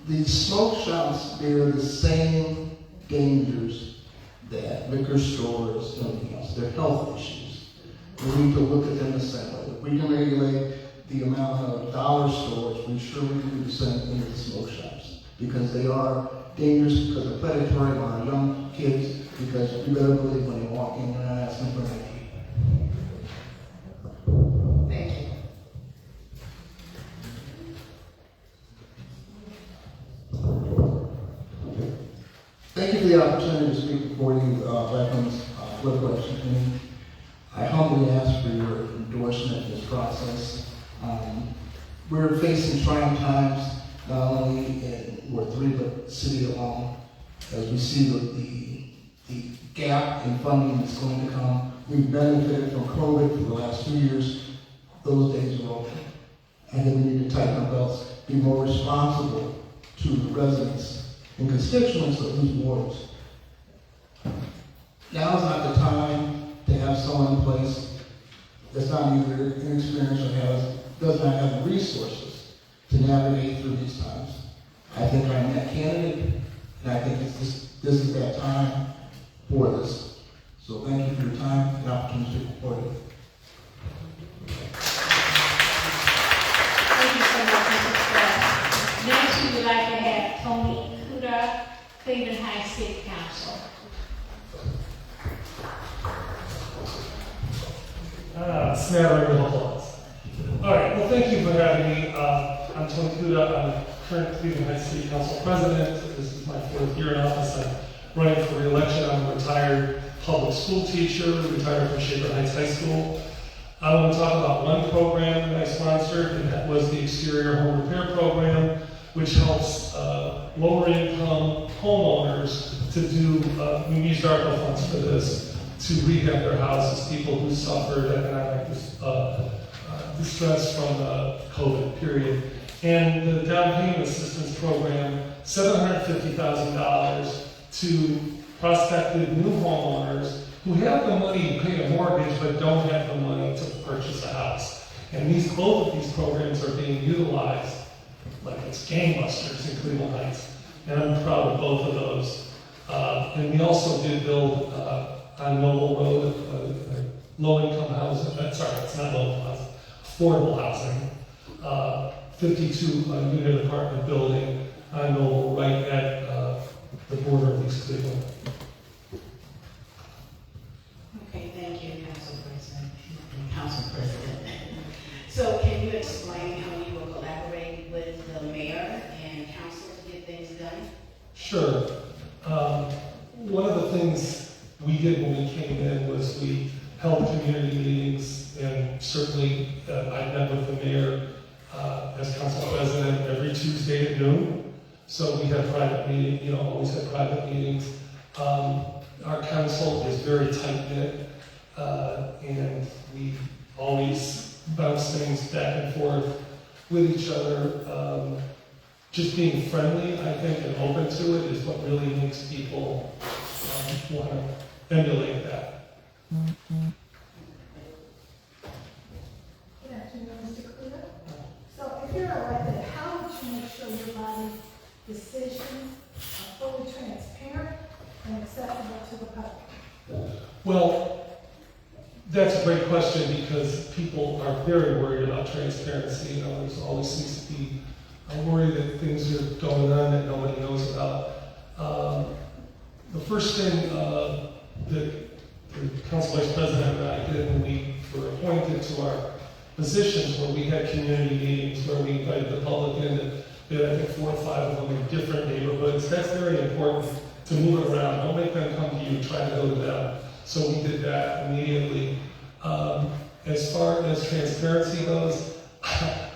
The smoke shops bear the same dangers that liquor stores and everything else. They're health issues. We need to look at them the same way. If we can regulate the amount of dollar stores, we sure we can do the same thing with the smoke shops. Because they are dangerous, because they're predatory on our young kids, because you better believe when they walk in, they're not asking for anything. Thank you. Thank you for the opportunity to speak before you, veterans, political action committee. I humbly ask for your endorsement in this process. we're facing trying times, not only in Ward 3, but the city alone, as we see the gap in funding that's going to come. We've benefited from COVID for the last 2 years. Those days are over. And then we need to tighten our belts, be more responsible to the residents and constituents of these wards. Now is not the time to have someone in place that's not either inexperienced or does not have the resources to navigate through these times. I think I'm that candidate, and I think this is that time for this. So thank you for your time and opportunity to report it. Thank you so much, Mr. Scott. Next, we would like to have Tony Kuda, Cleveland Heights City Council. Smattering of applause. All right, well, thank you for having me. I'm Tony Kuda. I'm the current Cleveland Heights City Council president. This is my 4th year in office. I'm running for re-election. I'm a retired public school teacher, retired from Shaker Heights High School. I want to talk about one program that I sponsored, and that was the exterior home repair program, which helps lower income homeowners to do, we used ARPA funds for this, to rehab their houses, people who suffered economic distress from the COVID period. And the down payment assistance program, $750,000 to prospective new homeowners who have the money to pay a mortgage but don't have the money to purchase a house. And both of these programs are being utilized like it's gangbusters in Cleveland Heights. And I'm proud of both of those. And we also did build on Noble Road, low-income housing, sorry, it's not low-income housing, affordable housing, 52-unit apartment building on Noble, right at the border of East Cleveland. Okay, thank you, Council President. So can you explain how you will collaborate with the mayor and council to get things done? Sure. One of the things we did when we came in was we held community meetings, and certainly I met with the mayor as council president every Tuesday at noon. So we had private meetings, always had private meetings. Our council is very tight-knit, and we always bounce things back and forth with each other. Just being friendly, I think, and open to it is what really makes people want to emulate that. Good afternoon, Mr. Kuda. So if you're elected, how would you make sure your body's decisions are fully transparent and accessible to the public? Well, that's a great question because people are very worried about transparency. There's always seems to be a worry that things are going on that nobody knows about. The first thing that the council vice president and I did when we were appointed to our positions, where we had community meetings where we invited the public in, we had I think 4 or 5 of them in different neighborhoods. That's very important to move it around. Don't make them come to you, try to go to them. So we did that immediately. As far as transparency goes,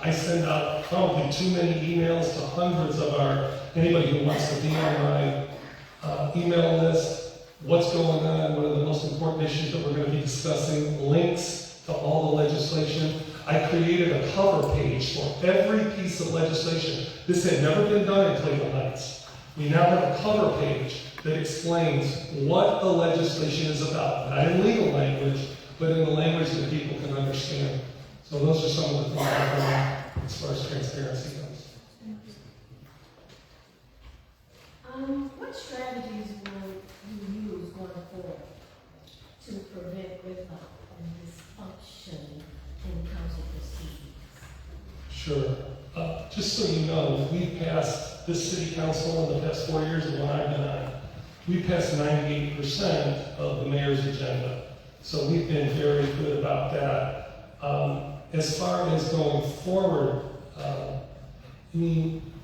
I send out probably too many emails to hundreds of anybody who wants to be on my email list. What's going on, what are the most important issues that we're going to be discussing, links to all the legislation. I created a cover page for every piece of legislation. This had never been done in Cleveland Heights. We now have a cover page that explains what the legislation is about, not in legal language, but in the language that people can understand. So those are some of the things I've done as far as transparency goes. What strategies will you use going forward to prevent rhythm and dysfunction in council proceedings? Sure. Just so you know, we passed, this city council in the past 4 years of what I've been on, we passed 98% of the mayor's agenda. So we've been very good about that. As far as going forward,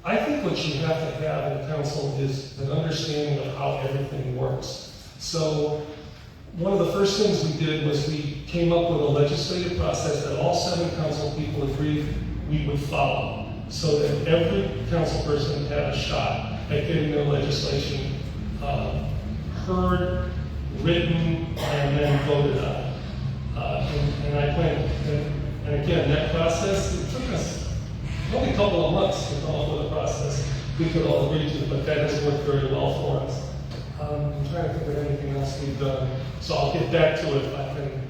I think what you have to have in council is an understanding of how everything works. So one of the first things we did was we came up with a legislative process that all 7 council people agreed we would follow, so that every council person had a shot at getting their legislation heard, written, and then voted on. And I plan, and again, that process, it took us only a couple of months to come up with a process we could all agree to, but that has worked very well for us. I'm trying to think of anything else we've done, so I'll get back to it if I can.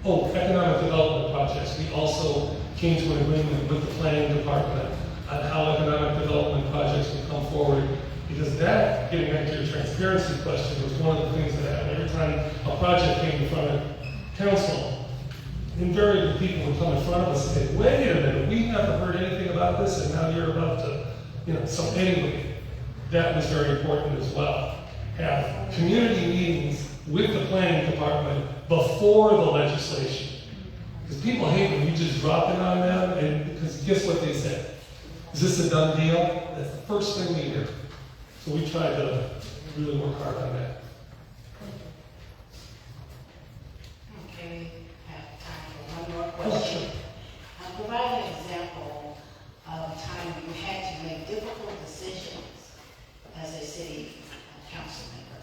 Economic development projects. We also came to an agreement with the planning department on how economic development projects would come forward, because that, getting back to your transparency question, was one of the things that happened. Every time a project came in front of council, invariably people would come in front of us and say, wait a minute, we never heard anything about this, and now you're about to, so anyway, that was very important as well. Have community meetings with the planning department before the legislation. Because people hate when you just drop it on them, and because guess what they say? Is this a done deal? That's the first thing we hear. So we tried to really work hard on that. Okay, I have time for one more question. Provide an example of a time when you had to make difficult decisions as a city council member.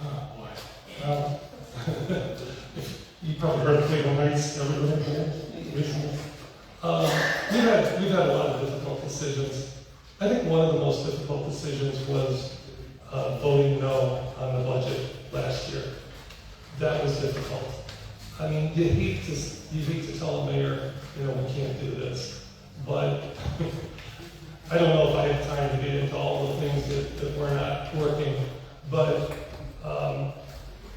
Oh, boy. You probably heard Cleveland Heights, everybody here recently. We've had a lot of difficult decisions. I think one of the most difficult decisions was voting no on the budget last year. That was difficult. I mean, you hate to tell a mayor, we can't do this. But I don't know if I have time to get into all the things that were not working. But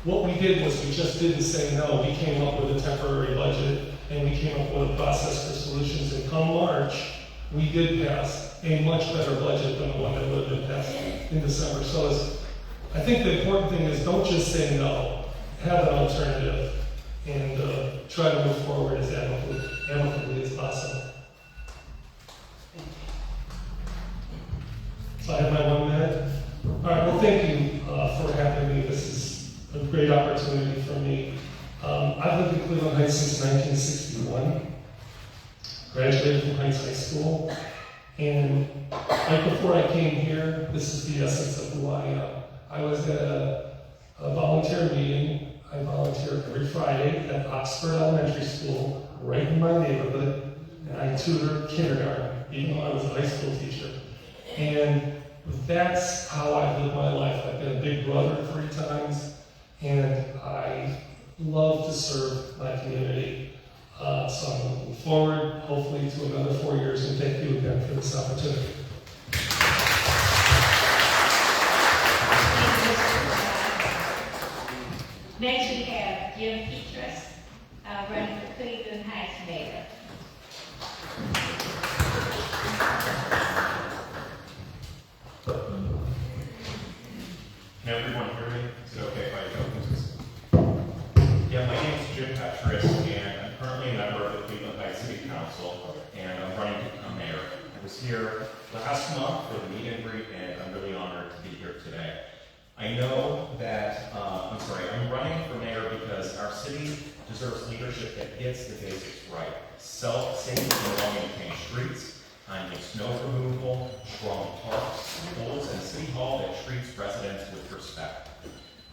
what we did was we just didn't say no. We came up with a temporary budget, and we came up with a process for solutions. And come March, we did pass a much better budget than the one that would have been passed in December. So I think the important thing is don't just say no. Have an alternative, and try to move forward as amicably as possible. So I have my 1 minute. All right, well, thank you for having me. This is a great opportunity for me. I've lived in Cleveland Heights since 1961. Graduated from Heights High School. And right before I came here, this is the essence of who I am. I was at a volunteer meeting. I volunteer every Friday at Oxford Elementary School, right in my neighborhood, and I tutored kindergarten, even though I was a high school teacher. And that's how I've lived my life. I've been a big brother 3 times, and I love to serve my community. So I'm looking forward, hopefully, to another 4 years, and thank you again for this opportunity. Next, we have Jim Petras, running for Cleveland Heights Mayor. Can everyone hear me? Is it okay if I go? Yeah, my name is Jim Petras, and I'm currently a member of the Cleveland Heights City Council, and I'm running to become mayor. I was here last month for the meet and greet, and I'm really honored to be here today. I know that, I'm running for mayor because our city deserves leadership that gets the basics right. Safe and well-maintained streets, timely snow removal, strong parks, schools, and city hall that treats residents with respect.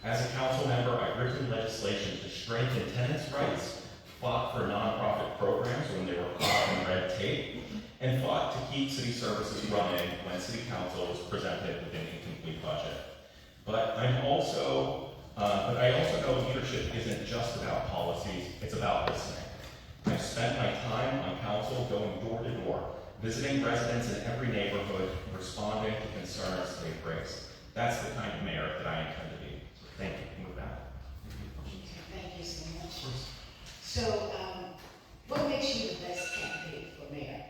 As a council member, I've written legislation to strengthen tenants' rights, fought for nonprofit programs when they were caught in red tape, and fought to keep city services running when city council was presented with an incomplete budget. But I also know leadership isn't just about policies, it's about listening. I've spent my time on council going door to door, visiting residents in every neighborhood, responding to concerns they've raised. That's the kind of mayor that I intend to be. So thank you. With that. Thank you so much. So, what makes you the best candidate for mayor?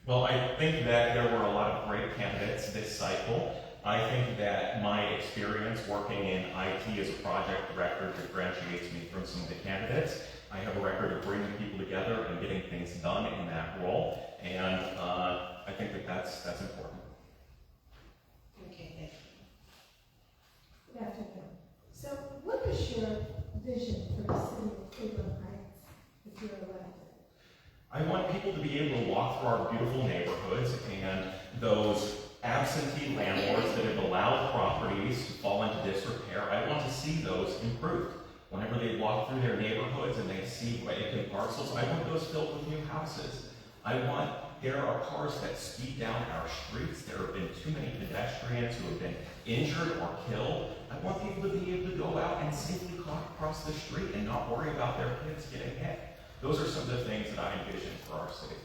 Well, I think that there were a lot of great candidates this cycle. I think that my experience working in IT as a project director differentiates me from some of the candidates. I have a record of bringing people together and getting things done in that role, and I think that that's important. Okay, thank you. Good afternoon. So what is your vision for the city of Cleveland Heights if you're elected? I want people to be able to walk through our beautiful neighborhoods, and those absentee landlords that have allowed properties to fall into disrepair, I want to see those improved. Whenever they walk through their neighborhoods and they see vacant parcels, I want those filled with new houses. There are cars that speed down our streets. There have been too many pedestrians who have been injured or killed. I want people to be able to go out and safely cross the street and not worry about their kids getting hit. Those are some of the things that I envision for our city.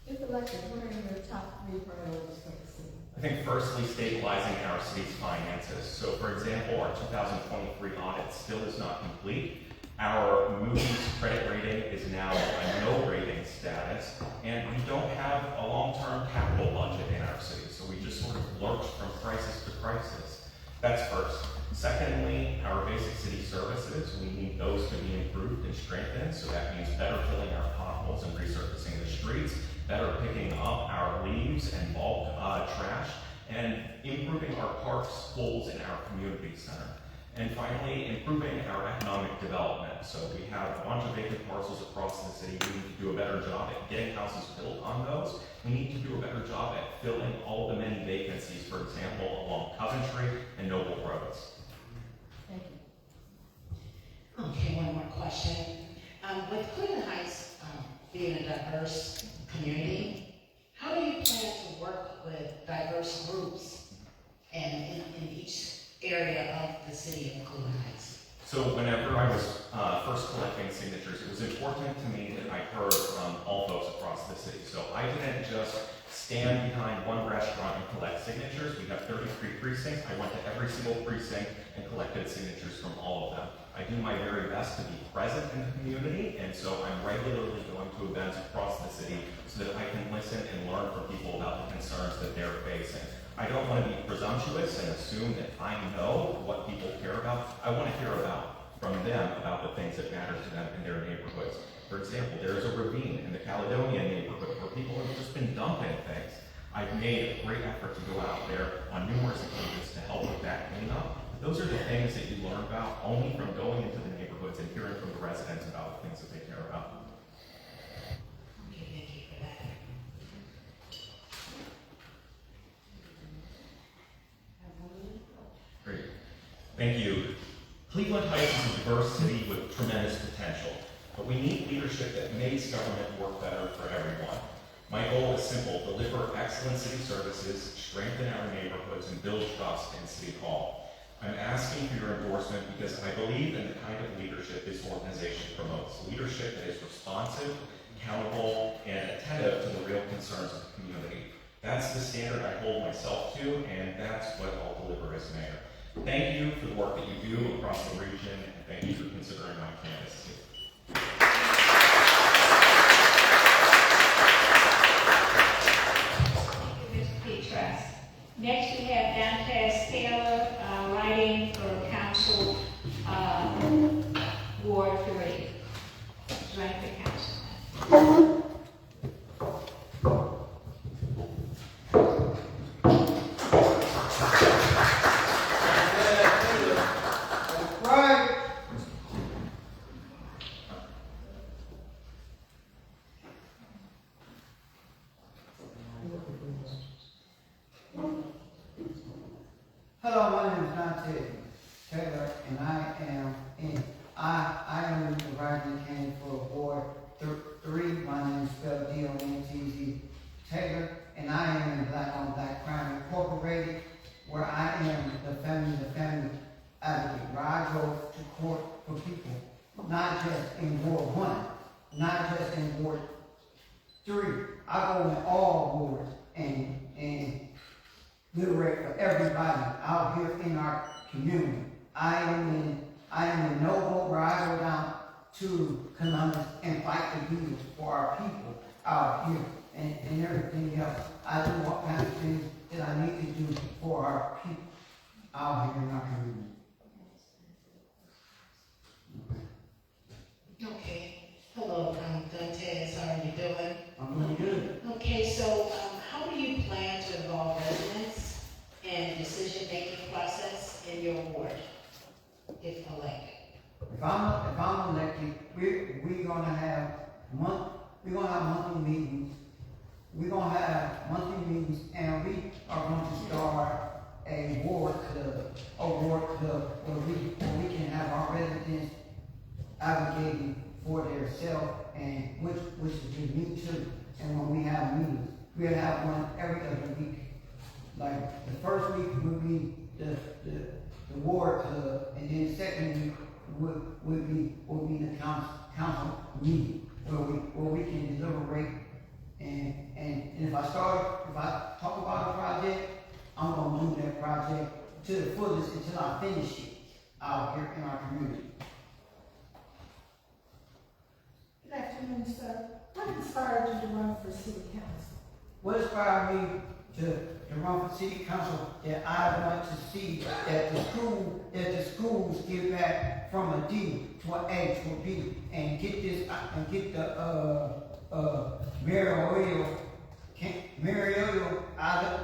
If elected, what are your top 3 priorities for the city? I think firstly, stabilizing our city's finances. So for example, our 2023 audit still is not complete. Our Moody's credit rating is now a no rating status, and we don't have a long-term capital budget in our city, so we just sort of lurch from crisis to crisis. That's first. Secondly, our basic city services, we need those to be improved and strengthened, so that means better filling our potholes and resurfacing the streets, better picking up our leaves and bulk trash, and improving our parks, schools, and our community center. And finally, improving our economic development. So we have a bunch of vacant parcels across the city. We need to do a better job at getting houses built on those. We need to do a better job at filling all the many vacancies, for example, along Coventry and Noble Roads. Thank you. Okay, one more question. With Cleveland Heights being a diverse community, how do you plan to work with diverse groups and in each area of the city of Cleveland Heights? So whenever I was first collecting signatures, it was important to me that I heard from all folks across the city. So I didn't just stand behind one restaurant and collect signatures. We have 33 precincts. I went to every single precinct and collected signatures from all of them. I do my very best to be present in the community, and so I'm regularly going to events across the city so that I can listen and learn from people about the concerns that they're facing. I don't want to be presumptuous and assume that I know what people care about. I want to hear from them about the things that matter to them in their neighborhoods. For example, there is a ravine in the Caledonia neighborhood where people have just been dumping things. I've made a great effort to go out there on numerous occasions to help with that cleanup. Those are the things that you learn about only from going into the neighborhoods and hearing from the residents about the things that they care about. Okay, thank you for that. Great. Thank you. Cleveland Heights is a diverse city with tremendous potential, but we need leadership that makes government work better for everyone. My goal is simple: deliver excellent city services, strengthen our neighborhoods, and build trust in City Hall. I'm asking for your endorsement because I believe in the kind of leadership this organization promotes. Leadership that is responsive, accountable, and attentive to the real concerns of the community. That's the standard I hold myself to, and that's what I'll deliver as mayor. Thank you for the work that you do across the region, and thank you for considering my candidacy. Next, we have Dantes Taylor, writing for Council Ward 3. Running for council. Hello, my name is Dante Taylor, and I am the writing candidate for Ward 3. My name is spelled D-O-N-T-Z Taylor, and I am in Black on Black Crime Incorporated, where I am the family advocate, where I go to court for people, not just in Ward 1, not just in Ward 3. I go in all wards and liberate for everybody out here in our community. I am in Noble, where I go down to Columbus and fight the battles for our people out here and everything else. I do all kinds of things that I need to do for our people out here in our community. Okay. Hello, Dantes. How are you doing? I'm doing good. Okay, so how do you plan to involve residents in decision-making process in your ward, if elected? If I'm elected, we're gonna have monthly meetings. We're gonna have monthly meetings, and we are going to start a ward club where we can have our residents advocating for their self, and which is me too. And when we have meetings, we'll have one every other week. Like the first week will be the ward club, and then the second week will be the council meeting where we can deliberate. And if I talk about a project, I'm gonna move that project to the fullest until I finish it out here in our community. Good afternoon, sir. What inspired you to run for city council? What inspired me to run for city council, that I want to see that the schools get back from a D to an A to a B, and get the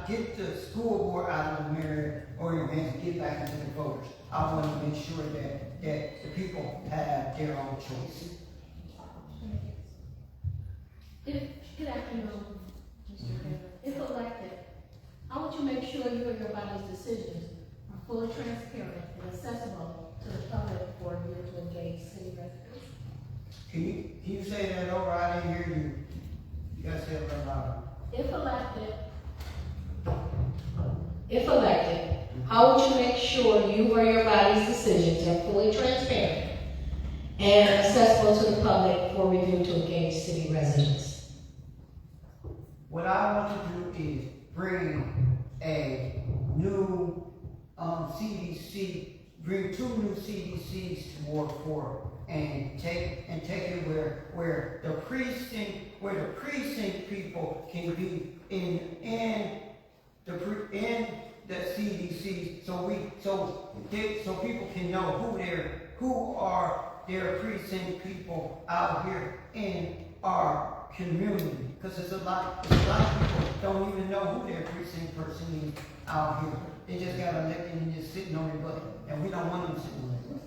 get the school board out of the Marietta and get back into the voters. I want to make sure that the people have their own choice. Good afternoon, Mr. Mayor. If elected, how would you make sure you and your body's decisions are fully transparent and accessible to the public for you to engage city residents? Can you say that over? I didn't hear you. You gotta say it a little louder. If elected, how would you make sure you or your body's decisions are fully transparent and accessible to the public for review to engage city residents? What I want to do is bring a new CDC, bring 2 new CDCs to Ward 4, and take it where the precinct people can be in the CDCs, so people can know who are their precinct people out here in our community. Because there's a lot of people don't even know who their precinct person is out here. They just got elected and just sitting on their butt, and we don't want them sitting on their butt.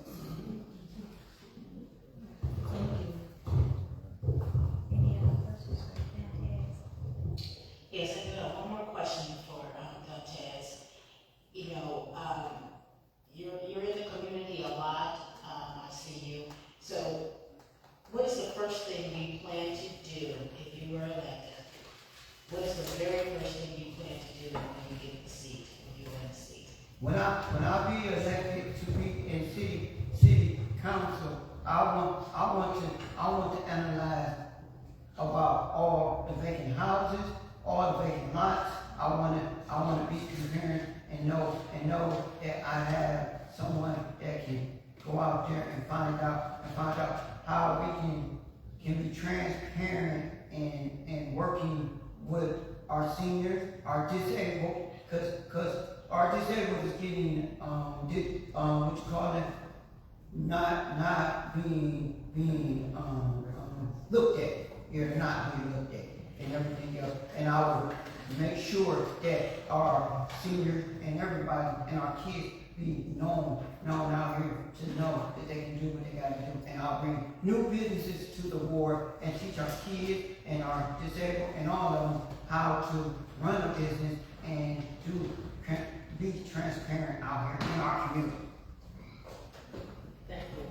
Any other questions for Dantes? Yes, I do have one more question for Dantes. You know, you're in the community a lot. I see you. So, what is the first thing you plan to do if you were elected? What is the very first thing you plan to do when you get the seat, when you win the seat? When I be elected to be in city council, I want to analyze about all the vacant houses, all the vacant lots. I want to be transparent and know that I have someone that can go out there and find out how we can be transparent and working with our seniors, our disabled, because our disabled is getting what you call it, not being looked at. You're not being looked at and everything else. And I will make sure that our seniors and everybody and our kids be known out here to know that they can do what they gotta do. And I'll bring new businesses to the ward and teach our kids and our disabled and all of them how to run a business and be transparent out here in our community. Thank you.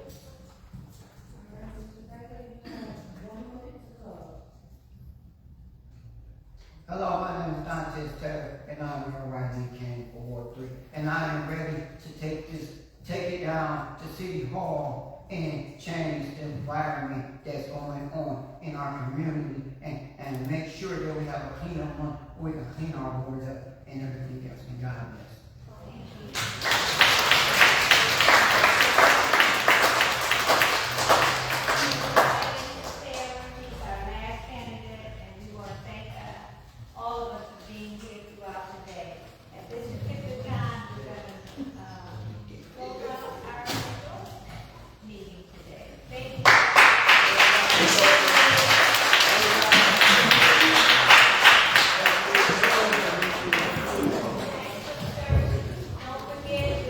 Hello, my name is Dantes Taylor, and I'm your right-hand candidate for Ward 3. And I am ready to take it down to City Hall and change the environment that's going on in our community and make sure that we have a cleaner one, we can clean our wards up and everything else. And God bless. Don't forget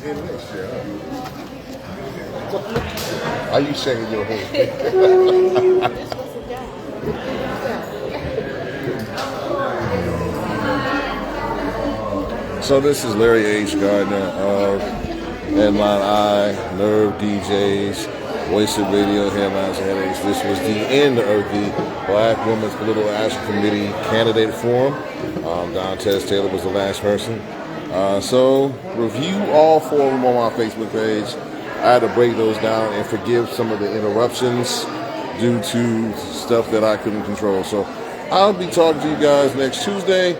in next year. Are you shaking your head? So this is Larry H. Gardner of Headline Eye, Nerve DJs, Wasted Radio, Headlines and Headaches. This was the end of the Black Women's Political Action Committee Candidate Forum. Dantes Taylor was the last person. So review all 4 of them on my Facebook page. I had to break those down and forgive some of the interruptions due to stuff that I couldn't control. So I'll be talking to you guys next Tuesday.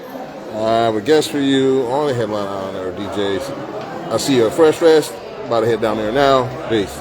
I have a guest for you on the Headline Eye, Nerve DJs. I'll see you at Fresh Fest. About to head down there now. Peace.